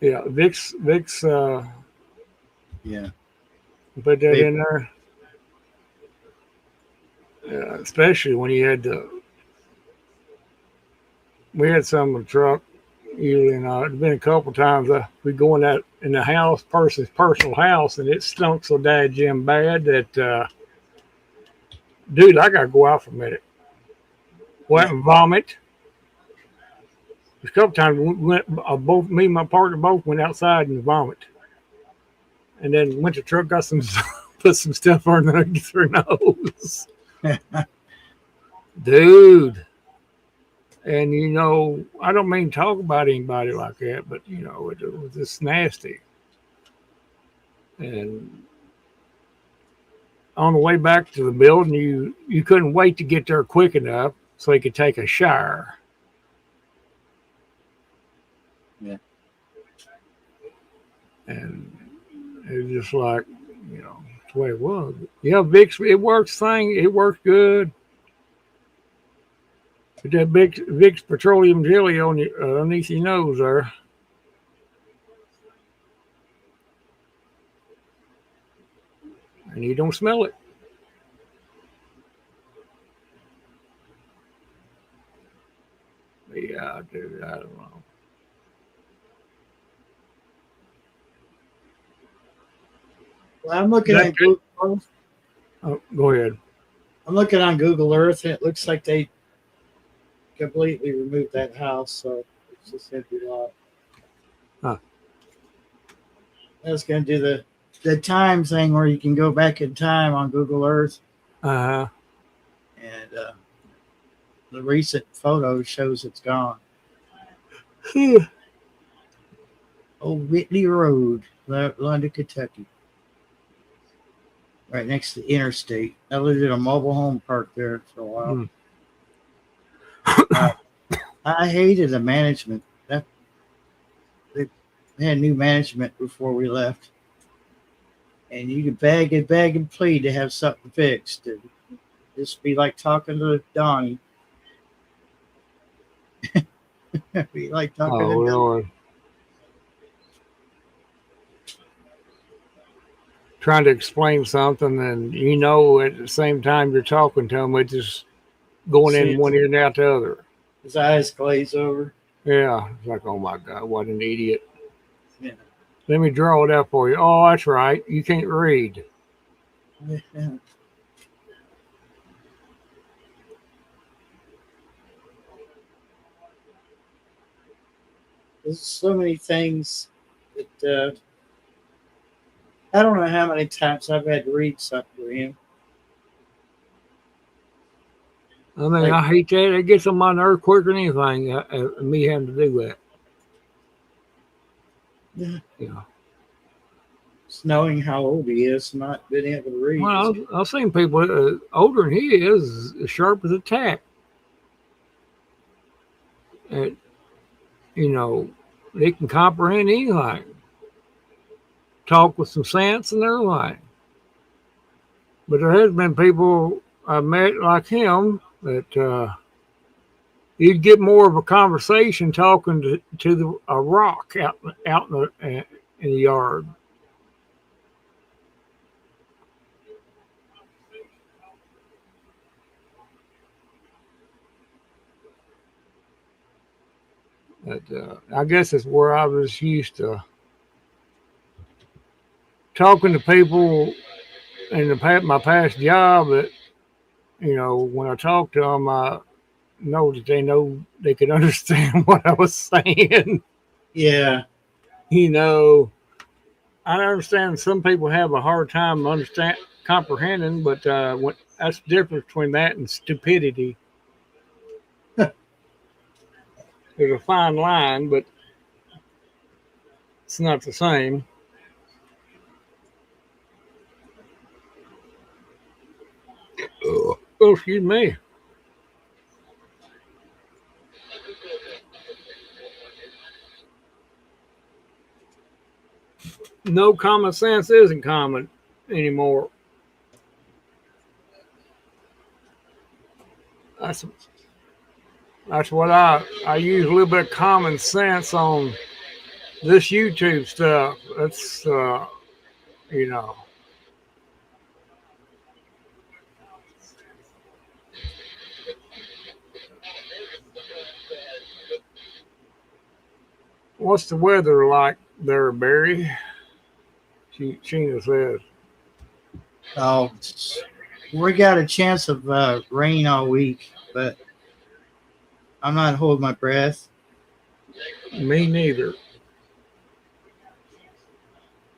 Yeah, Vicks. Yeah. Put that in there. Especially when you had we had some in the truck. Usually, and it's been a couple times we go in the person's personal house, and it stunk so dadgum bad that, dude, I gotta go out for a minute. Went and vomit. A couple times we went, me and my partner both went outside and vomit, and then went to the truck, got some put some stuff underneath her nose, dude. And, you know, I don't mean to talk about anybody like that, but, you know, it was just nasty. And on the way back to the building, you couldn't wait to get there quick enough so you could take a shower. Yeah. And it was just like, you know, that's the way it was. Yeah, Vicks, it works good. Put that Vicks petroleum jelly on underneath your nose there. And you don't smell it. Yeah, dude, I don't know. Well, I'm looking at Google Earth. Oh, go ahead. I'm looking on Google Earth, and it looks like they completely removed that house, so it's just empty lot. Huh. I was going to do the time thing where you can go back in time on Google Earth, Uh-huh. and the recent photo shows it's gone. Old Whitley Road, London, Kentucky. Right next to the interstate. I lived in a mobile home park there for a while. I hated the management. They had new management before we left. And you could beg and plead to have something fixed. And just be like talking to Donnie. Be like talking to Donnie. Lord. Trying to explain something, and you know at the same time you're talking to them, it's just going in one ear and out the other. His eyes glaze over. Yeah, it's like, oh my God, what an idiot. Yeah. Let me draw it up for you. Oh, that's right. You can't read. Yeah. There's so many things that I don't know how many times I've had to read something to him. I mean, I hate that. It gets on my nerve quicker than anything, me having to do that. Yeah. Yeah. Just knowing how old he is, not being able to read. Well, I've seen people older than he is, as sharp as a tack. And, you know, they can comprehend anything. Talk with some sense and everything. But there has been people I've met like him that you'd get more of a conversation talking to a rock out in the yard. But I guess it's where I was used to talking to people in my past job, that when I talk to them, I know that they could understand what I was saying. Yeah. I understand some people have a hard time comprehending, but that's the difference between that and stupidity. There's a fine line, but it's not the same. Oh, excuse me. No common sense isn't common anymore. That's what I use a little bit of common sense on this YouTube stuff. That's What's the weather like there, Barry? Sheena says. Oh, we got a chance of rain all week, but I'm not holding my breath. Me neither.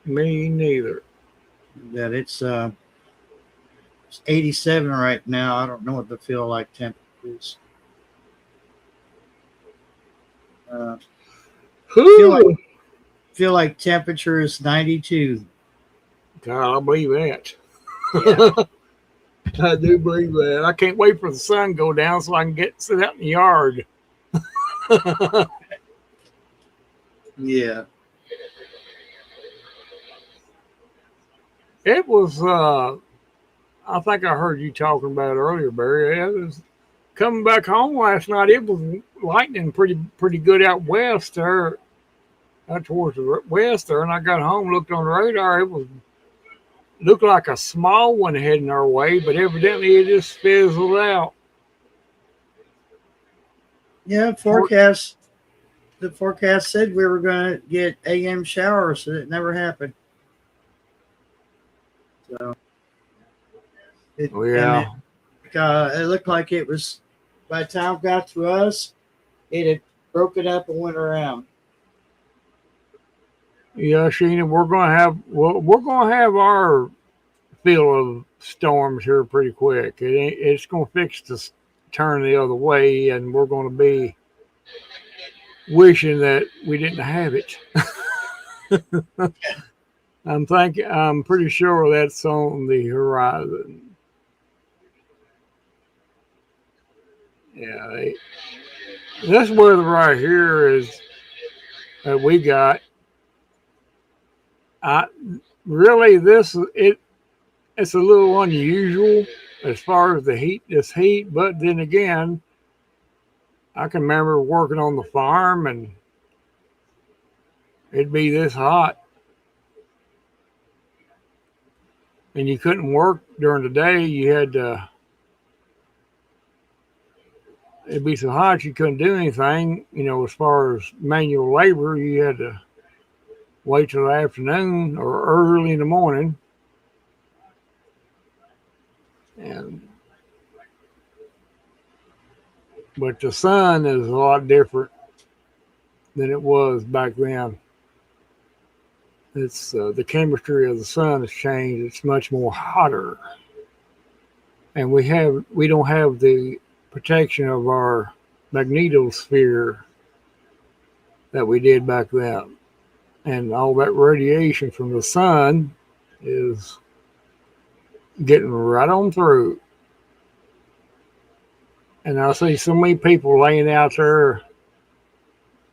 That it's 87 right now. I don't know what the feel like temperature is. Feel like temperature is 92. God, I believe that. Yeah. I do believe that. I can't wait for the sun to go down so I can sit out in the yard. Yeah. It was, I think I heard you talking about it earlier, Barry. It was coming back home last night. It was lightning pretty good out west there, out towards the west there. And I got home, looked on the radar. It looked like a small one heading our way, but evidently it just fizzled out. Yeah, the forecast said we were going to get AM showers, and it never happened. So, it looked like it was, by the time it got to us, it had broken up and went around. Yeah, Sheena, we're gonna have our fill of storms here pretty quick. It's gonna fix the turn the other way, and we're gonna be wishing that we didn't have it. I'm pretty sure that's on the horizon. Yeah, this weather right here is that we got. It's a little unusual as far as this heat, but then again, I can remember working on the farm and it'd be this hot. And you couldn't work during the day. You had to, it'd be so hot you couldn't do anything, as far as manual labor. You had to wait till the afternoon or early in the morning. But the sun is a lot different than it was back then. It's the chemistry of the sun has changed. It's much more hotter, and we don't have the protection of our magnetosphere that we did back then, and all that radiation from the sun is getting right on through. And I see so many people laying out there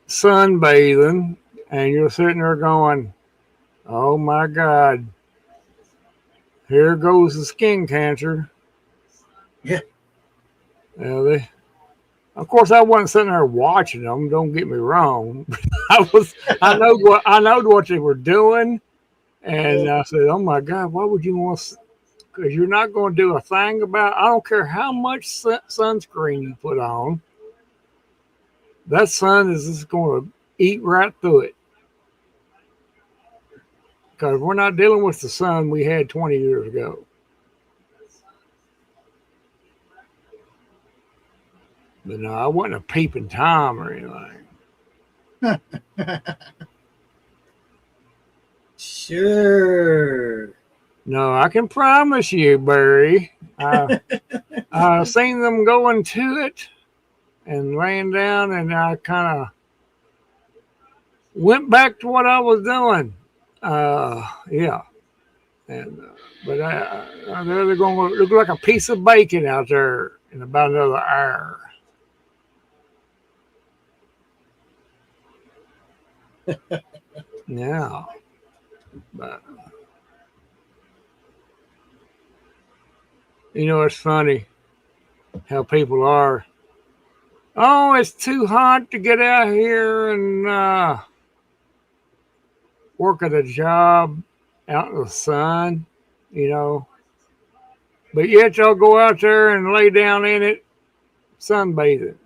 sunbathing, and you're sitting there going, oh my God, here goes the skin cancer. Yeah. Of course, I wasn't sitting there watching them. Don't get me wrong. I know what they were doing, and I said, "Oh my God, why would you want?" Because you're not going to do a thing about. I don't care how much sunscreen you put on. That sun is just going to eat right through it. Because we're not dealing with the sun we had 20 years ago. But no, I wasn't a peeping Tom or anything. Sure. No, I can promise you, Barry. I seen them going to it and laying down, and I kind of went back to what I was doing. Yeah, and but they're going to look like a piece of bacon out there in about another hour. Yeah, but you know it's funny how people are. Oh, it's too hot to get out here and work at a job out in the sun, you know. But yet y'all go out there and lay down in it, sunbathing.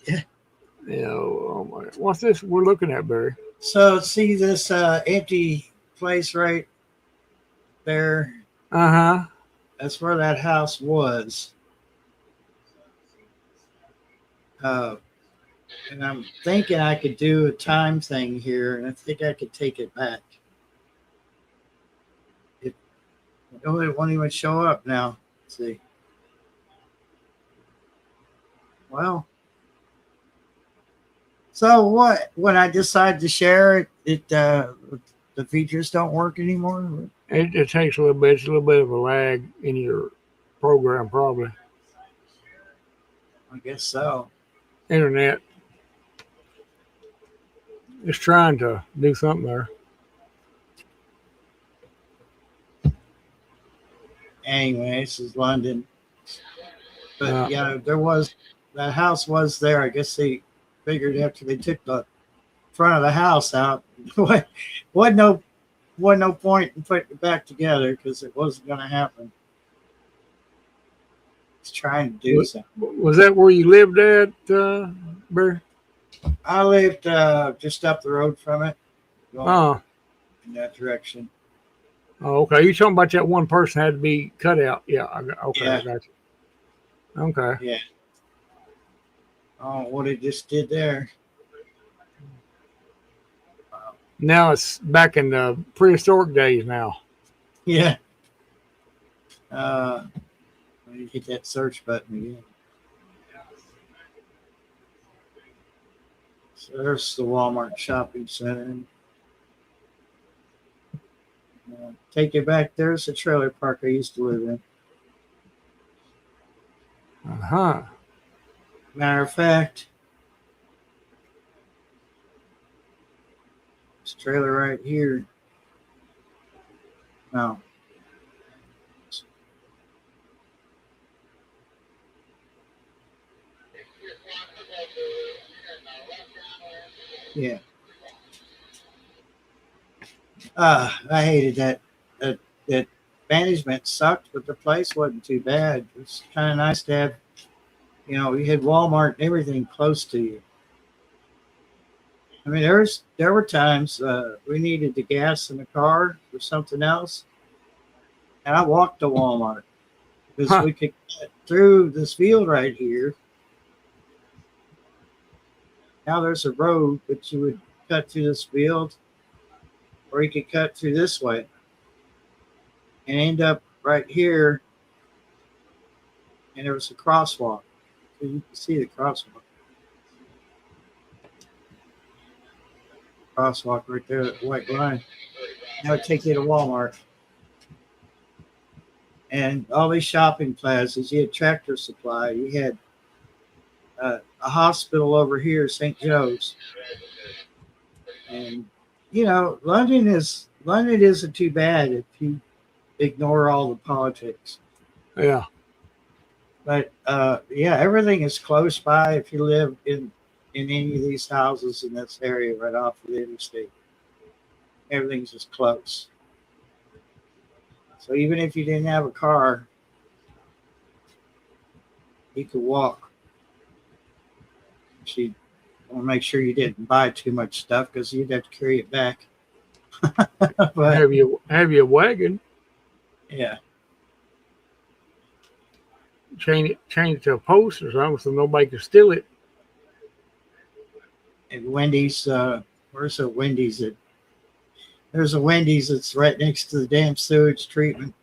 Yeah. You know, oh my, what's this we're looking at, Barry? So see this empty place right there? Uh-huh. That's where that house was. And I'm thinking I could do a time thing here, and I think I could take it back. It won't even show up now. Let's see. Well, so what? When I decide to share it, the features don't work anymore. It takes a little bit. It's a little bit of a lag in your program, probably. I guess so. Internet. It's trying to do something there. Anyway, this is London. But yeah, that house was there. I guess they figured after they took the front of the house out, wasn't no point in putting it back together because it wasn't going to happen. It's trying to do something. Was that where you lived at, Barry? I lived just up the road from it, going in that direction. Oh, okay. You talking about that one person had to be cut out? Yeah. Okay, Yeah. I got you. Okay. Yeah. Oh, what it just did there. Now it's back in the prehistoric days now. Yeah. Let me hit that search button again. So there's the Walmart shopping center. Take you back. There's the trailer park I used to live in. Uh-huh. Matter of fact, this trailer right here. No. Yeah. I hated that. That management sucked, but the place wasn't too bad. It was kind of nice to have, you had Walmart and everything close to you. I mean, there were times we needed the gas in the car or something else, and I walked to Walmart because we could get through this field right here. Now there's a road, but you would cut through this field, or you could cut through this way and end up right here, and there was a crosswalk. So you can see the crosswalk. Crosswalk right there, that white line. That would take you to Walmart. And all these shopping plazas, you had Tractor Supply, you had a hospital over here, St. Joe's. And, London isn't too bad if you ignore all the politics. Yeah. But, everything is close by if you live in any of these houses in this area right off of the interstate. Everything's just close. So even if you didn't have a car, you could walk. You want to make sure you didn't buy too much stuff because you'd have to carry it back. But have you a wagon? Yeah. chain it to a post or something so nobody can steal it. And Wendy's, where's the Wendy's? There's a Wendy's that's right next to the damn sewage treatment.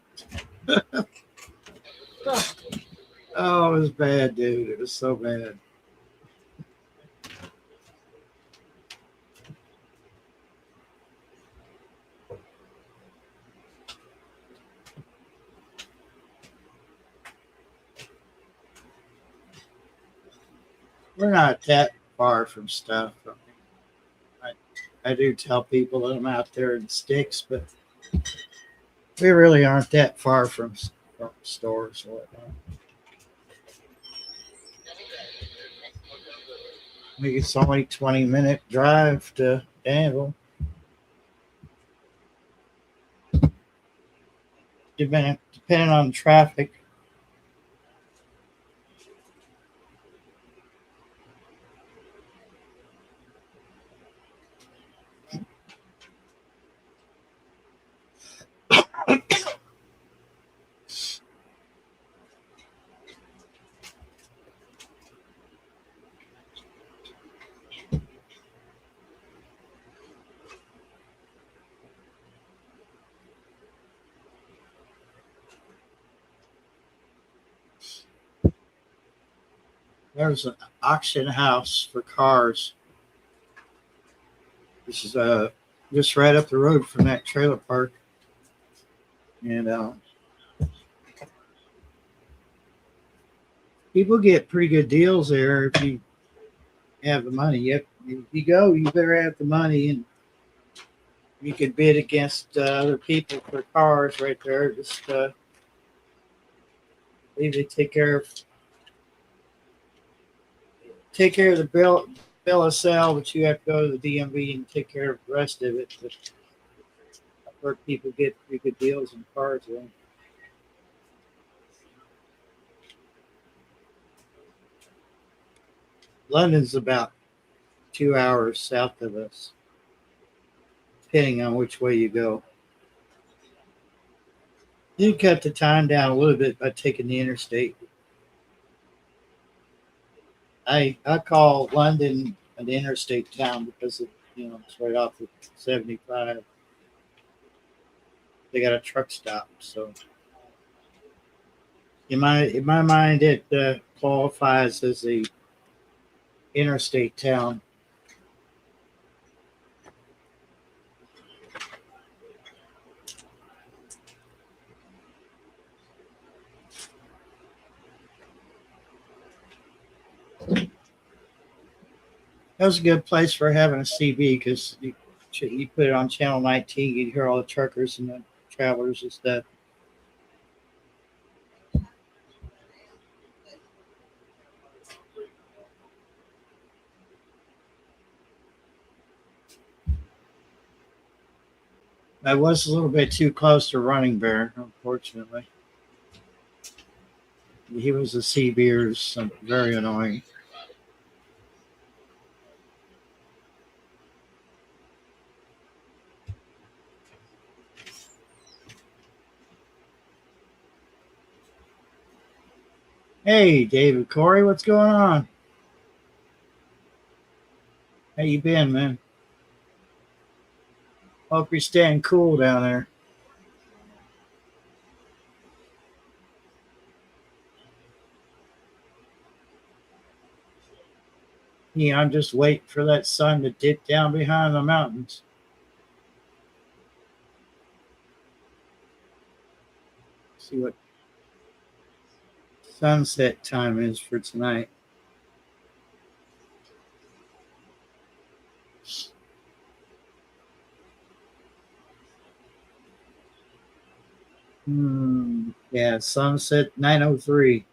Oh, it was bad, dude. It was so bad. We're not that far from stuff. I do tell people that I'm out there in sticks, but we really aren't that far from stores or whatnot. I think it's only 20-minute drive to Danville. Depending on traffic. There's an auction house for cars. This is just right up the road from that trailer park. And people get pretty good deals there if you have the money. If you go, you better have the money, and you could bid against other people for cars right there. Just they take care of the bill of sale, but you have to go to the DMV and take care of the rest of it. But I've heard people get pretty good deals in cars. Then. London's about 2 hours south of us, depending on which way you go. You cut the time down a little bit by taking the interstate. I call London an interstate town because it's right off the 75. They got a truck stop, so in my mind it qualifies as a interstate town. That was a good place for having a CB because you put it on channel 19, you'd hear all the truckers and the travelers and stuff. I was a little bit too close to Running Bear, unfortunately. He was a CB'er, so very annoying. Hey, David Corey, what's going on? How you been, man? Hope you're staying cool down there. Yeah, I'm just waiting for that sun to dip down behind the mountains. See what sunset time is for tonight. Yeah, sunset 9:03.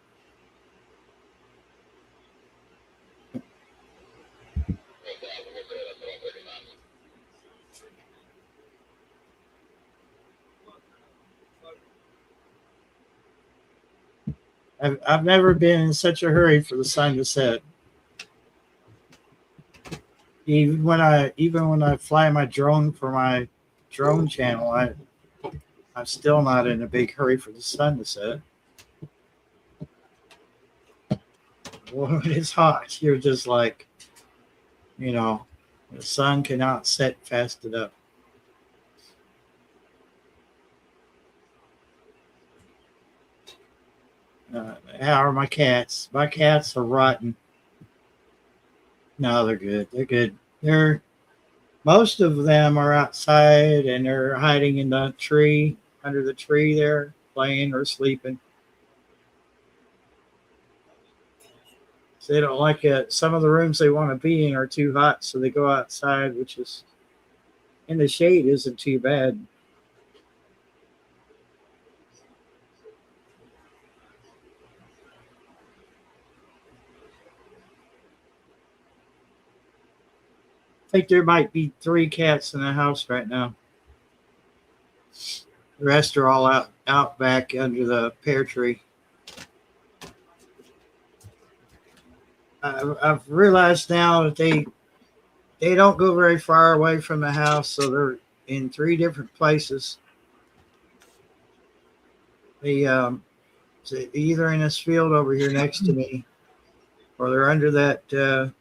I've never been in such a hurry for the sun to set. Even when I fly my drone for my drone channel, I'm still not in a big hurry for the sun to set. when it's hot, you're just like, you know, the sun cannot set fast enough. How are my cats? My cats are rotten. No, they're good. They're good. They're Most of them are outside and they're hiding in the tree, under the tree there, playing or sleeping. So they don't like it. Some of the rooms they want to be in are too hot, so they go outside, which is in the shade isn't too bad. I think there might be 3 cats in the house right now. The rest are all out back under the pear tree. I've realized now that they don't go very far away from the house, so they're in 3 different places. So either in this field over here next to me, or they're under that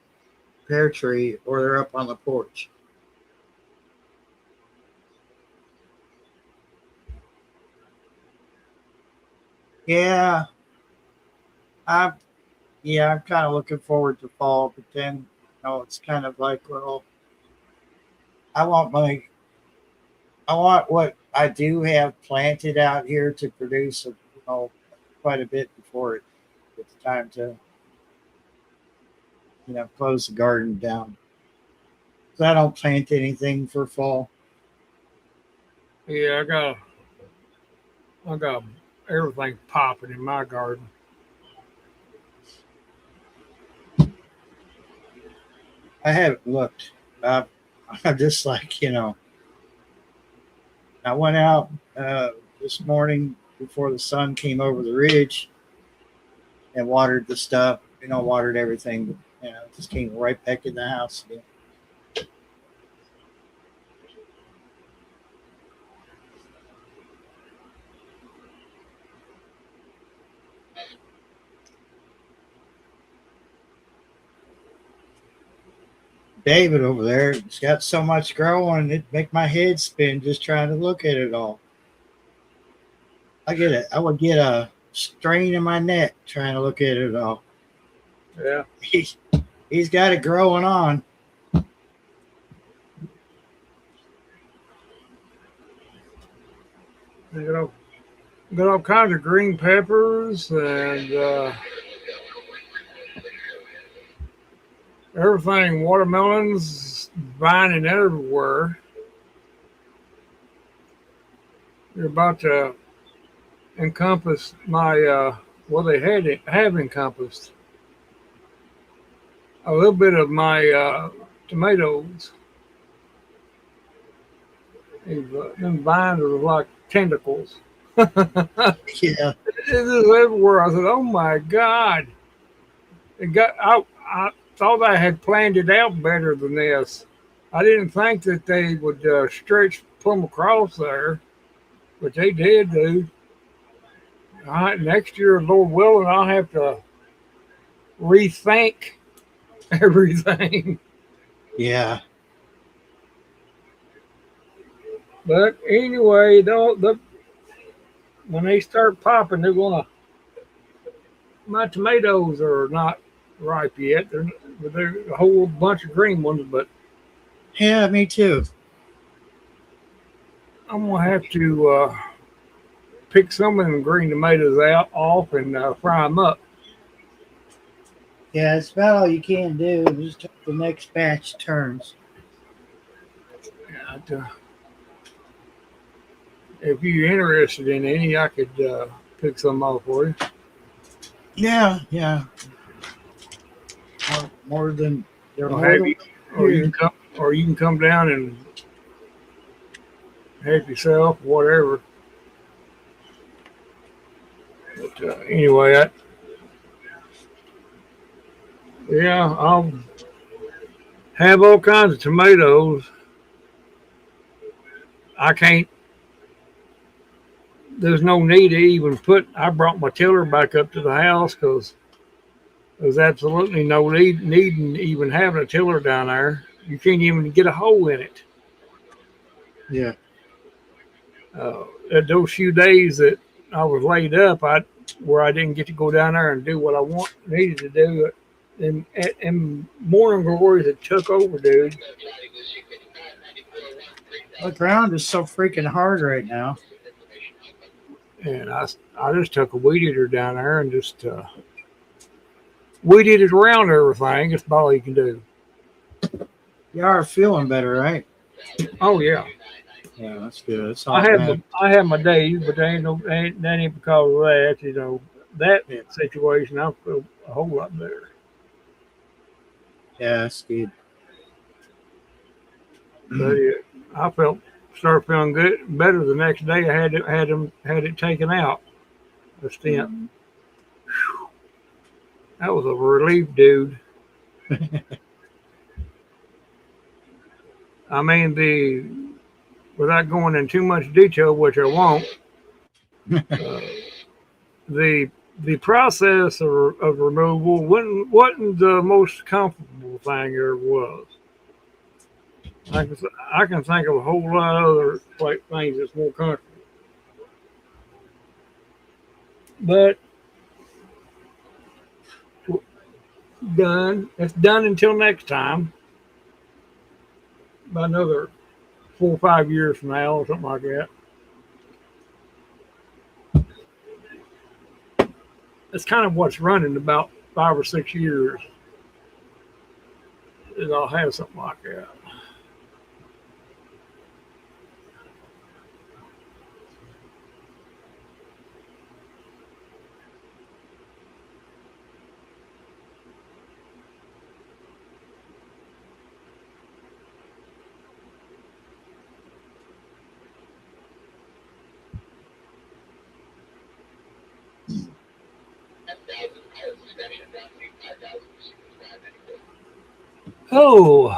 pear tree, or they're up on the porch. Yeah, I'm I'm kind of looking forward to fall, but then it's kind of like, well, I want what I do have planted out here to produce, quite a bit before it's time to, close the garden down. So I don't plant anything for fall. Yeah, I got everything popping in my garden. I haven't looked. I'm just like, I went out this morning before the sun came over the ridge and watered the stuff, watered everything. Just came right back in the house again. David over there, it's got so much growing, it'd make my head spin just trying to look at it all. I would get a strain in my neck trying to look at it all. Yeah. He's got it growing on. Got all kinds of green peppers and everything, watermelons, vining everywhere. They're about to encompass my, they have encompassed a little bit of my tomatoes. Them vines are like tentacles. Yeah. It is everywhere. I said, "Oh my God!" I thought I had planned it out better than this. I didn't think that they would stretch plumb across there, but they did, dude. Next year, Lord willing, I'll have to rethink everything. Yeah. But anyway, when they start popping, my tomatoes are not ripe yet. They're a whole bunch of green ones, but Yeah, me too. I'm gonna have to pick some of them green tomatoes off and fry them up. Yeah, it's about all you can do. Just till the next batch turns. Yeah, if you're interested in any, I could pick some off for you. Yeah. More than they're Or, more have than you, or you can come down and help yourself, whatever. But anyway, I'll have all kinds of tomatoes. There's no need to even I brought my tiller back up to the house because There's absolutely no needing even having a tiller down there. You can't even get a hole in it. Yeah. At those few days that I was laid up, where I didn't get to go down there and do what I needed to do, and morning glories that took over, dude. The ground is so freaking hard right now. And I just took a weed eater down there and just weed eated around everything. It's about all you can do. You are feeling better, right? Oh yeah, Yeah, that's good. It's all I bad. have my days, but that ain't because of that. You know, that situation, I feel a whole lot better. Yeah, that's good. But I started feeling good, better the next day. I had it taken out. The stent. Whew. That was a relief, dude. I mean, without going in too much detail, which I won't, the process of removal wasn't the most comfortable thing there was. I can think of a whole lot of other things that's more comfortable. But done. It's done until next time. About another 4 or 5 years from now, or something like that. That's kind of what's running about 5 or 6 years. Is I'll have something like that. Oh,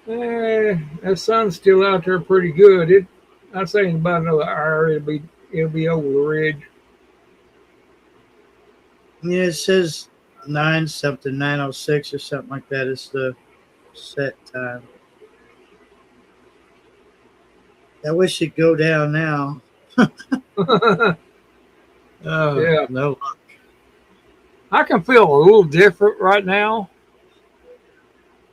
that sun's still out there pretty good. I'd say in about another hour it'll be over the ridge. Yeah, it says 9:06 or something like that is the set time. I wish it'd go down now. Oh, Yeah. no. I can feel a little different right now.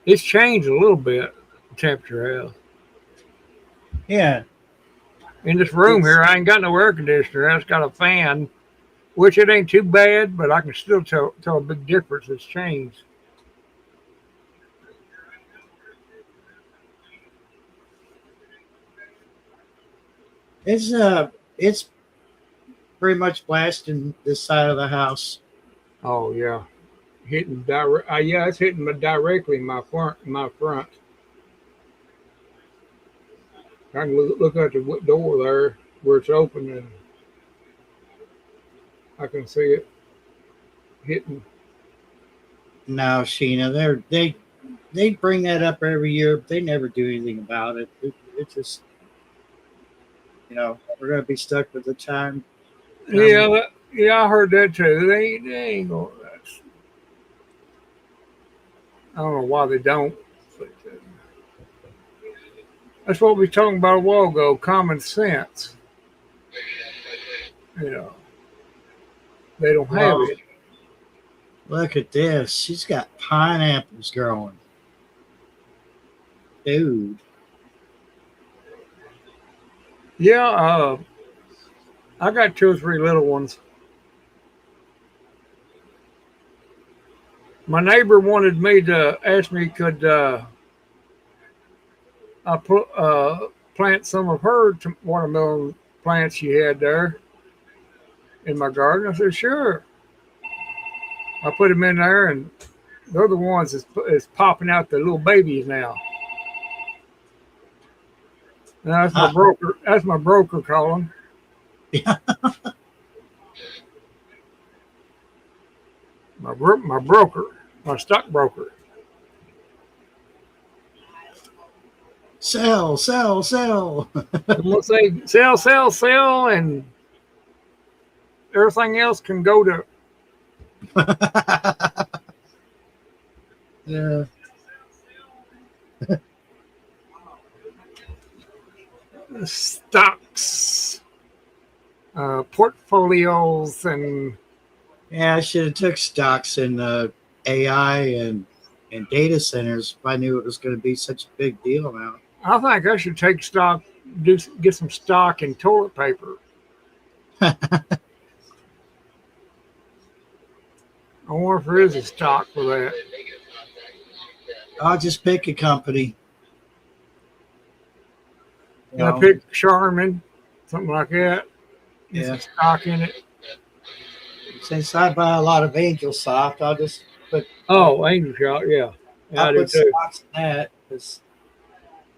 It's changed a little bit. The temperature has. Yeah. In this room here, I ain't got no air conditioner. I just got a fan, which it ain't too bad, but I can still tell a big difference. It's changed. It's pretty much blasting this side of the house. Oh yeah, hitting direct. Yeah, it's hitting me directly in my front. I can look out the door there where it's open, and I can see it hitting. No, Sheena, they bring that up every year, but they never do anything about it. It just, we're gonna be stuck with the time. Yeah, I heard that too. They ain't gonna. I don't know why they don't. But, that's what we were talking about a while ago. Common sense. They don't have it. Look at this. She's got pineapples growing. Dude. Yeah, I got 2 or 3 little ones. My neighbor wanted me to ask me could I plant some of her watermelon plants she had there in my garden. I said, sure. I put them in there, and they're the ones that's popping out the little babies now. Now that's my broker. That's my broker calling. Yeah. My broker, my stockbroker. Sell, sell, sell. I'm gonna say sell, and everything else can go to Yeah. stocks, portfolios, and Yeah, I should have took stocks in AI and data centers if I knew it was going to be such a big deal now. I think I should take stock, get some stock in toilet paper. I wonder if there is a stock for that. I'll just pick a company. You And I know, pick Charmin, something like that. Get Yeah. some stock in it. since I buy a lot of Angel Soft, I'll just put Oh, Angel Shot, yeah. Yeah, I I'll do put too. stocks in that because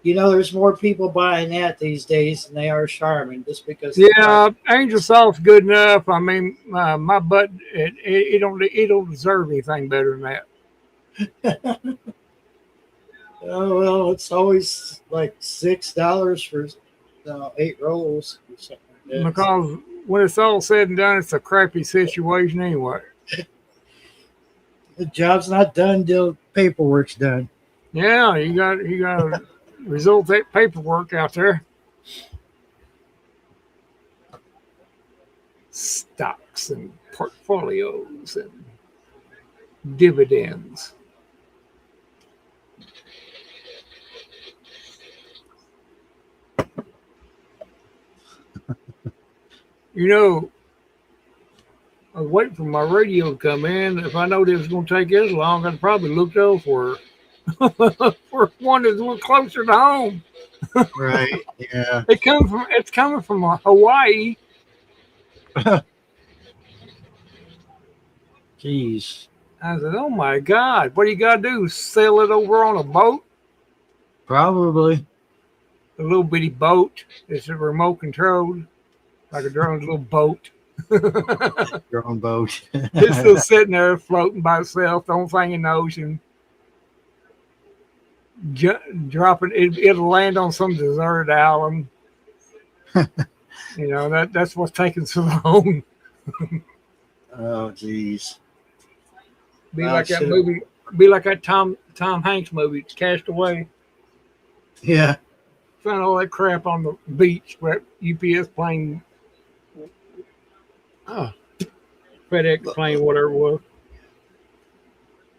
there's more people buying that these days than they are Charmin just because. Yeah, Angel Soft's good enough. I mean, my butt it don't deserve anything better than that. Oh well, it's always like $6 for 8 rolls or something like that. Because when it's all said and done, it's a crappy situation anyway. The job's not done till paperwork's done. Yeah, you got to result that paperwork out there. Stocks and portfolios and dividends. You know, I was waiting for my radio to come in. If I know it was going to take this long, I'd probably look elsewhere for one that's a little closer to home. Right. Yeah. It's coming from Hawaii. Jeez. I said, "Oh my God, what do you got to do? Sail it over on a boat? Probably. A little bitty boat. It's a remote controlled, like a drone's little boat. Your own boat. It's still sitting there floating by itself, the only thing in the ocean. Dropping it'll land on some deserted island. That's what's taking so long. Oh, jeez. Be Well, like that should've- movie. Be like that Tom Hanks movie, Cast Away. Yeah. Found all that crap on the beach where UPS plane, FedEx plane, whatever it was.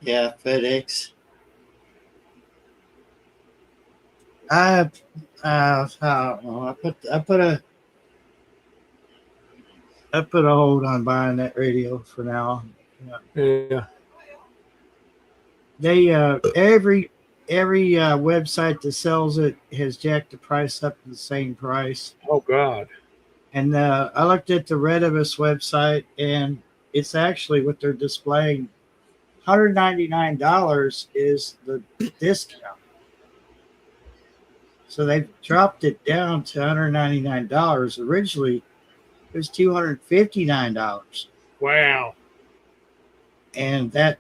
Yeah. FedEx. I don't know. I put a hold on buying that radio for now. Yeah. They every website that sells it has jacked the price up to the same price. Oh God. And I looked at the Redivus website, and it's actually what they're displaying. $199 is the discount. So they've dropped it down to $199. Originally, it was $259. Wow. And that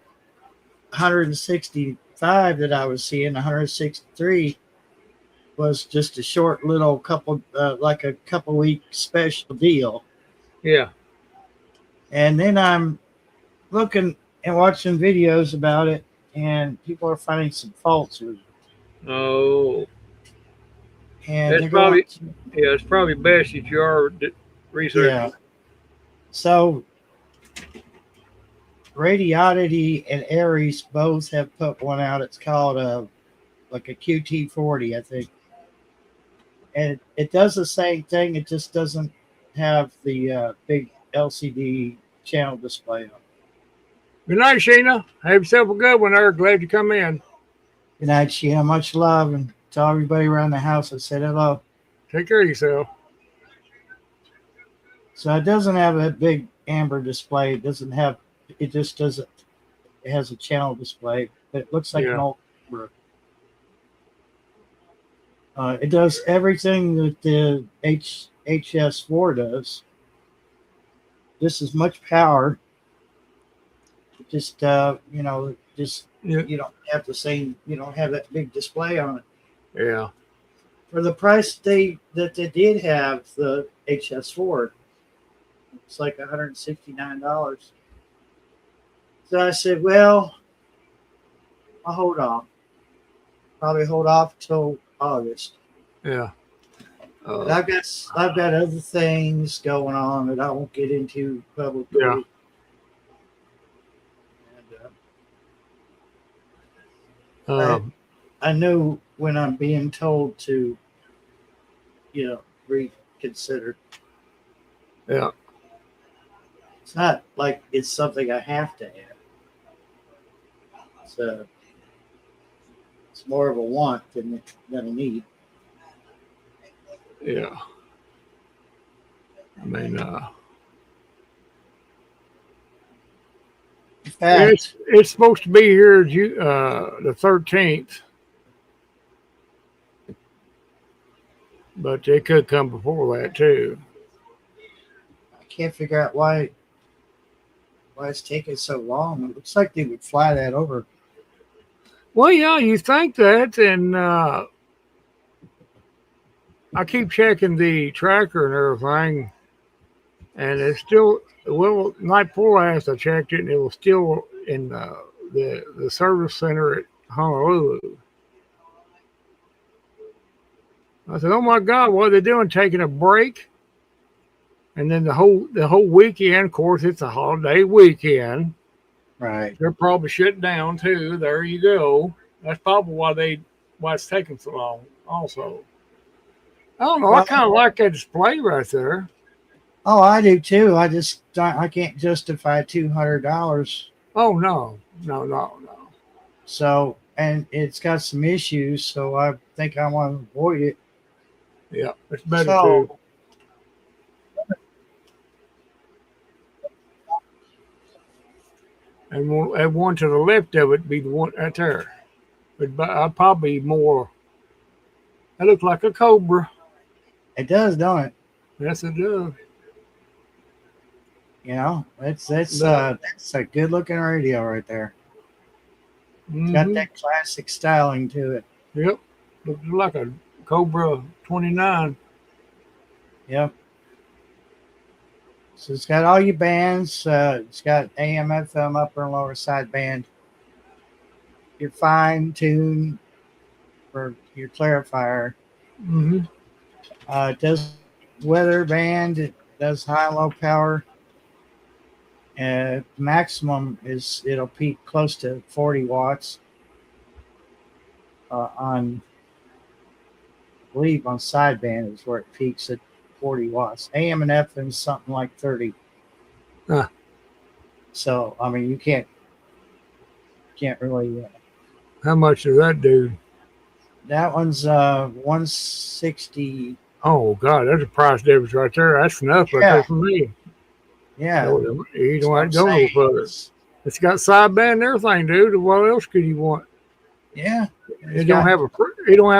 165 that I was seeing, 163, was just a short little couple week special deal. Yeah. And then I'm looking and watching videos about it, and people are finding some faults with it. Oh. And That's they're going Yeah, it's probably best that you are researching. Yeah. So Radioddity and Aries both have put one out. It's called like a QT40, I think. And it does the same thing. It just doesn't have the big LCD channel display on it. Good night, Sheena. Have yourself a good one there. Glad you come in. Good night, Sheena. Much love. And to everybody around the house, I said hello. Take care of yourself. So it doesn't have a big amber display. It just doesn't. It has a channel display, but it looks like an old camera. It does everything that the HS4 does. Just as much power. Just Yeah. you don't have the same. You don't have that big display on it. Yeah. for the price that they did have the HS4, it's like $169. So I said, well, I'll hold off. Probably hold off till August. Yeah. But I've got other things going on that I won't get into publicly. Yeah. And, Um, I know when I'm being told to, reconsider. yeah. It's not like it's something I have to have. It's more of a want than a need. Yeah. I mean, In fact, it's supposed to be here the 13th, but it could come before that too. I can't figure out why it's taking so long. It looks like they would fly that over. Well, yeah, you think that, and I keep checking the tracker and everything, and it's still night before last I checked it, and it was still in the service center at Honolulu. I said, "Oh my God, what are they doing? Taking a break?" And then the whole weekend, of course, it's a holiday weekend. Right. They're probably shut down too. There you go. That's probably why it's taking so long. Also, I don't know. I kind of like that display right there. Oh, I do too. I can't justify $200. Oh no. So, and it's got some issues. So I think I want to avoid it. Yeah, it's better So- too. And one to the left of it be the one right there. But I'd probably more. That looks like a Cobra. It does, don't it? Yes, it does. That's a good looking radio right there. It's got Mhm. that classic styling to it. Yep. Looks like a Cobra 29. Yep. So it's got all your bands. It's got AM, FM, upper and lower side band. Your fine tune for your clarifier. Mm-hmm. It does weather band. It does high and low power. Maximum it'll peak close to 40 watts on, I believe on sideband is where it peaks at 40 watts. AM and FM is something like 30. Huh. So I mean you can't really. How much does that do? That one's 160. Oh God, there's a price difference right there. That's enough right Yeah. there for me. Yeah. You That's don't what have to I'm go no saying. further. It's got sideband and everything, dude. What else could you want? Yeah. It don't have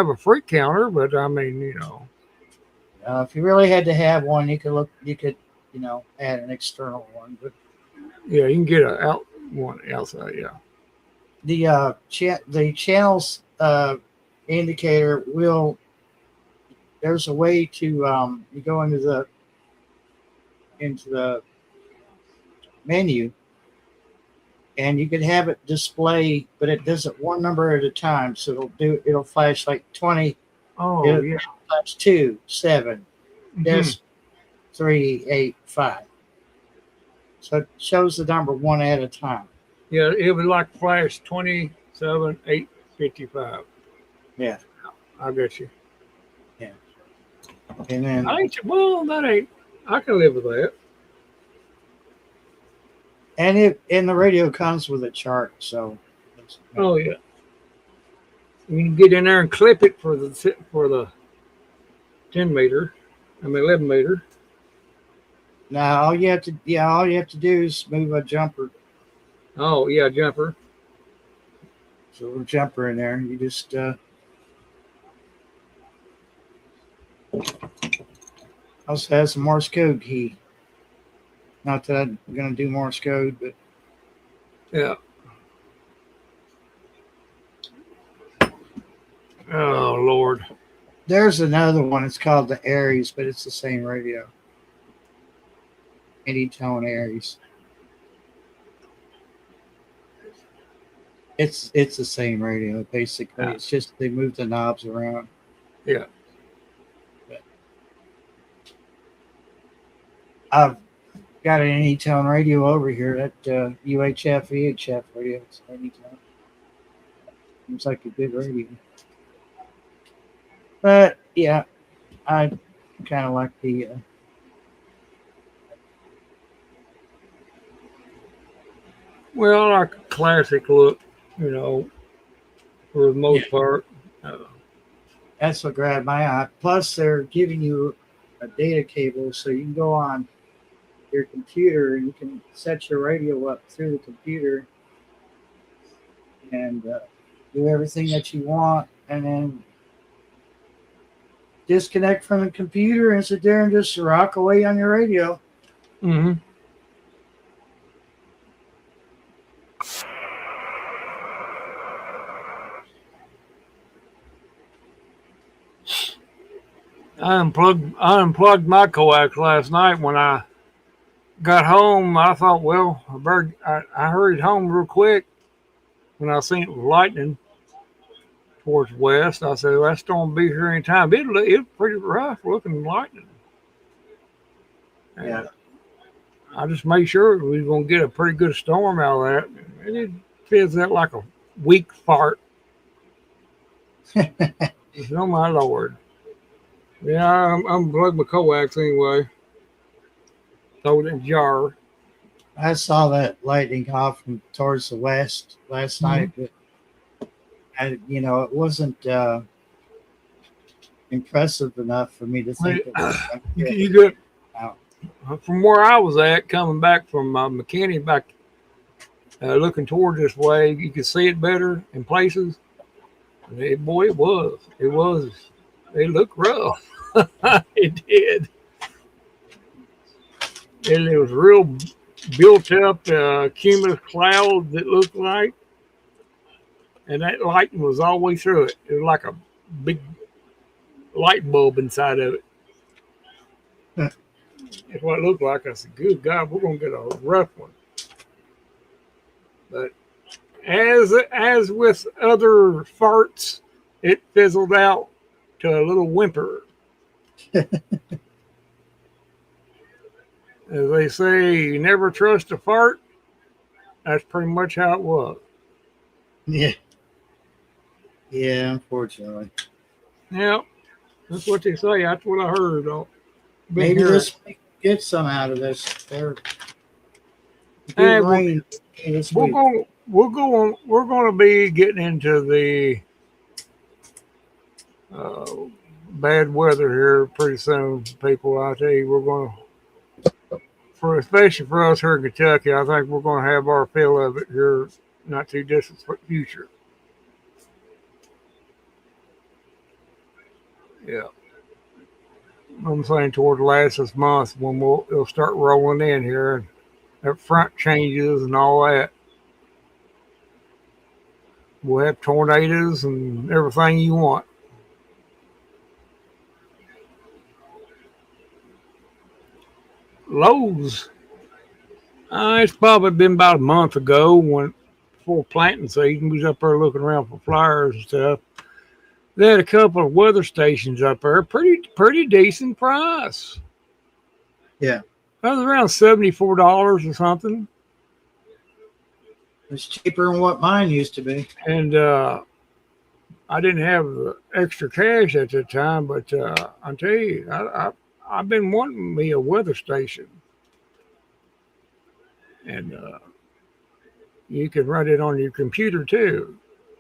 a freak counter, but I mean, If you really had to have one, you could add an external one. But yeah, you can get one outside. Yeah. the channels indicator will. There's a way to you go into the menu, and you can have it display, but it does it one number at a time. So it'll flash like 20. Oh It'll yeah. flash 2, 7, Mhm. this 3, 8, 5. So it shows the number one at a time. Yeah, it would like flash 27, 8, 55. Yeah. I got you. And then That ain't. I can live with that. and the radio comes with a chart, so Oh yeah. You can get in there and clip it for the 10 meter. 11 meter. now all you have to do is move a jumper. Oh yeah, jumper. So a jumper in there. You just also has a Morse code key. Not that I'm gonna do Morse code, but Yeah. Oh Lord. There's another one. It's called the Aries, but it's the same radio. Anytone Aries. It's the same radio basically. Yeah. It's just they move the knobs around. Yeah. But I've got an Anytone radio over here. That UHF VHF radio. It's Anytone. Seems like a good radio. But yeah, I kind of like the. Well, I like a classic look, you know, for the most part. That's what grabbed my eye. Plus, they're giving you a data cable, so you can go on your computer and you can set your radio up through the computer and do everything that you want, and then disconnect from the computer and sit there and just rock away on your radio. Mm-hmm. I unplugged my coax last night when I got home. I thought, well, I hurried home real quick when I seen it was lightning towards west. I said, well, that storm will be here anytime. It was pretty rough looking lightning. And Yeah. I just made sure we was going to get a pretty good storm out of that. And it feels that like a weak fart. Oh, my Lord. Yeah, I'm unplugged my coax anyway. Throw it in a jar. I saw that lightning off from towards the west last night, but it wasn't impressive enough for me to think it was gonna get You get out. from where I was at, coming back from McKinney, back looking toward this way, you could see it better in places. It looked rough. It did. And it was real built up cumulus cloud that looked like, and that lightning was all the way through it. It was like a big light bulb inside of it. That's what it looked like. I said, good God, we're going to get a rough one. But as with other farts, it fizzled out to a little whimper. As they say, you never trust a fart. That's pretty much how it was. Yeah. Yeah, unfortunately. Yeah, that's what they say. That's what I heard. Maybe this week get some out of this. They're Hey, rain this week. we're going to be getting into the bad weather here pretty soon, people. I tell you, we're going to, especially for us here in Kentucky, I think we're going to have our fill of it here, not too distant future. Yeah, I'm saying toward the last of this month when it'll start rolling in here, and that front changes and all that. We'll have tornadoes and everything you want. Lowe's. It's probably been about a month ago before planting season. We was up there looking around for flyers and stuff. They had a couple of weather stations up there, pretty decent price. Yeah. That was around $74 or something. It's cheaper than what mine used to be. And I didn't have the extra cash at the time, but I tell you, I've been wanting me a weather station. And you can run it on your computer too.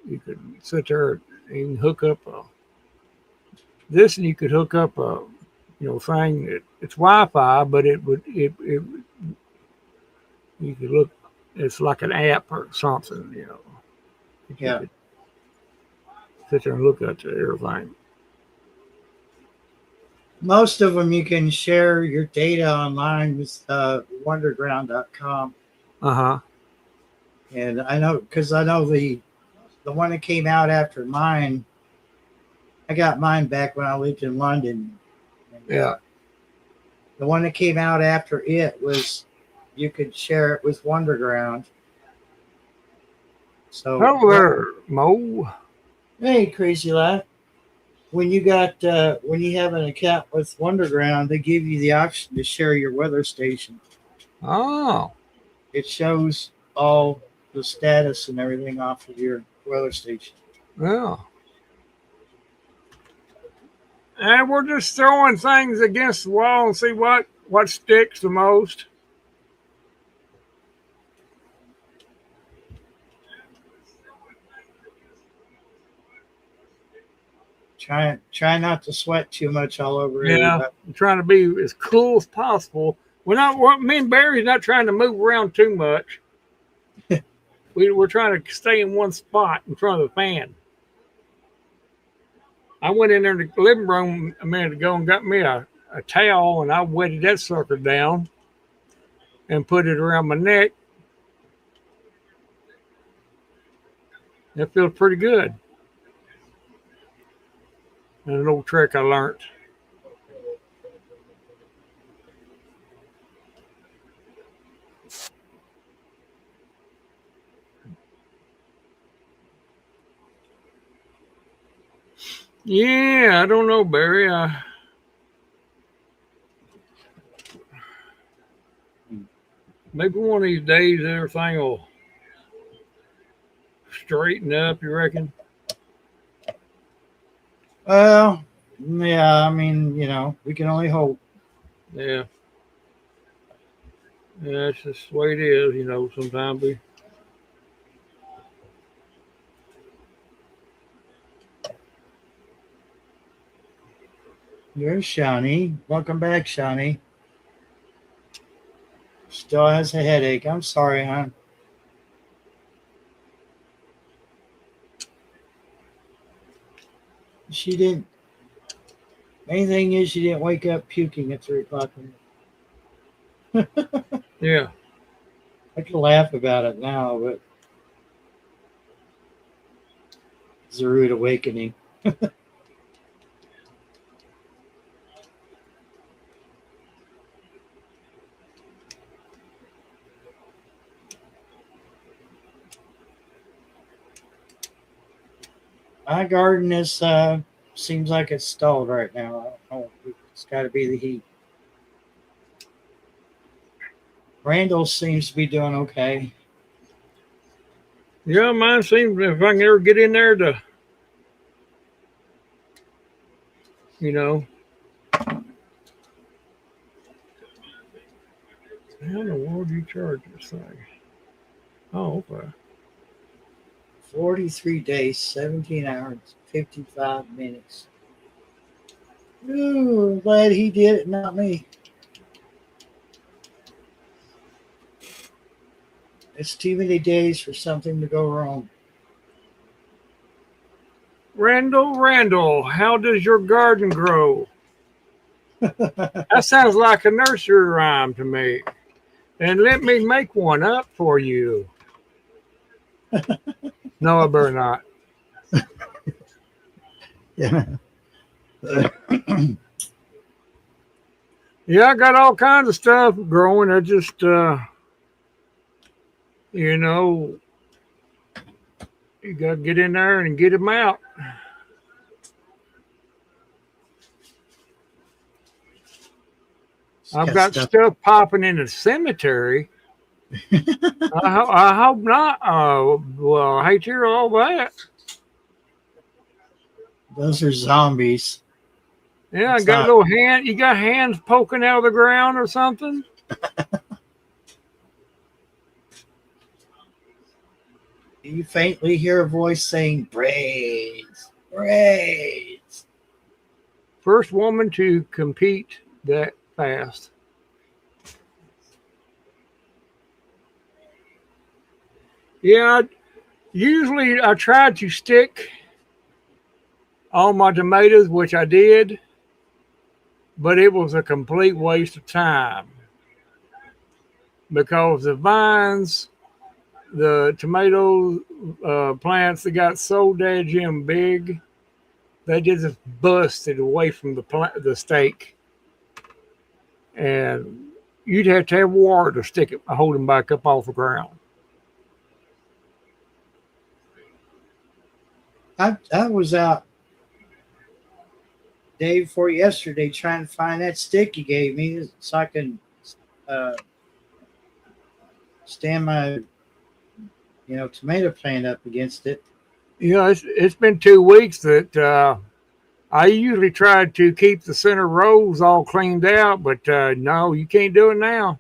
You could sit there and hook up this, and you could hook up a thing that it's Wi-Fi, but you could look. It's like an app or something, Yeah. could sit there and look at everything. Most of them you can share your data online with wonderground.com. Uh-huh. And I know, because I know the one that came out after mine, I got mine back when I lived in London. And, Yeah. the one that came out after it was you could share it with Wonderground. So Hello there, Mo. hey, Crazy Life. When you have an account with Wonderground, they give you the option to share your weather station. Oh, It shows all the status and everything off of your weather station. yeah. And we're just throwing things against the wall and see what sticks the most. Try not to sweat too much all over Yeah, everybody. I'm trying to be as cool as possible. Me and Barry's not trying to move around too much. We're trying to stay in one spot in front of the fan. I went in there in the living room a minute ago and got me a towel, and I wetted that sucker down and put it around my neck. It feels pretty good. And an old trick I learned. Yeah, I don't know, Barry. Maybe one of these days everything will straighten up, you reckon? Well, yeah, I mean, we can only hope. Yeah. Yeah, that's just the way it is, sometimes we. There's Shawnee. Welcome back, Shawnee. Still has a headache. I'm sorry, hon. She didn't. Main thing is she didn't wake up puking at 3 o'clock. Yeah. I can laugh about it now, but it's a rude awakening. My garden is seems like it's stalled right now. I don't know. It's got to be the heat. Randall seems to be doing okay. Yeah, mine seems if I can ever get in there to, how in the world do you charge this thing? Oh, okay. 43 days, 17 hours, 55 minutes. Ooh, glad he did it, not me. It's too many days for something to go wrong. Randall, how does your garden grow? That sounds like a nursery rhyme to me. And let me make one up for you. No, I better not. Yeah. Yeah, I got all kinds of stuff growing. I just, you got to get in there and get them out. I've got stuff popping in the cemetery. I hope not. Well, I hate to hear all that. Those are zombies. Yeah, It's I got not- little hand. You got hands poking out of the ground or something? You faintly hear a voice saying, "Braids, braids." First woman to compete that fast. Yeah, usually I try to stick all my tomatoes, which I did, but it was a complete waste of time because the vines, the tomato plants, they got so damn big they just busted away from the stake, and you'd have to have water to stick it, hold them back up off the ground. I was out day before yesterday trying to find that stick you gave me so I can stand my tomato plant up against it. It's been 2 weeks that I usually try to keep the center rows all cleaned out, but no, you can't do it now.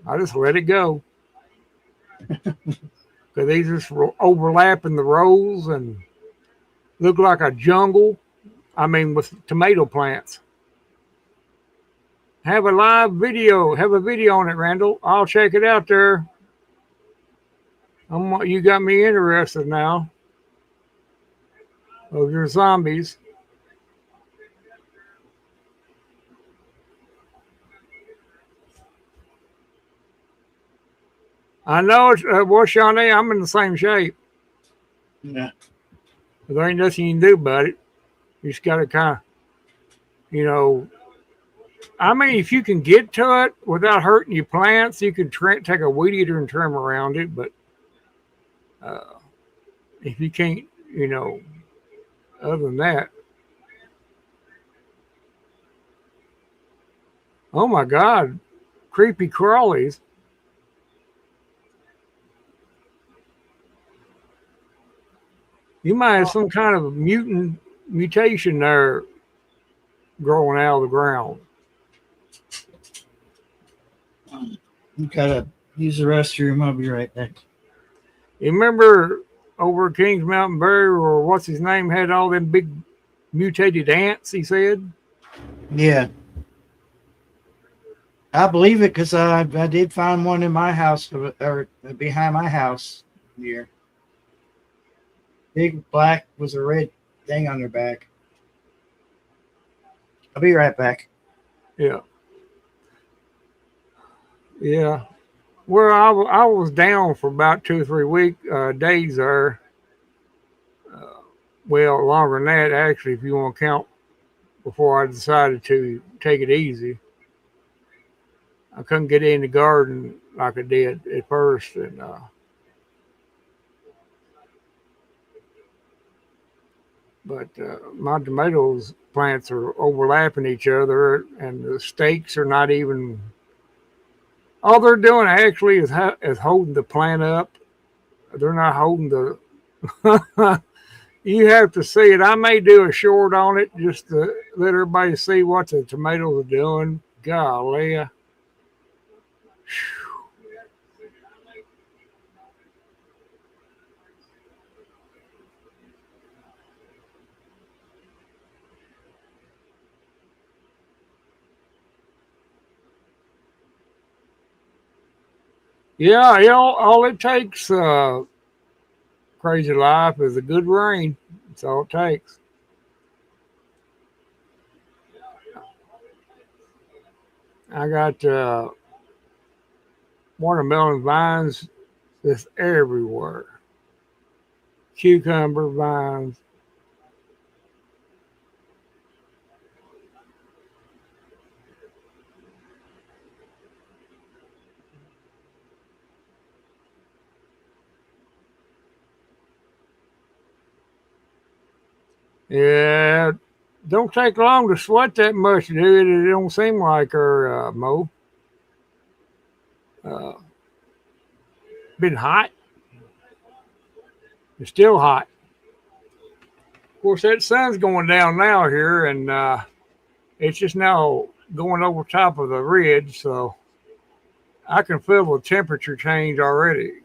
I just let it go. Because they just overlapping the rows and look like a jungle. I mean, with tomato plants. Have a video on it, Randall. I'll check it out there. You got me interested now. Of your zombies. I know it's Shawnee, I'm in the same shape. Yeah. There ain't nothing you can do about it. You just got to kind of, I mean, if you can get to it without hurting your plants, you can take a weed eater and trim around it. But if you can't, other than that. Oh my God, creepy crawlies. You might have some kind of mutation there growing out of the ground. You gotta use the restroom. I'll be right back. You remember over at Kings Mountain Berry, or what's his name, had all them big mutated ants, he said? Yeah. I believe it because I did find one in my house or behind my house here. Big black was a red thing on their back. I'll be right back. Yeah. Yeah. Well, I was down for about 2 or 3 days there. Well, longer than that, actually, if you want to count before I decided to take it easy. I couldn't get in the garden like I did at first. And but my tomatoes plants are overlapping each other, and the stakes are not even. All they're doing actually is holding the plant up. They're not holding the. You have to see it. I may do a short on it just to let everybody see what the tomatoes are doing. Golly. Yeah, all it takes, crazy life, is a good rain. That's all it takes. I got watermelon vines just everywhere. Cucumber vines. Yeah, don't take long to sweat that much, dude. It don't seem like her, Mo. Been hot. It's still hot. Of course, that sun's going down now here, and it's just now going over top of the ridge, so I can feel the temperature change already.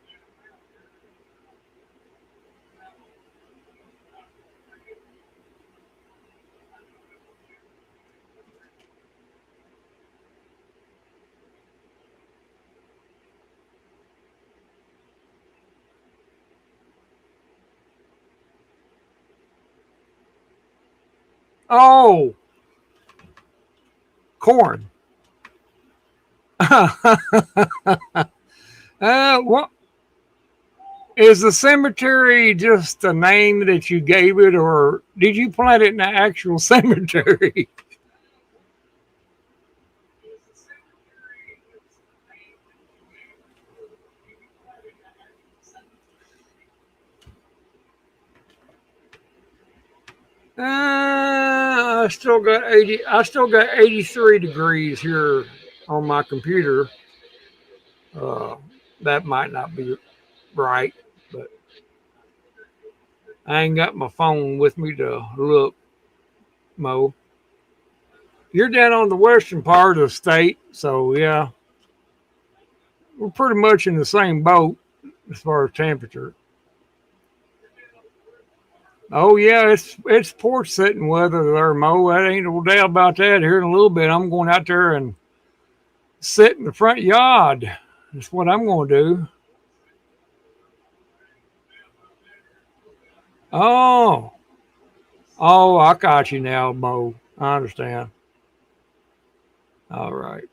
Oh, corn. What? Is the cemetery just a name that you gave it, or did you plant it in the actual cemetery? I still got 80. I still got 83 degrees here on my computer. Uh, that might not be right, but I ain't got my phone with me to look, Mo. You're down on the western part of the state, so yeah, we're pretty much in the same boat as far as temperature. Oh yeah, it's porch sitting weather there, Mo. That ain't no doubt about that. Here in a little bit, I'm going out there and sit in the front yard. That's what I'm going to do. Oh, oh, I got you now, Mo. I understand. All right.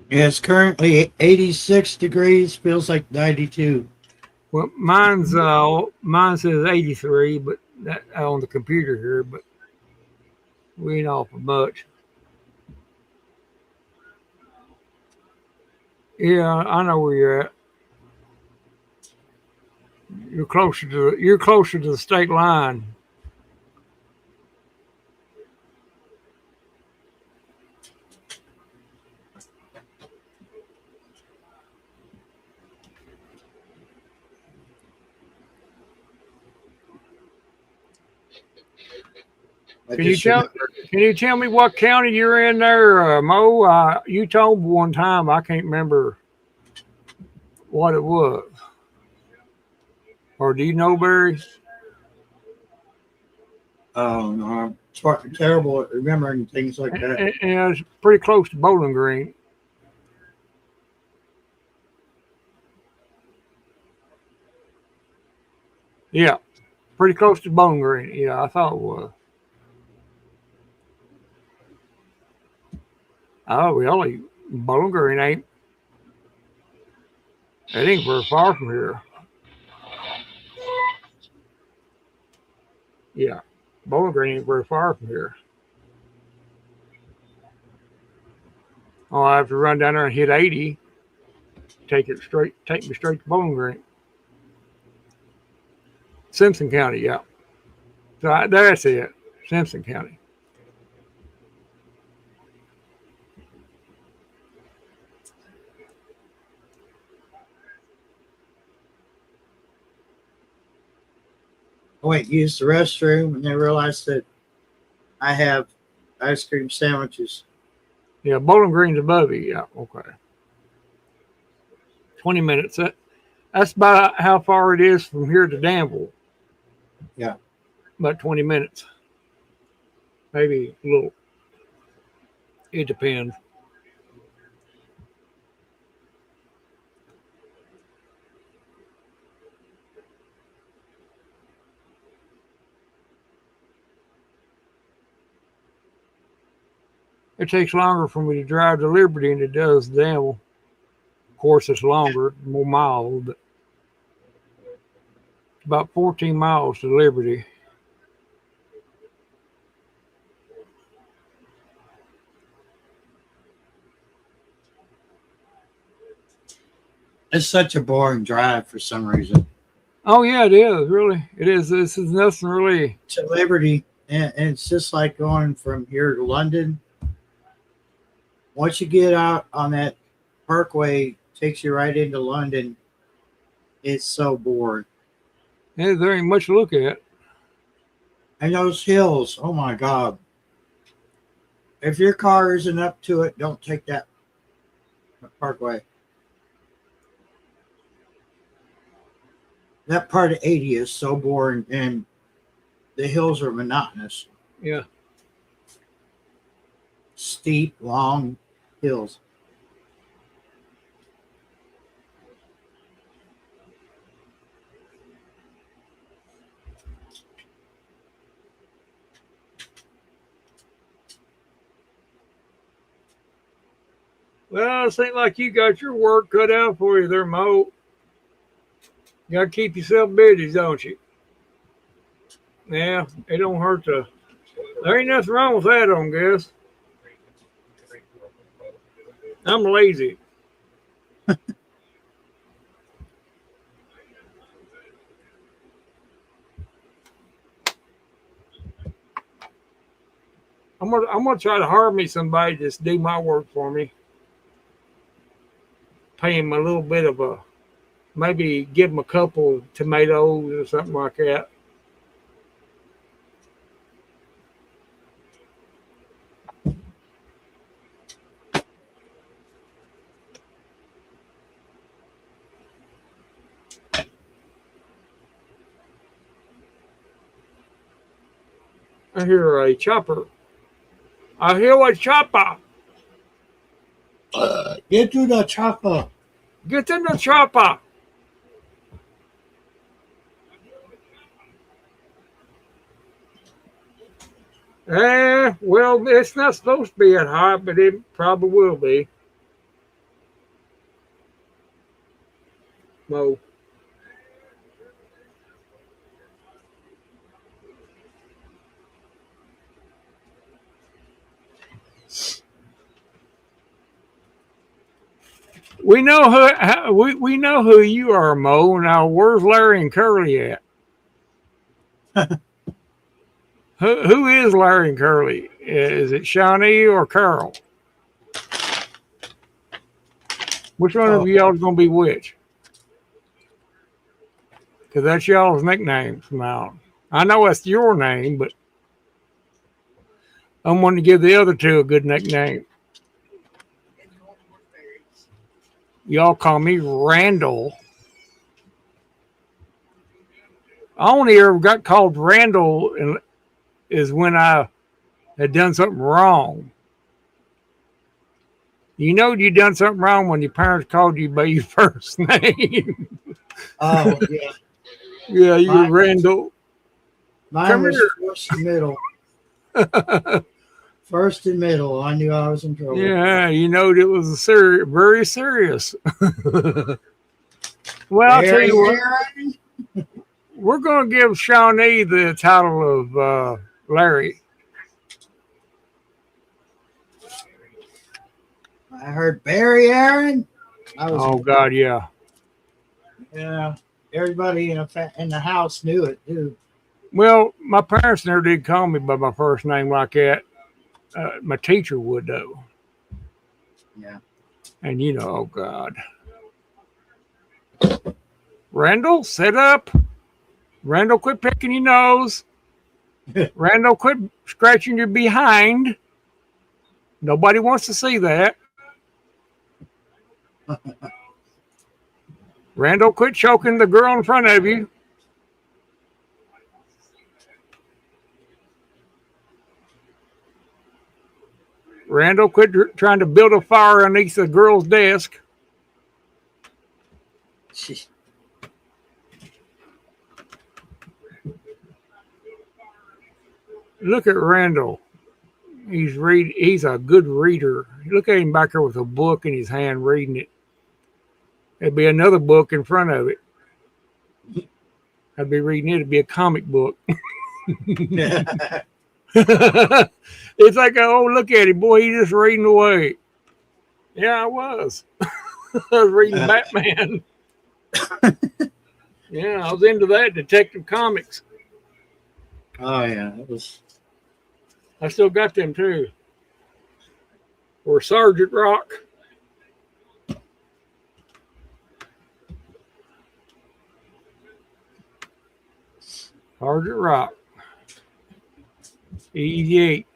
Yeah, it's currently 86 degrees, feels like 92. Well, mine says 83, but that on the computer here, but we ain't off of much. Yeah, I know where you're at. You're closer to the state line. I Can you just tell? remember. Can you tell me what county you're in there, Mo? You told me one time. I can't remember what it was. Or do you know, Barry? Oh, no, I'm terrible at remembering things like that. And it's pretty close to Bowling Green. Yeah, pretty close to Bowling Green. Yeah, I thought it was. Oh, really? Bowling Green ain't. It ain't very far from here. Yeah, Bowling Green ain't very far from here. Oh, I have to run down there and hit 80. Take me straight to Bowling Green. Simpson County, yeah. So that's it. Simpson County. I went and used the restroom and they realized that I have ice cream sandwiches. Yeah, Bowling Green's above you. Yeah, okay. 20 minutes. That's about how far it is from here to Danville. Yeah. About 20 minutes. Maybe a little. It depends. It takes longer for me to drive to Liberty than it does Danville. Of course, it's longer, more miles, but it's about 14 miles to Liberty. It's such a boring drive for some reason. Oh, yeah, it is, really. It is. This is nothing really. To Liberty, and it's just like going from here to London. Once you get out on that parkway, takes you right into London. It's so boring. There ain't much to look at. And those hills, oh my God. If your car isn't up to it, don't take that parkway. That part of 80 is so boring and the hills are monotonous. Yeah. Steep, long hills. Well, it seems like you got your work cut out for you there, Mo. You got to keep yourself busy, don't you? Yeah, it don't hurt to. There ain't nothing wrong with that, I don't guess. I'm lazy. I'm gonna try to hire me somebody to just do my work for me. Pay him a little bit of a, maybe give him a couple of tomatoes or something like that. I hear a chopper. I hear a chopper. Get to the chopper. Get in the chopper. Well, it's not supposed to be that hot, but it probably will be. Mo. We know we know who you are, Mo. Now, where's Larry and Curly at? Who is Larry and Curly? Is it Shawnee or Carol? Which one of y'all is going to be which? Because that's y'all's nicknames now. I know it's your name, but I'm wanting to give the other two a good nickname. Y'all call me Randall. I only ever got called Randall is when I had done something wrong. You know you done something wrong when your parents called you by your first name. Oh, yeah. Yeah, you're Randall. Mine Come was here. first and middle. First and middle. I knew I was in trouble. Yeah, you know it was very serious. Well, I'll tell you what, we're going to give Shawnee the title of Larry. I heard Barry Aaron. Oh, God, yeah. Yeah. Everybody in the house knew it, too. Well, my parents never did call me by my first name like that. My teacher would, though. Yeah. And you know, oh God. Randall, sit up. Randall, quit picking your nose. Randall, quit scratching your behind. Nobody wants to see that. Randall, quit choking the girl in front of you. Randall, quit trying to build a fire underneath the girl's desk. Look at Randall. He's a good reader. Look at him back there with a book in his hand reading it. There'd be another book in front of it. I'd be reading it. It'd be a comic book. It's like, oh, look at him. Boy, he's just reading away. Yeah, I was. I was reading Batman. Yeah, I was into that, Detective Comics. Oh, yeah. It was. I still got them, too. Or Sergeant Rock. Sergeant Rock. Easy 8.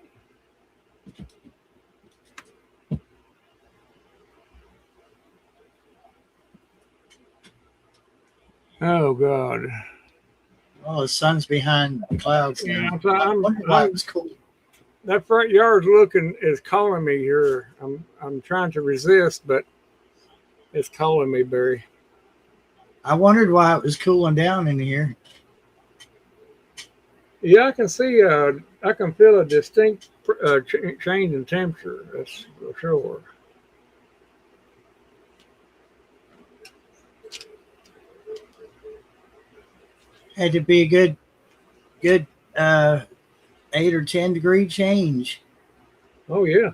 Oh, God. Oh, the sun's behind the clouds Yeah, now. I wonder why it was cool. That front yard is calling me here. I'm trying to resist, but it's calling me, Barry. I wondered why it was cooling down in here. Yeah, I can see. I can feel a distinct change in temperature. That's for sure. Had to be a good 8 or 10 degree change. Oh yeah.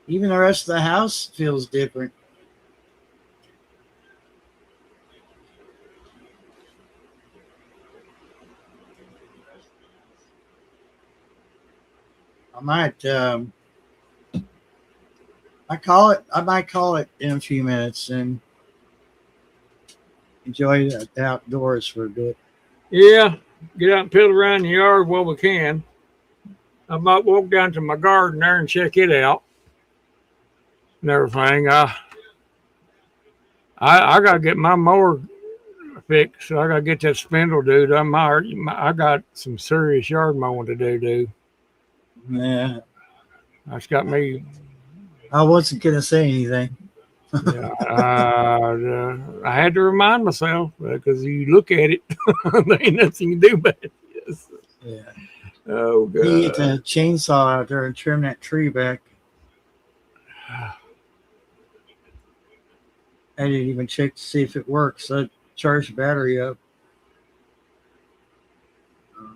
Even the rest of the house feels different. I might I might call it in a few minutes and enjoy the outdoors for a bit. Yeah. Get out and piddle around the yard while we can. I might walk down to my garden there and check it out and everything. I gotta get my mower fixed. So I gotta get that spindle, dude. I got some serious yard mowing to do, dude. Yeah, That's got me. I wasn't gonna say anything. Yeah, I had to remind myself because you look at it, there ain't nothing you can do about it. Yes. Yeah, Oh he get god. the chainsaw out there and trim that tree back. I didn't even check to see if it works. I charged the battery up.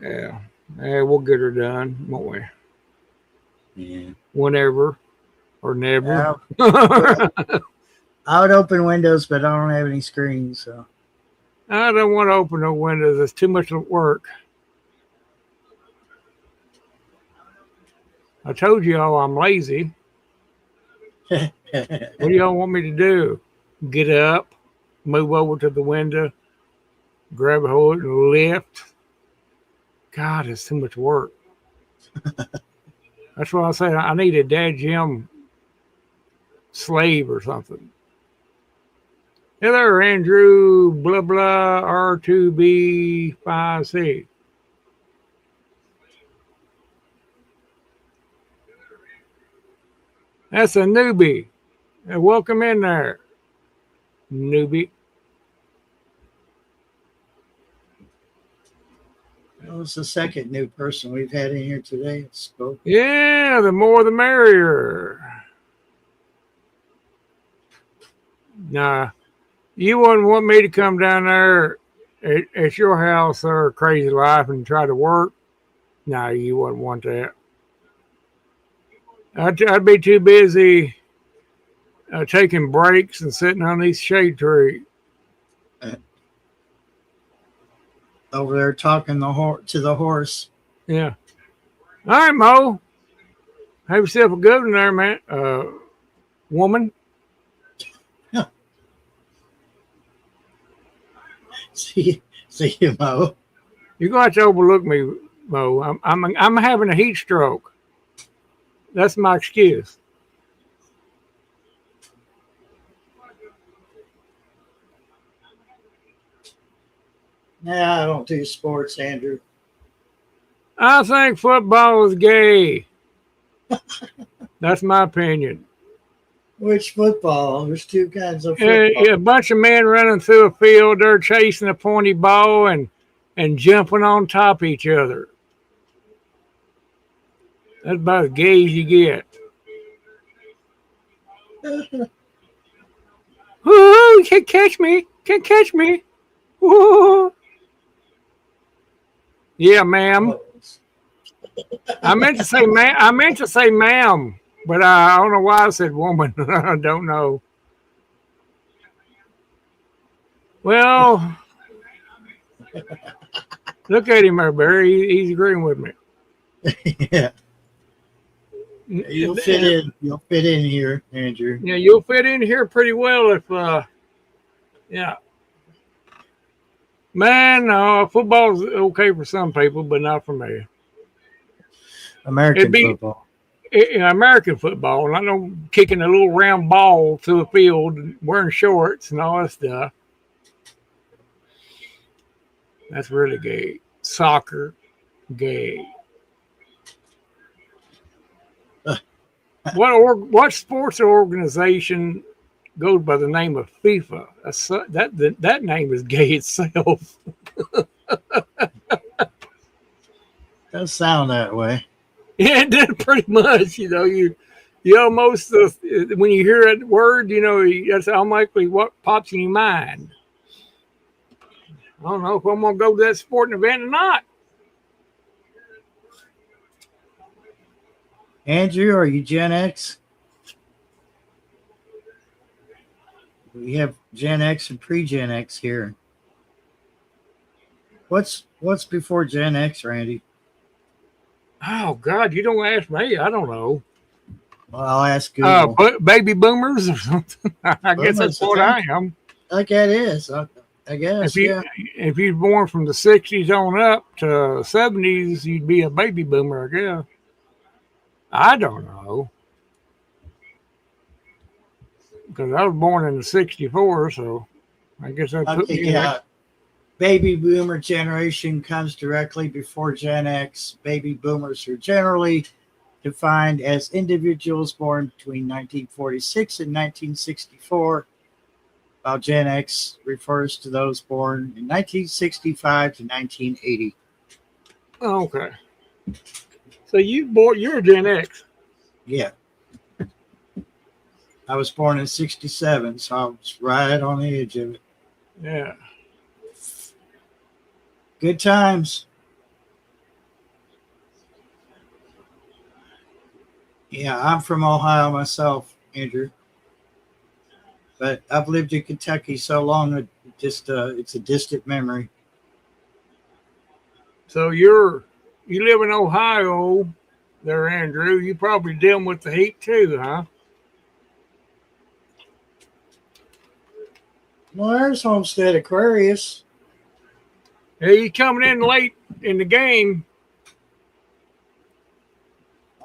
Yeah. Yeah, we'll get her done, won't we? Yeah. Whenever or never. I would open windows, but I don't have any screens, so I don't want to open no windows. It's too much work. I told y'all I'm lazy. What do y'all want me to do? Get up, move over to the window, grab a hold and lift. God, it's too much work. That's why I say I need a dad gym slave or something. Hey there, Andrew, blah, blah, R2B5C. That's a newbie. Welcome in there, newbie. that was the second new person we've had in here today. Spoke. Yeah, the more the merrier. Nah, you wouldn't want me to come down there at your house or Crazy Life and try to work. No, you wouldn't want that. I'd be too busy taking breaks and sitting on these shade trees. Over there talking to the horse. Yeah. All right, Mo. Have yourself a good one there, man. Woman. See you, Mo. You're going to have to overlook me, Mo. I'm having a heat stroke. That's my excuse. Nah, I don't do sports, Andrew. I think football is gay. That's my opinion. Which football? There's two kinds of football. A bunch of men running through a field, they're chasing a pointy ball and jumping on top of each other. That's about as gay as you get. Ooh, you can't catch me. Can't catch me. Ooh. Yeah, ma'am. I meant to say ma'am, but I don't know why I said woman. I don't know. Well, look at him there, Barry. He's agreeing with me. Yeah. You'll fit in. You'll fit in here, Andrew. Yeah, you'll fit in here pretty well if, yeah. Man, football's okay for some people, but not for me. American football. American football, and I know kicking a little round ball through a field, wearing shorts and all that stuff. That's really gay. Soccer, gay. What sports organization goes by the name of FIFA? That name is gay itself. Does sound that way. Yeah, it did pretty much. You almost when you hear that word, that's automatically what pops in your mind. I don't know if I'm gonna go to that sporting event or not. Andrew, are you Gen X? We have Gen X and pre-Gen X here. What's before Gen X, Randy? Oh God, you don't ask me. I don't know. Well, I'll ask Google. Baby boomers or something. I guess that's Boomers, I what I think. am. Like that is, I guess. Yeah. If you're born from the '60s on up to '70s, you'd be a baby boomer, I guess. I don't know because I was born in the '64, so I guess that put Okay. me in there. Yeah. Baby boomer generation comes directly before Gen X. Baby boomers are generally defined as individuals born between 1946 and 1964, while Gen X refers to those born in 1965 to 1980. Okay, so you're a Gen X. Yeah. I was born in 67, so I was right on the edge of it. Yeah. Good times. Yeah, I'm from Ohio myself, Andrew. But I've lived in Kentucky so long that it's a distant memory. So you live in Ohio, there, Andrew. You probably dealing with the heat too, huh? Well, there's Homestead Aquarius. Hey, you coming in late in the game?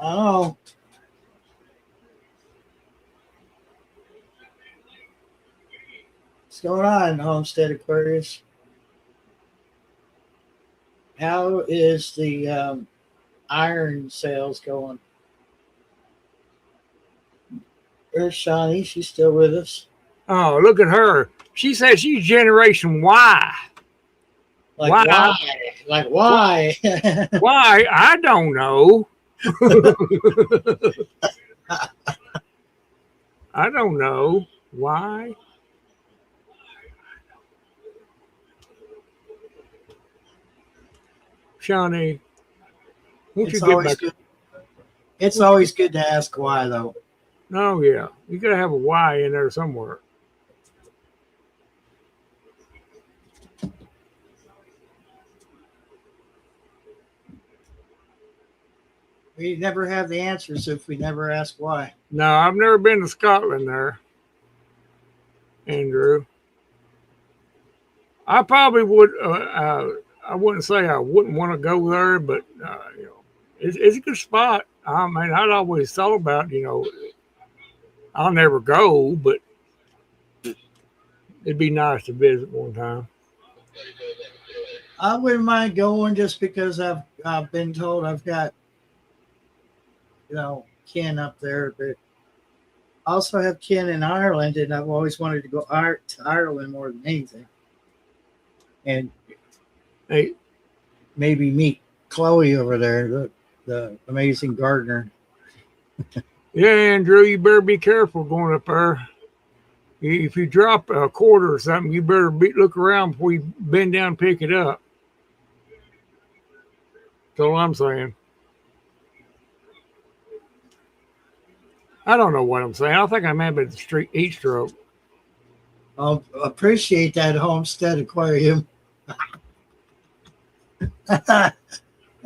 I know. What's going on, Homestead Aquarius? How is the iron sales going? There's Shawnee. She's still with us. Oh, look at her. She says she's Generation Y. Like Why? why? Like why? Why? I don't know. I don't know. Why? Shawnee, won't you It's get always back? good. It's always good to ask why, though. Oh, yeah. You got to have a Y in there somewhere. We never have the answers if we never ask why. No, I've never been to Scotland there, Andrew. I probably would. I wouldn't say I wouldn't want to go there, but it's a good spot. I mean, I'd always thought about, I'll never go, but it'd be nice to visit one time. I wouldn't mind going just because I've been told I've got kin up there, but I also have kin in Ireland, and I've always wanted to go to Ireland more than anything, and Hey, maybe meet Chloe over there, the amazing gardener. yeah, Andrew, you better be careful going up there. If you drop a quarter or something, you better look around before you bend down and pick it up. That's all I'm saying. I don't know what I'm saying. I think I'm having a heat stroke. I'll appreciate that Homestead Aquarium.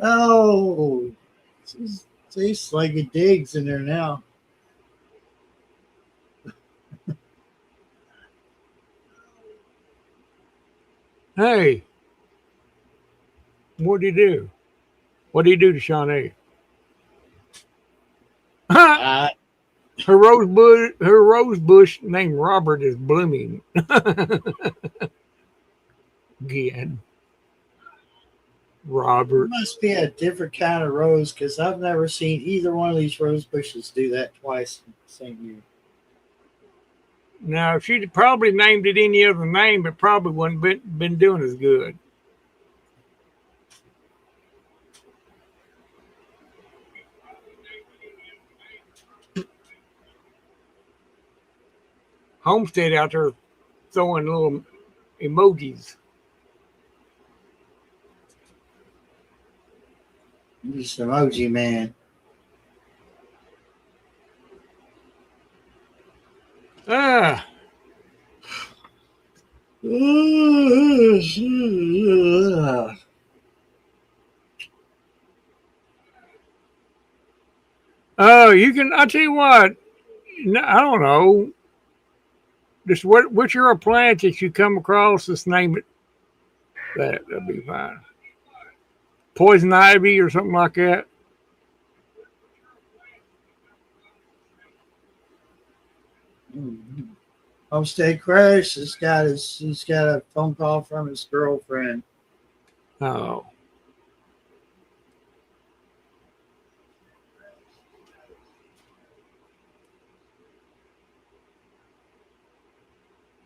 Oh, tastes like it digs in there now. Hey, what did he do? What did he do to Shawnee? Uh, Her rose bush named Robert is blooming again. Robert. It must be a different kind of rose because I've never seen either one of these rose bushes do that twice in the same year. Now, if she'd probably named it any other name, it probably wouldn't been doing as good. Homestead out there throwing little emojis. This emoji man. Ah, oh, you can. I tell you what. I don't know. Just whichever plant that you come across, just name it. That'd be fine. Poison ivy or something like that. Homestead Crash he's got a phone call from his girlfriend. Oh.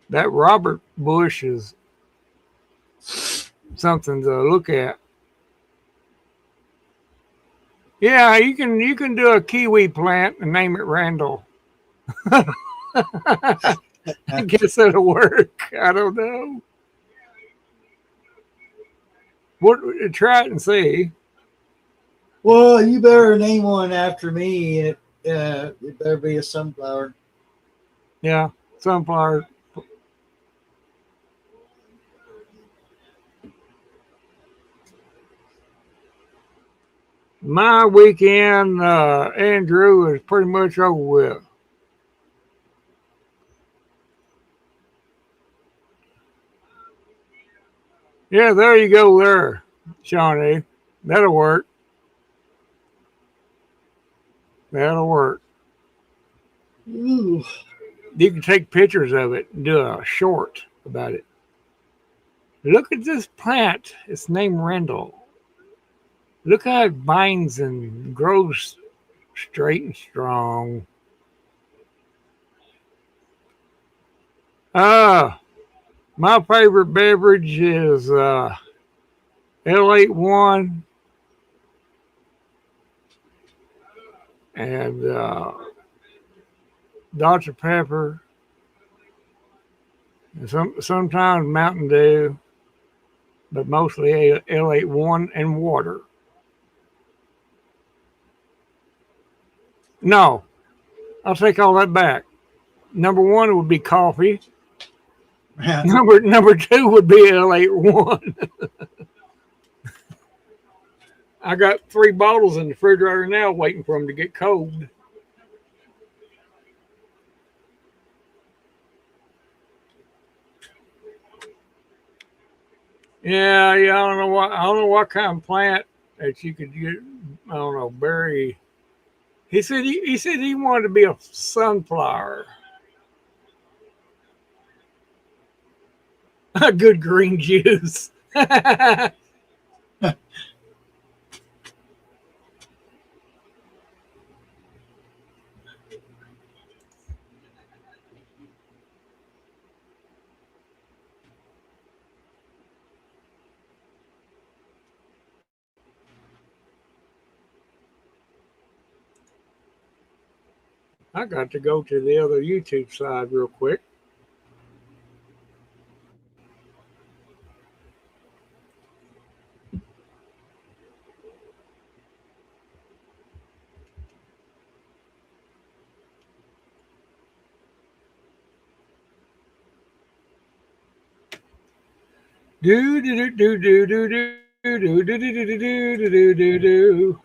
That Robert bush is something to look at. Yeah, you can do a kiwi plant and name it Randall. I guess that'll work. I don't know. Try it and see. Well, you better name one after me. It better be a sunflower. Yeah, sunflower. My weekend, Andrew, is pretty much over with. Yeah, there you go there, Shawnee. That'll work. That'll work. Ooh. You can take pictures of it and do a short about it. Look at this plant. It's named Randall. Look how it binds and grows straight and strong. My favorite beverage is L81 and Dr. Pepper, and sometimes Mountain Dew, but mostly L81 and water. No, I'll take all that back. Number one would be coffee. Number two would be L81. I got 3 bottles in the refrigerator now waiting for them to get cold. Yeah, I don't know what kind of plant that you could get. I don't know, berry. He said he wanted to be a sunflower. A good green juice. I got to go to the other YouTube side real quick. Do do do do do do do do do do do do do do.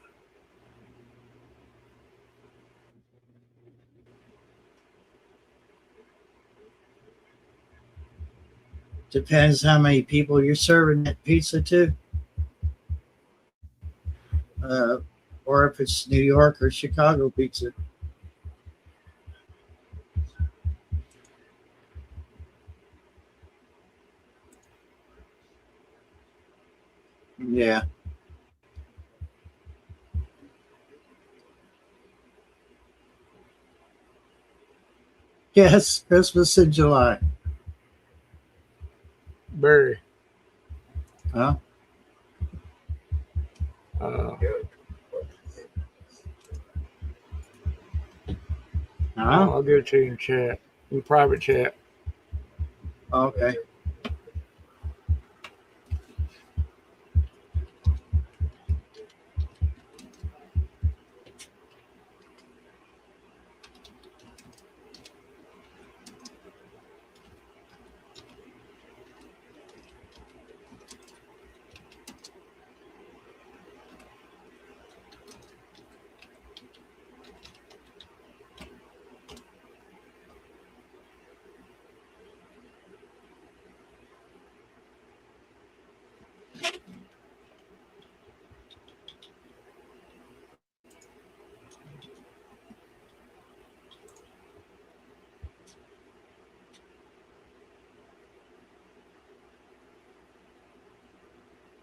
Depends how many people you're serving that pizza to. Or if it's New York or Chicago pizza. Yeah. Yes, Christmas in July. Berry. Huh? I'll give it to you in chat, in private chat. Okay.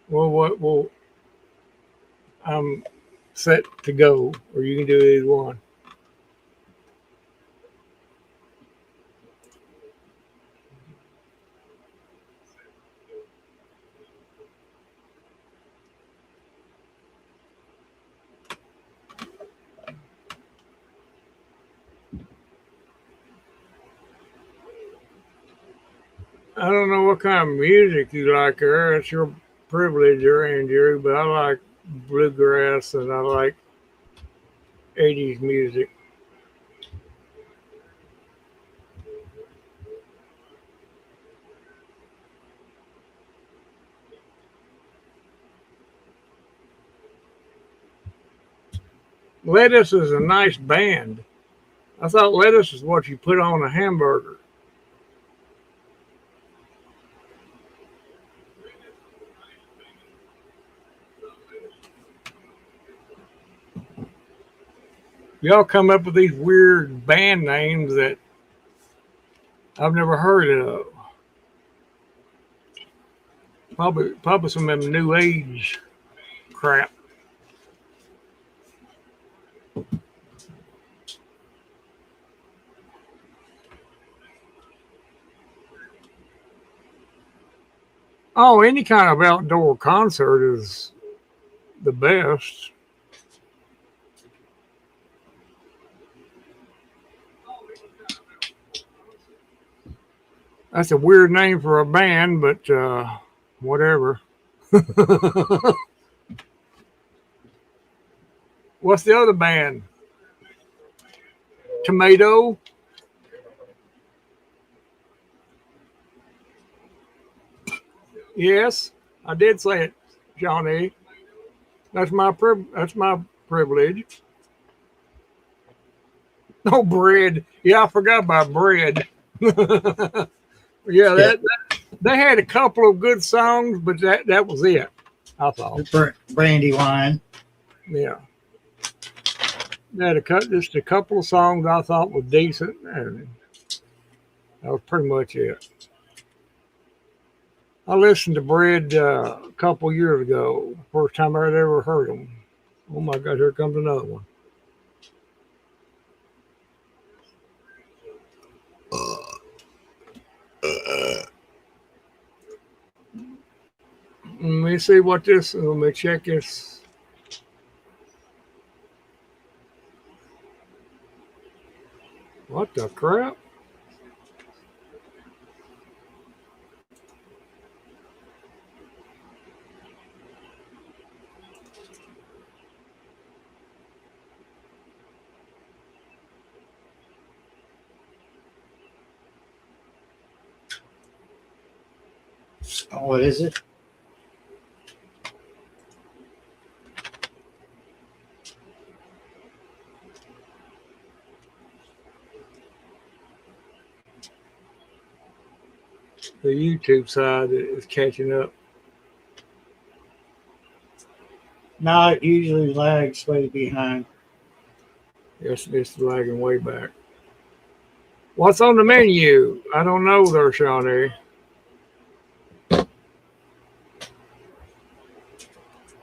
Well, I'm set to go, or you can do either one. I don't know what kind of music you like there. It's your privilege, Andrew, but I like bluegrass and I like 80s music. Lettuce is a nice band. I thought lettuce is what you put on a hamburger. Y'all come up with these weird band names that I've never heard of. Probably some of them new age crap. Oh, any kind of outdoor concert is the best. That's a weird name for a band, but whatever. What's the other band? Tomato? Yes, I did say it, Johnny. That's my privilege. Oh, bread. Yeah, I forgot about bread. Yeah, they had a couple of good songs, but that was it, I thought. Brandywine. Yeah. They had just a couple of songs I thought was decent, and that was pretty much it. I listened to Bread a couple years ago. First time I'd ever heard them. Oh my God, here comes another one. Let me see what this, let me check this. What the crap? Oh, what is it? The YouTube side is catching up. No, it usually lags way behind. Yes, it's lagging way back. What's on the menu? I don't know there, Shawnee.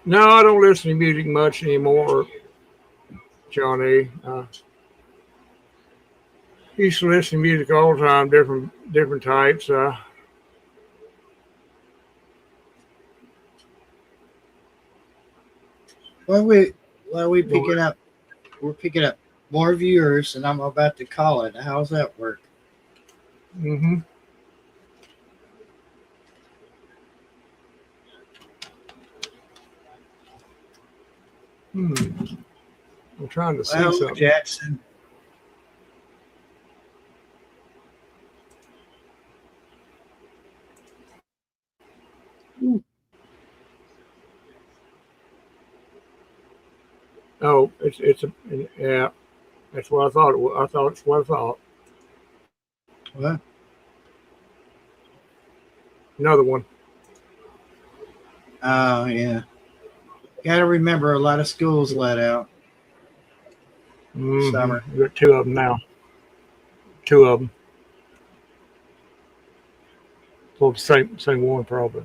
No, I don't listen to music much anymore, Johnny. Used to listen to music all the time, different types. Well, we picking up. We're picking up more viewers, and I'm about to call it. How's that work? Mm-hmm. I'm trying to see something. Jackson. Oh, yeah. That's what I thought. I thought it's what I thought. What? Another one. Oh, yeah. Got to remember, a lot of schools let out summer. We got two of them now. Two of them. Well, same one probably.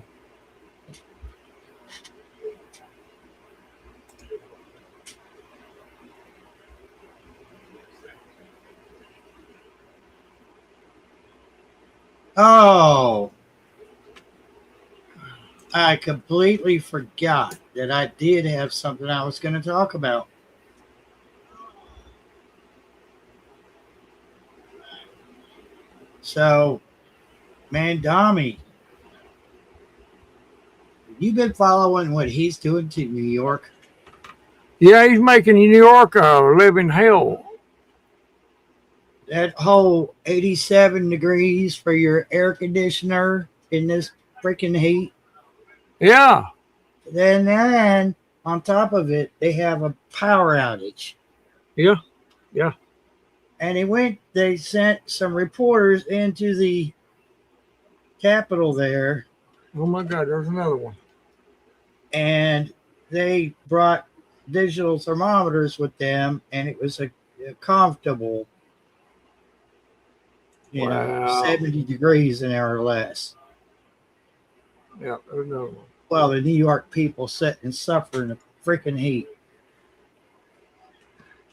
Oh, I completely forgot that I did have something I was going to talk about. So, Mandami, you been following what he's doing to New York? Yeah, he's making New York a living hell. That whole 87 degrees for your air conditioner in this freaking heat. Yeah. Then on top of it, they have a power outage. Yeah. And they sent some reporters into the Capitol there, Oh my God, there's another one. and they brought digital thermometers with them, and it was a comfortable, Wow. 70 degrees in there or less. Yeah, there's another one. Well, the New York people sit and suffer in the freaking heat.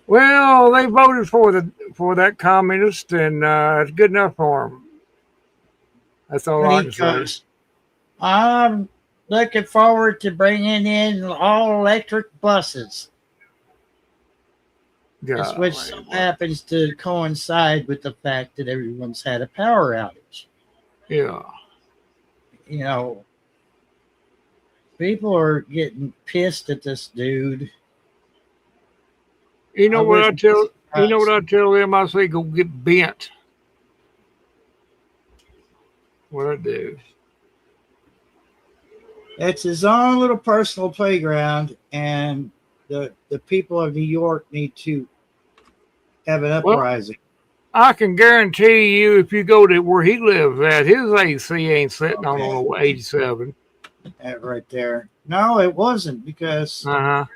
Well, they voted for that communist, and it's good enough for them. That's all I can say. Because I'm looking forward to bringing in all electric buses. God, Which happens to coincide with the fact that everyone's had a power outage. yeah. People are getting pissed at this dude. You know what I tell them? I say go get bent. What I do. It's his own little personal playground, and the people of New York need to have an uprising. I can guarantee you, if you go to where he lives at, his AC ain't sitting on 87. That right there. No, it wasn't, because the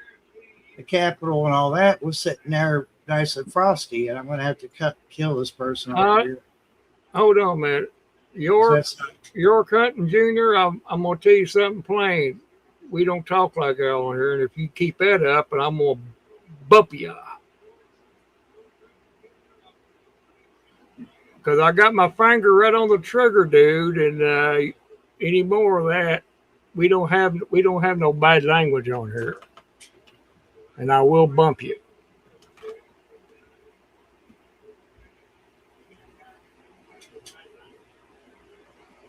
Capitol and all that was sitting there nice and frosty, and I'm going to have to kill this person right here. Hold on a minute. York Hunting Jr., I'm going to tell you something plain. We don't talk like that on here, and if you keep that up, and I'm going to bump you. Because I got my finger right on the trigger, dude, and any more of that, we don't have no bad language on here, and I will bump you.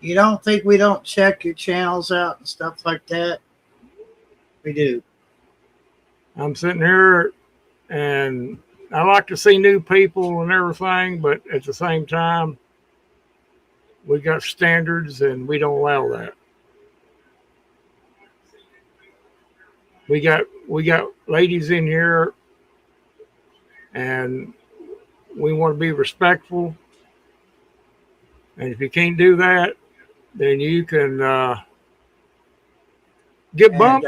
You don't think we don't check your channels out and stuff like that? We do. I'm sitting here, and I like to see new people and everything, but at the same time, we got standards, and we don't allow that. We got ladies in here, and we want to be respectful. And if you can't do that, then you can get bumped.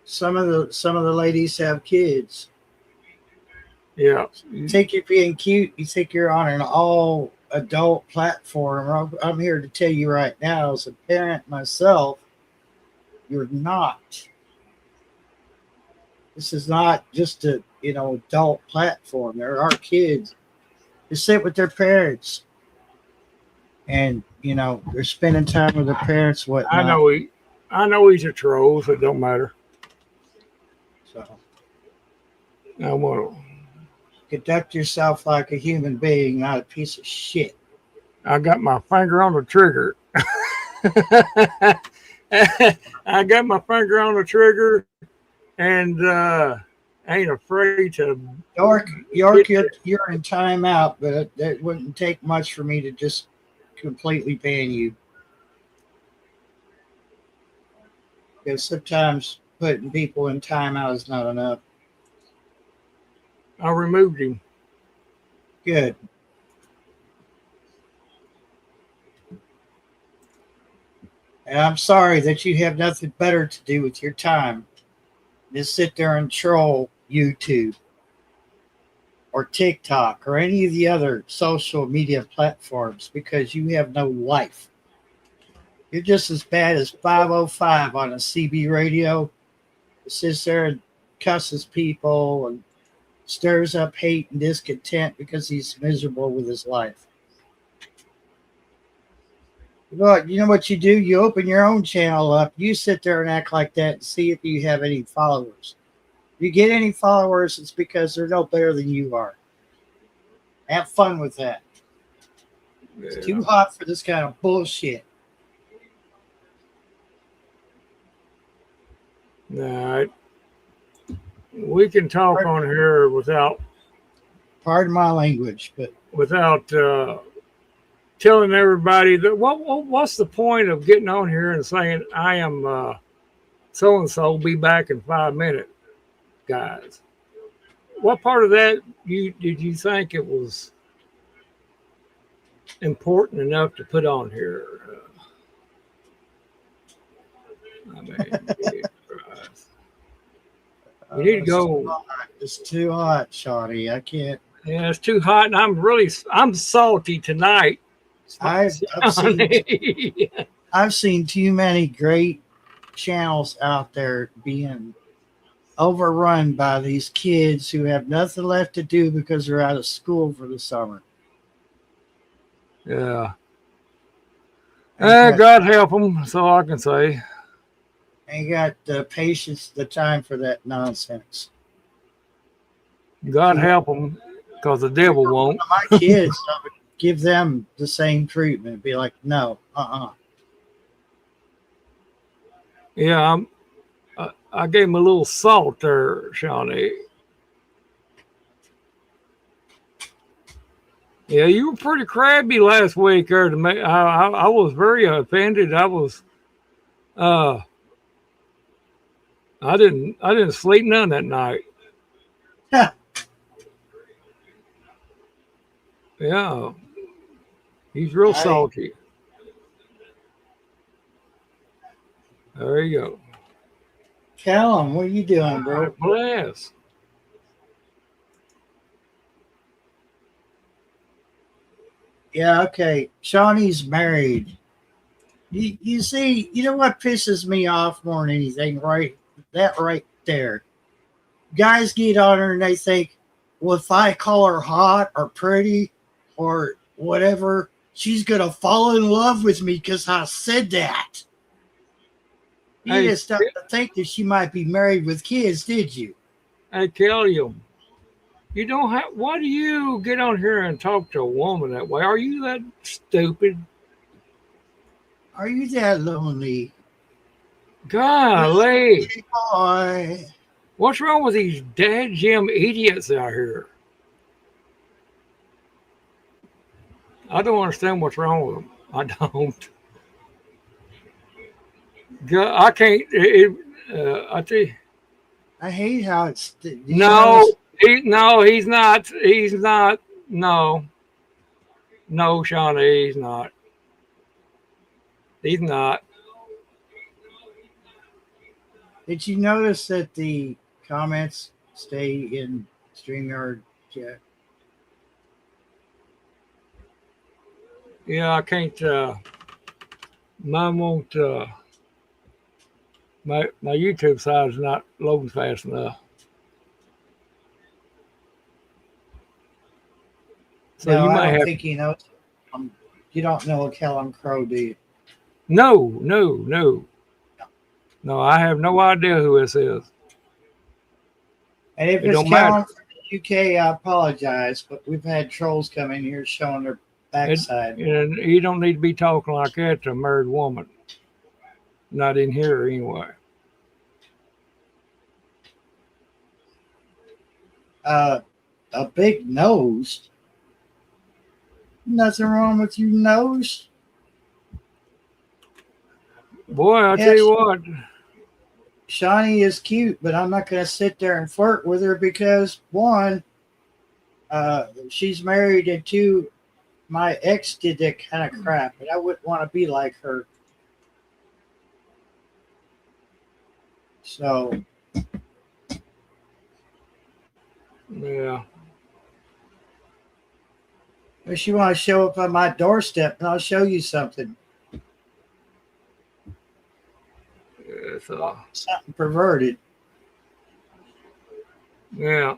Some of the ladies have kids. Yeah. You think you're being cute. You think you're on an all adult platform. I'm here to tell you right now, as a parent myself, you're not. This is not just a adult platform. There are kids who sit with their parents, and they're spending time with their parents. I know he's a troll, so it don't matter. So I want to conduct yourself like a human being, not a piece of shit. I got my finger on the trigger. I got my finger on the trigger, and ain't afraid to. York, you're in timeout, but it wouldn't take much for me to just completely ban you. Because sometimes putting people in timeout is not enough. I removed him. Good. And I'm sorry that you have nothing better to do with your time than sit there and troll YouTube or TikTok or any of the other social media platforms because you have no life. You're just as bad as 505 on a CB radio. It sits there and cusses people and stirs up hate and discontent because he's miserable with his life. Look, you know what you do? You open your own channel up. You sit there and act like that and see if you have any followers. If you get any followers, it's because they're no better than you are. Have fun with that. It's too hot for this kind of bullshit. Nah, we can talk on here without Pardon my language, but telling everybody that what's the point of getting on here and saying I am so and so, be back in 5 minutes, guys. What part of that did you think it was important enough to put on here? I mean, you need to go. It's too hot, Shawnee. I can't. Yeah, it's too hot, and I'm salty tonight. I've seen too many great channels out there being overrun by these kids who have nothing left to do because they're out of school for the summer. Yeah. God help them, that's all I can say. Ain't got the patience, the time for that nonsense. God help them, because the devil won't. My kids, I would give them the same treatment. Be like, no, Yeah, I gave him a little salt there, Shawnee. Yeah, you were pretty crabby last week there to me. I was very offended. I didn't sleep none that night. Yeah. He's real salty. There you go. Callum, what are you doing, bro? Bless. Yeah, okay. Shawnee's married. You see, you know what pisses me off more than anything, right? That right there. Guys get on her and they think, well, if I call her hot or pretty or whatever, she's going to fall in love with me because I said that. You Hey, didn't stop to think that she might be married with kids, did you? I tell you, you don't have. Why do you get on here and talk to a woman that way? Are you that stupid? Are you that lonely? Golly, Boy. what's wrong with these dad gym idiots out here? I don't understand what's wrong with them. I don't. I can't. I tell you. I hate how it's. No, he's not. He's not. No, Shawnee, he's not. He's not. Did you notice that the comments stay in StreamYard chat? Yeah, I can't. Mine won't. My YouTube side is not loading fast enough. So No, you I might don't have. think you know. You don't know a Kellen Crow, do you? No. I have no idea who this is. And if It it's don't matter. Kellen from the UK, I apologize, but we've had trolls come in here showing their backside. And you don't need to be talking like that to a married woman. Not in here anyway. A big nose. Nothing wrong with your nose. Boy, I'll Yes. tell you what. Shawnee is cute, but I'm not going to sit there and flirt with her because one, she's married, and two, my ex did that kind of crap, and I wouldn't want to be like her. So Yeah. if you want to show up on my doorstep, and I'll show you something It's, something perverted. yeah.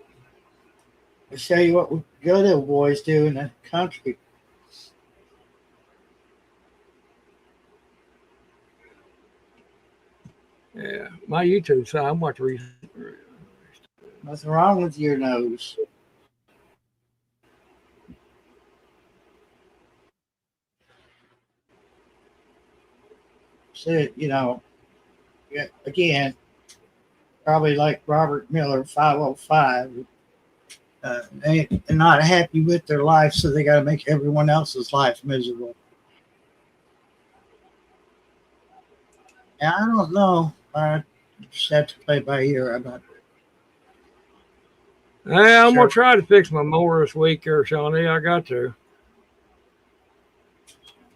I'll show you what we good old boys do in the country. Yeah. My YouTube side, I'm watching. Nothing wrong with your nose. So, you know, yeah, again, probably like Robert Miller, 505. They're not happy with their life, so they got to make everyone else's life miserable. And I don't know. I just have to play by ear. I'm not Yeah, I'm sure. gonna try to fix my mower this week, here, Shawnee. I got to.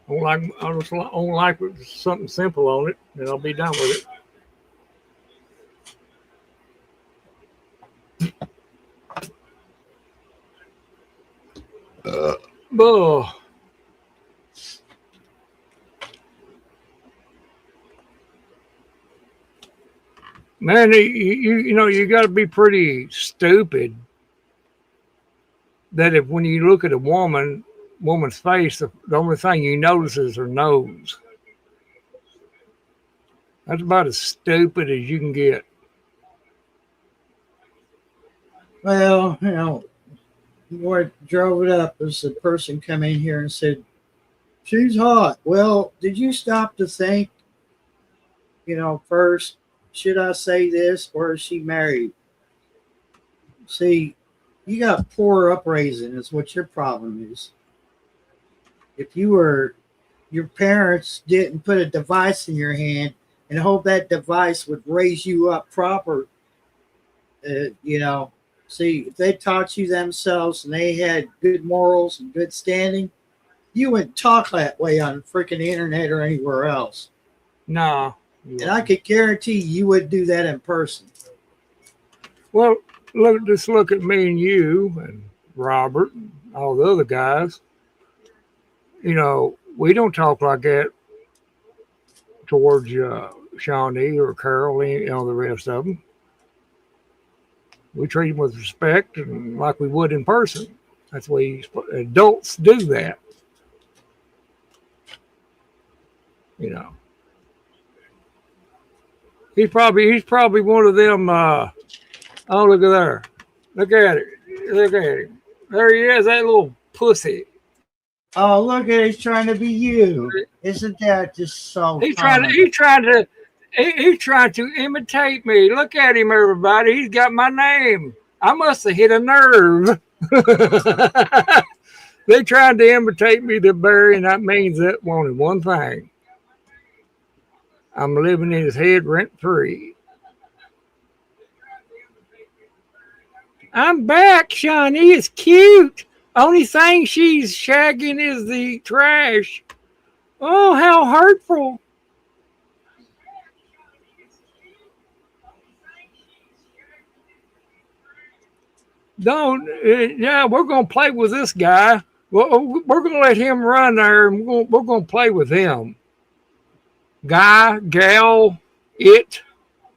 I just don't like something simple on it, and I'll be done with it. Oh. Man, you know, you got to be pretty stupid that if when you look at a woman's face, the only thing you notice is her nose. That's about as stupid as you can get. Well, you know, what drove it up was the person come in here and said, she's hot. Well, did you stop to think, you know, first, should I say this or is she married? See, you got poor upraising is what your problem is. If your parents didn't put a device in your hand and hope that device would raise you up proper, you know, see, if they taught you themselves and they had good morals and good standing, you wouldn't talk that way on freaking the internet or anywhere else. Nah. And I could guarantee you would do that in person. Well, just look at me and you and Robert and all the other guys. You know, we don't talk like that towards Shawnee or Carol, you know, the rest of them. We treat them with respect and like we would in person. That's the way adults do that. You know, he's probably one of them. Oh, look at there! Look at it! Look at him! There he is, that little pussy. Oh, look at it, he's trying to be you. Isn't that just so He's common? trying to imitate me. Look at him, everybody. He's got my name. I must have hit a nerve. They tried to imitate me to Barry, and that means that only one thing. I'm living in his head rent free. I'm back, Shawnee. It's cute. Only thing she's shagging is the trash. Oh, how hurtful. Don't, yeah, we're going to play with this guy. Well, we're going to let him run there, and we're going to play with him. Guy, gal, it,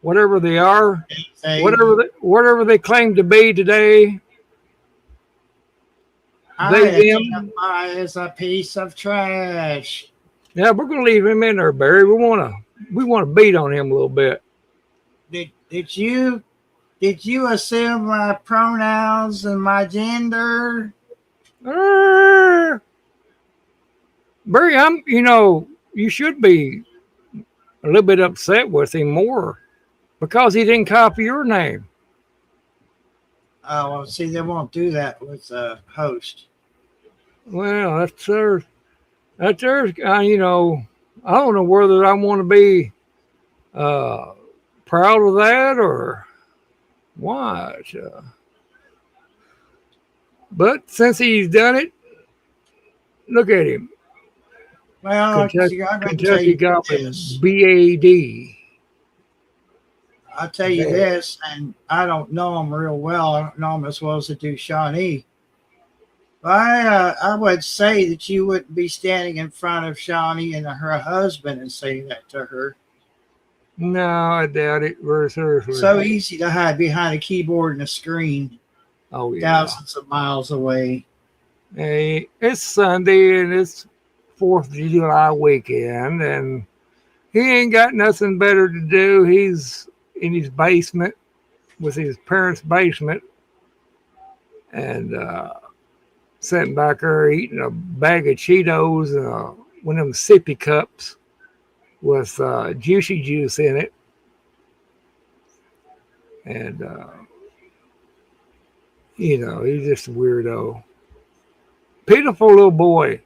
whatever they are, whatever they claim to be today. I identify as a piece of trash. Yeah, we're going to leave him in there, Barry. We want to beat on him a little bit. Did you assume my pronouns and my gender? Barry, you should be a little bit upset with him more because he didn't copy your name. Oh, well, see, they won't do that with a host. Well, that's theirs. I don't know whether I want to be proud of that or what. But since he's done it, look at him. Well, Kentucky got him BAD. I'll tell you this, and I don't know him real well. I don't know him as well as I do Shawnee. But I would say that you wouldn't be standing in front of Shawnee and her husband and saying that to her. No, I doubt it. Very seriously. So easy to hide behind a keyboard and a screen, Oh yeah. thousands of miles away. Hey, it's Sunday and it's 4th of July weekend, and he ain't got nothing better to do. He's in his basement with his parents' basement, and sitting back there eating a bag of Cheetos and one of them sippy cups with juicy juice in it. And, you know, he's just a weirdo. Pitiful little boy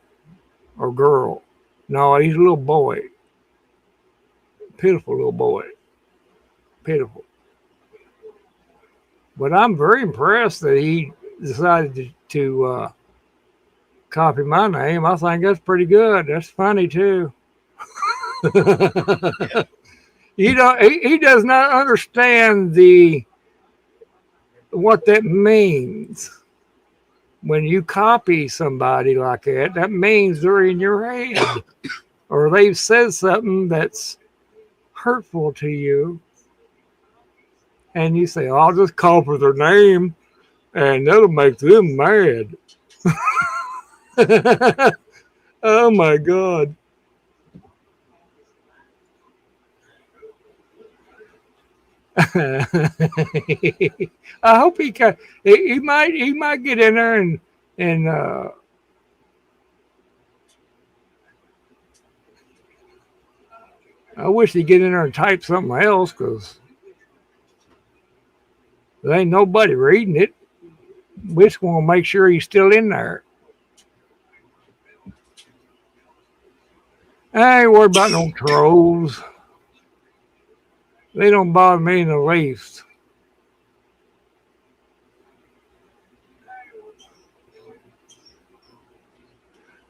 or girl. No, he's a little boy. Pitiful little boy. Pitiful. But I'm very impressed that he decided to copy my name. I think that's pretty good. That's funny too. You know, he does not understand what that means. When you copy somebody like that, that means they're in your head, or they've said something that's hurtful to you, and you say, "I'll just copy their name, and that'll make them mad." Oh my God. I hope he might get in there and I wish he'd get in there and type something else, because there ain't nobody reading it. We just want to make sure he's still in there. I ain't worried about no trolls. They don't bother me in the least.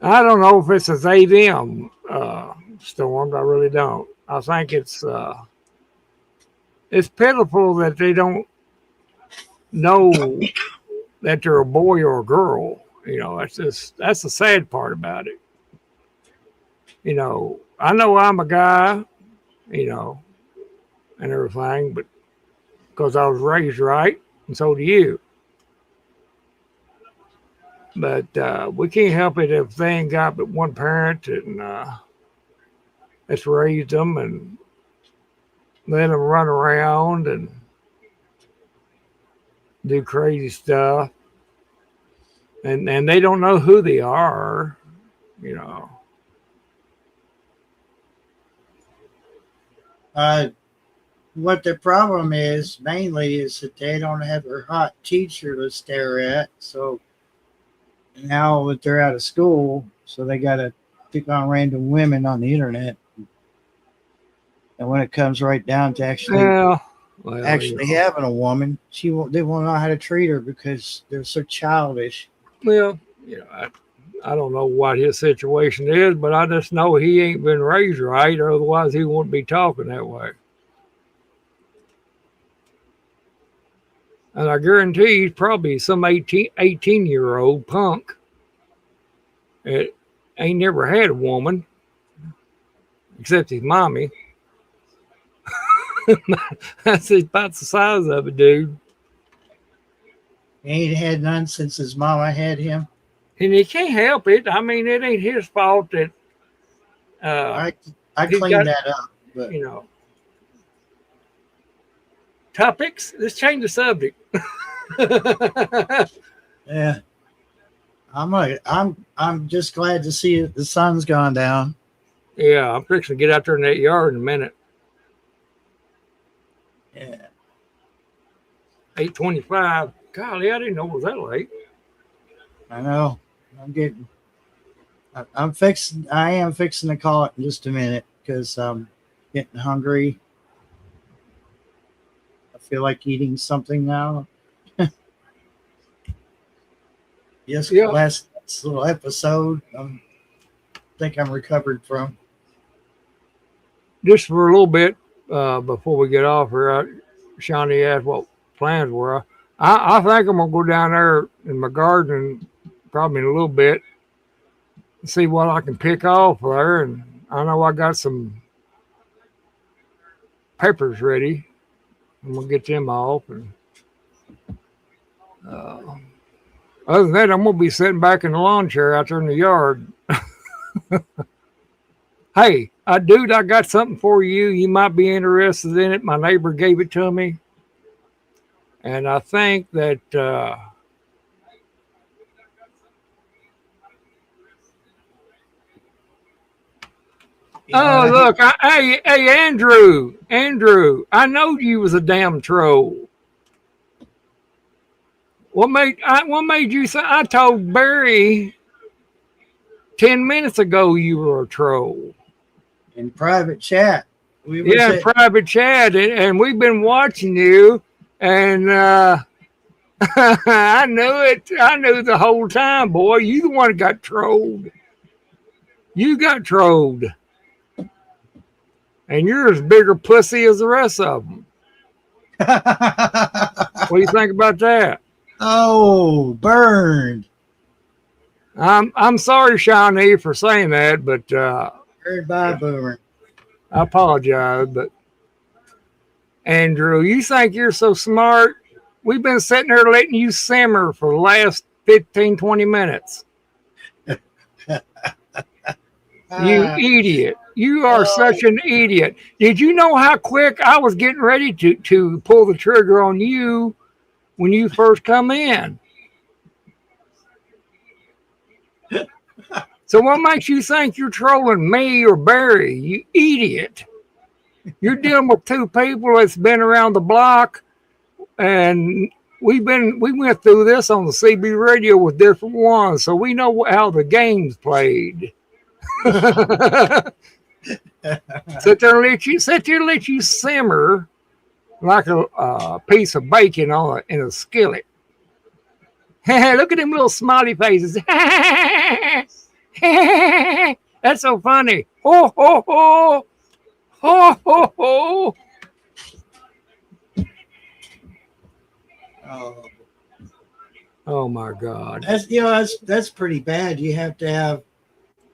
I don't know if it's a they them storm. I really don't. I think it's pitiful that they don't know that they're a boy or a girl. You know, that's the sad part about it. You know I'm a guy, you know, and everything, but because I was raised right, and so do you. But we can't help it if they ain't got but one parent and that's raised them and let them run around and do crazy stuff. And they don't know who they are, you know. What the problem is mainly is that they don't have a hot teacher to stare at. So now that they're out of school, so they got to pick on random women on the internet. And when it comes right down to actually having a woman, they won't know how to treat her because they're so childish. Well, you know, I don't know what his situation is, but I just know he ain't been raised right, or otherwise he wouldn't be talking that way. And I guarantee he's probably some 18-year-old punk that ain't never had a woman, except his mommy. That's about the size of it, dude. He ain't had none since his mama had him. And he can't help it. I mean, it ain't his fault that I cleaned that up, but you know. Topics? Let's change the subject. yeah. I'm just glad to see the sun's gone down. Yeah, I'm fixing to get out there in that yard in a minute. Yeah. 8:25. Golly, I didn't know it was that late. I know. I am fixing to call it in just a minute because I'm getting hungry. I feel like eating something now. Yes, yeah. Last little episode, I think I'm recovered from. Just for a little bit before we get off here, Shawnee asked what plans were. I think I'm gonna go down there in my garden probably in a little bit and see what I can pick off there. And I know I got some peppers ready. I'm gonna get them off. And other than that, I'm gonna be sitting back in the lawn chair out there in the yard. Hey, dude, I got something for you. You might be interested in it. My neighbor gave it to me. And I think that oh, look, hey, Andrew, I know you was a damn troll. What made you say? I told Barry 10 minutes ago you were a troll. In private chat. Yeah, private chat, and we've been watching you, and I knew it. I knew the whole time, boy. You the one that got trolled. You got trolled. And you're as big a pussy as the rest of them. What do you think about that? Oh, burned. I'm sorry, Shawnee, for saying that, but Heard by Boomer. I apologize. But Andrew, you think you're so smart? We've been sitting there letting you simmer for the last 15, 20 minutes. You idiot. You are such an idiot. Did you know how quick I was getting ready to pull the trigger on you when you first come in? So what makes you think you're trolling me or Barry, you idiot? You're dealing with two people that's been around the block, and we went through this on the CB radio with different ones, so we know how the game's played. Sit there and let you simmer like a piece of bacon in a skillet. Look at them little smiley faces. That's so funny. Ho ho ho. Ho ho ho. Oh my God. That's pretty bad. You have to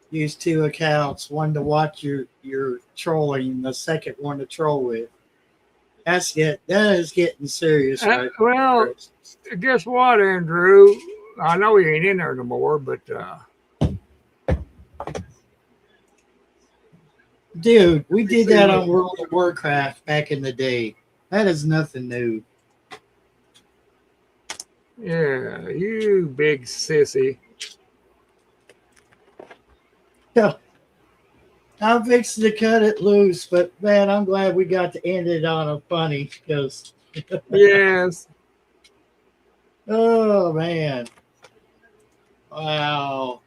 use two accounts, one to watch your trolling and the second one to troll with. That is getting serious, right? Well, guess what, Andrew? I know he ain't in there no more, but dude, we did that on World of Warcraft back in the day. That is nothing new. yeah, you big sissy. Yeah. I'm fixing to cut it loose, but man, I'm glad we got to end it on a funny because Yes. oh man. Wow.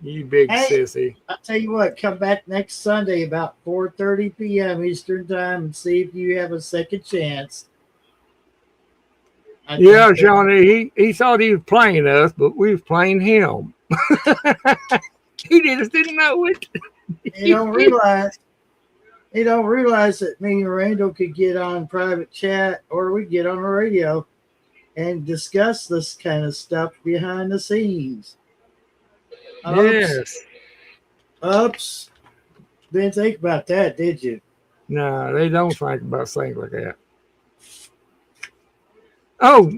You big sissy. I tell you what, come back next Sunday about 4:30 p.m. Eastern time and see if you have a second chance. Yeah, Johnny, he thought he was playing us, but we was playing him. He just didn't know it. He don't realize that me and Randall could get on private chat or we get on the radio and discuss this kind of stuff behind the scenes. Yes. Oops. Didn't think about that, did you? No, they don't think about things like that. Oh,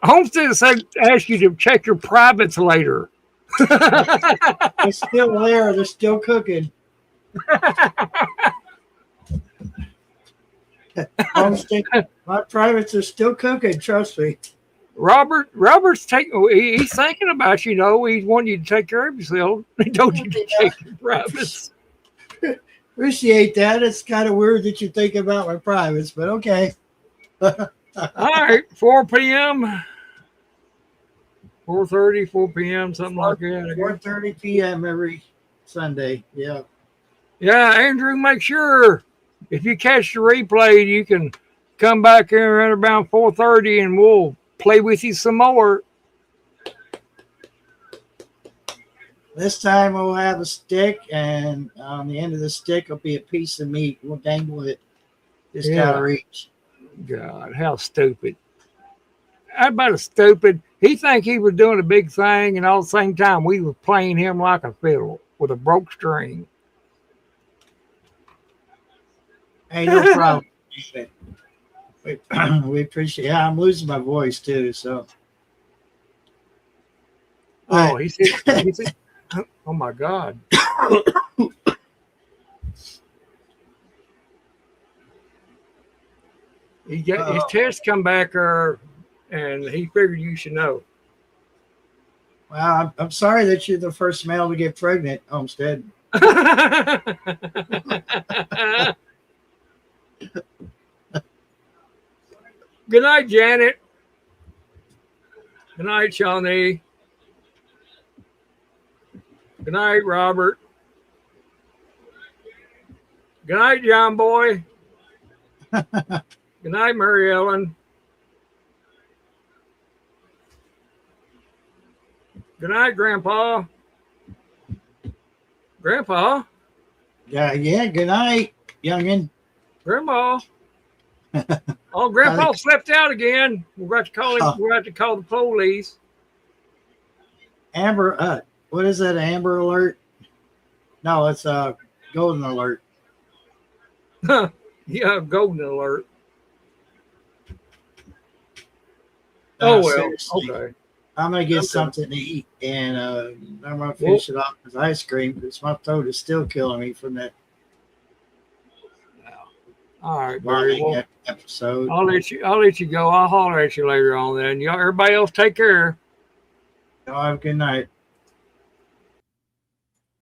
Homestead said ask you to check your privates later. They're still there. They're still cooking. My privates are still cooking. Trust me. Robert's he's thinking about you. He's wanting you to take care of yourself. He told you to check your privates. Appreciate that. It's kind of weird that you think about my privates, but okay. All right, 4 p.m. 4:30, 4 p.m., something like that. 4:30 p.m. every Sunday. Yeah. Yeah, Andrew, make sure if you catch the replay, you can come back here at around 4:30 and we'll play with you some more. This time we'll have a stick, and on the end of the stick will be a piece of meat. We'll dangle it just out of reach. God, how stupid. How about a stupid? He think he was doing a big thing, and all the same time we was playing him like a fiddle with a broke string. Hey, no problem. We appreciate. Yeah, I'm losing my voice too. So. Oh, he said, oh my God. He got his test come back, and he figured you should know. Well, I'm sorry that you're the first male to get pregnant, Homestead. Good night, Janet. Good night, Shawnee. Good night, Robert. Good night, John Boy. Good night, Mary Ellen. Good night, Grandpa. Grandpa. Yeah. Good night, youngin. Grandma. Oh, Grandpa slept out again. We're going to call him. We're going to call the police. Amber. What is that? Amber Alert? No, it's Golden Alert. Yeah, Golden Alert. Oh well. Seriously. Okay. I'm gonna get Okay. something to eat, and I'm gonna finish it off with ice cream because my throat is still killing me from that All right, Barry. Well, episode. I'll let you go. I'll holler at you later on then. Y'all, everybody else take care. Y'all have a good night.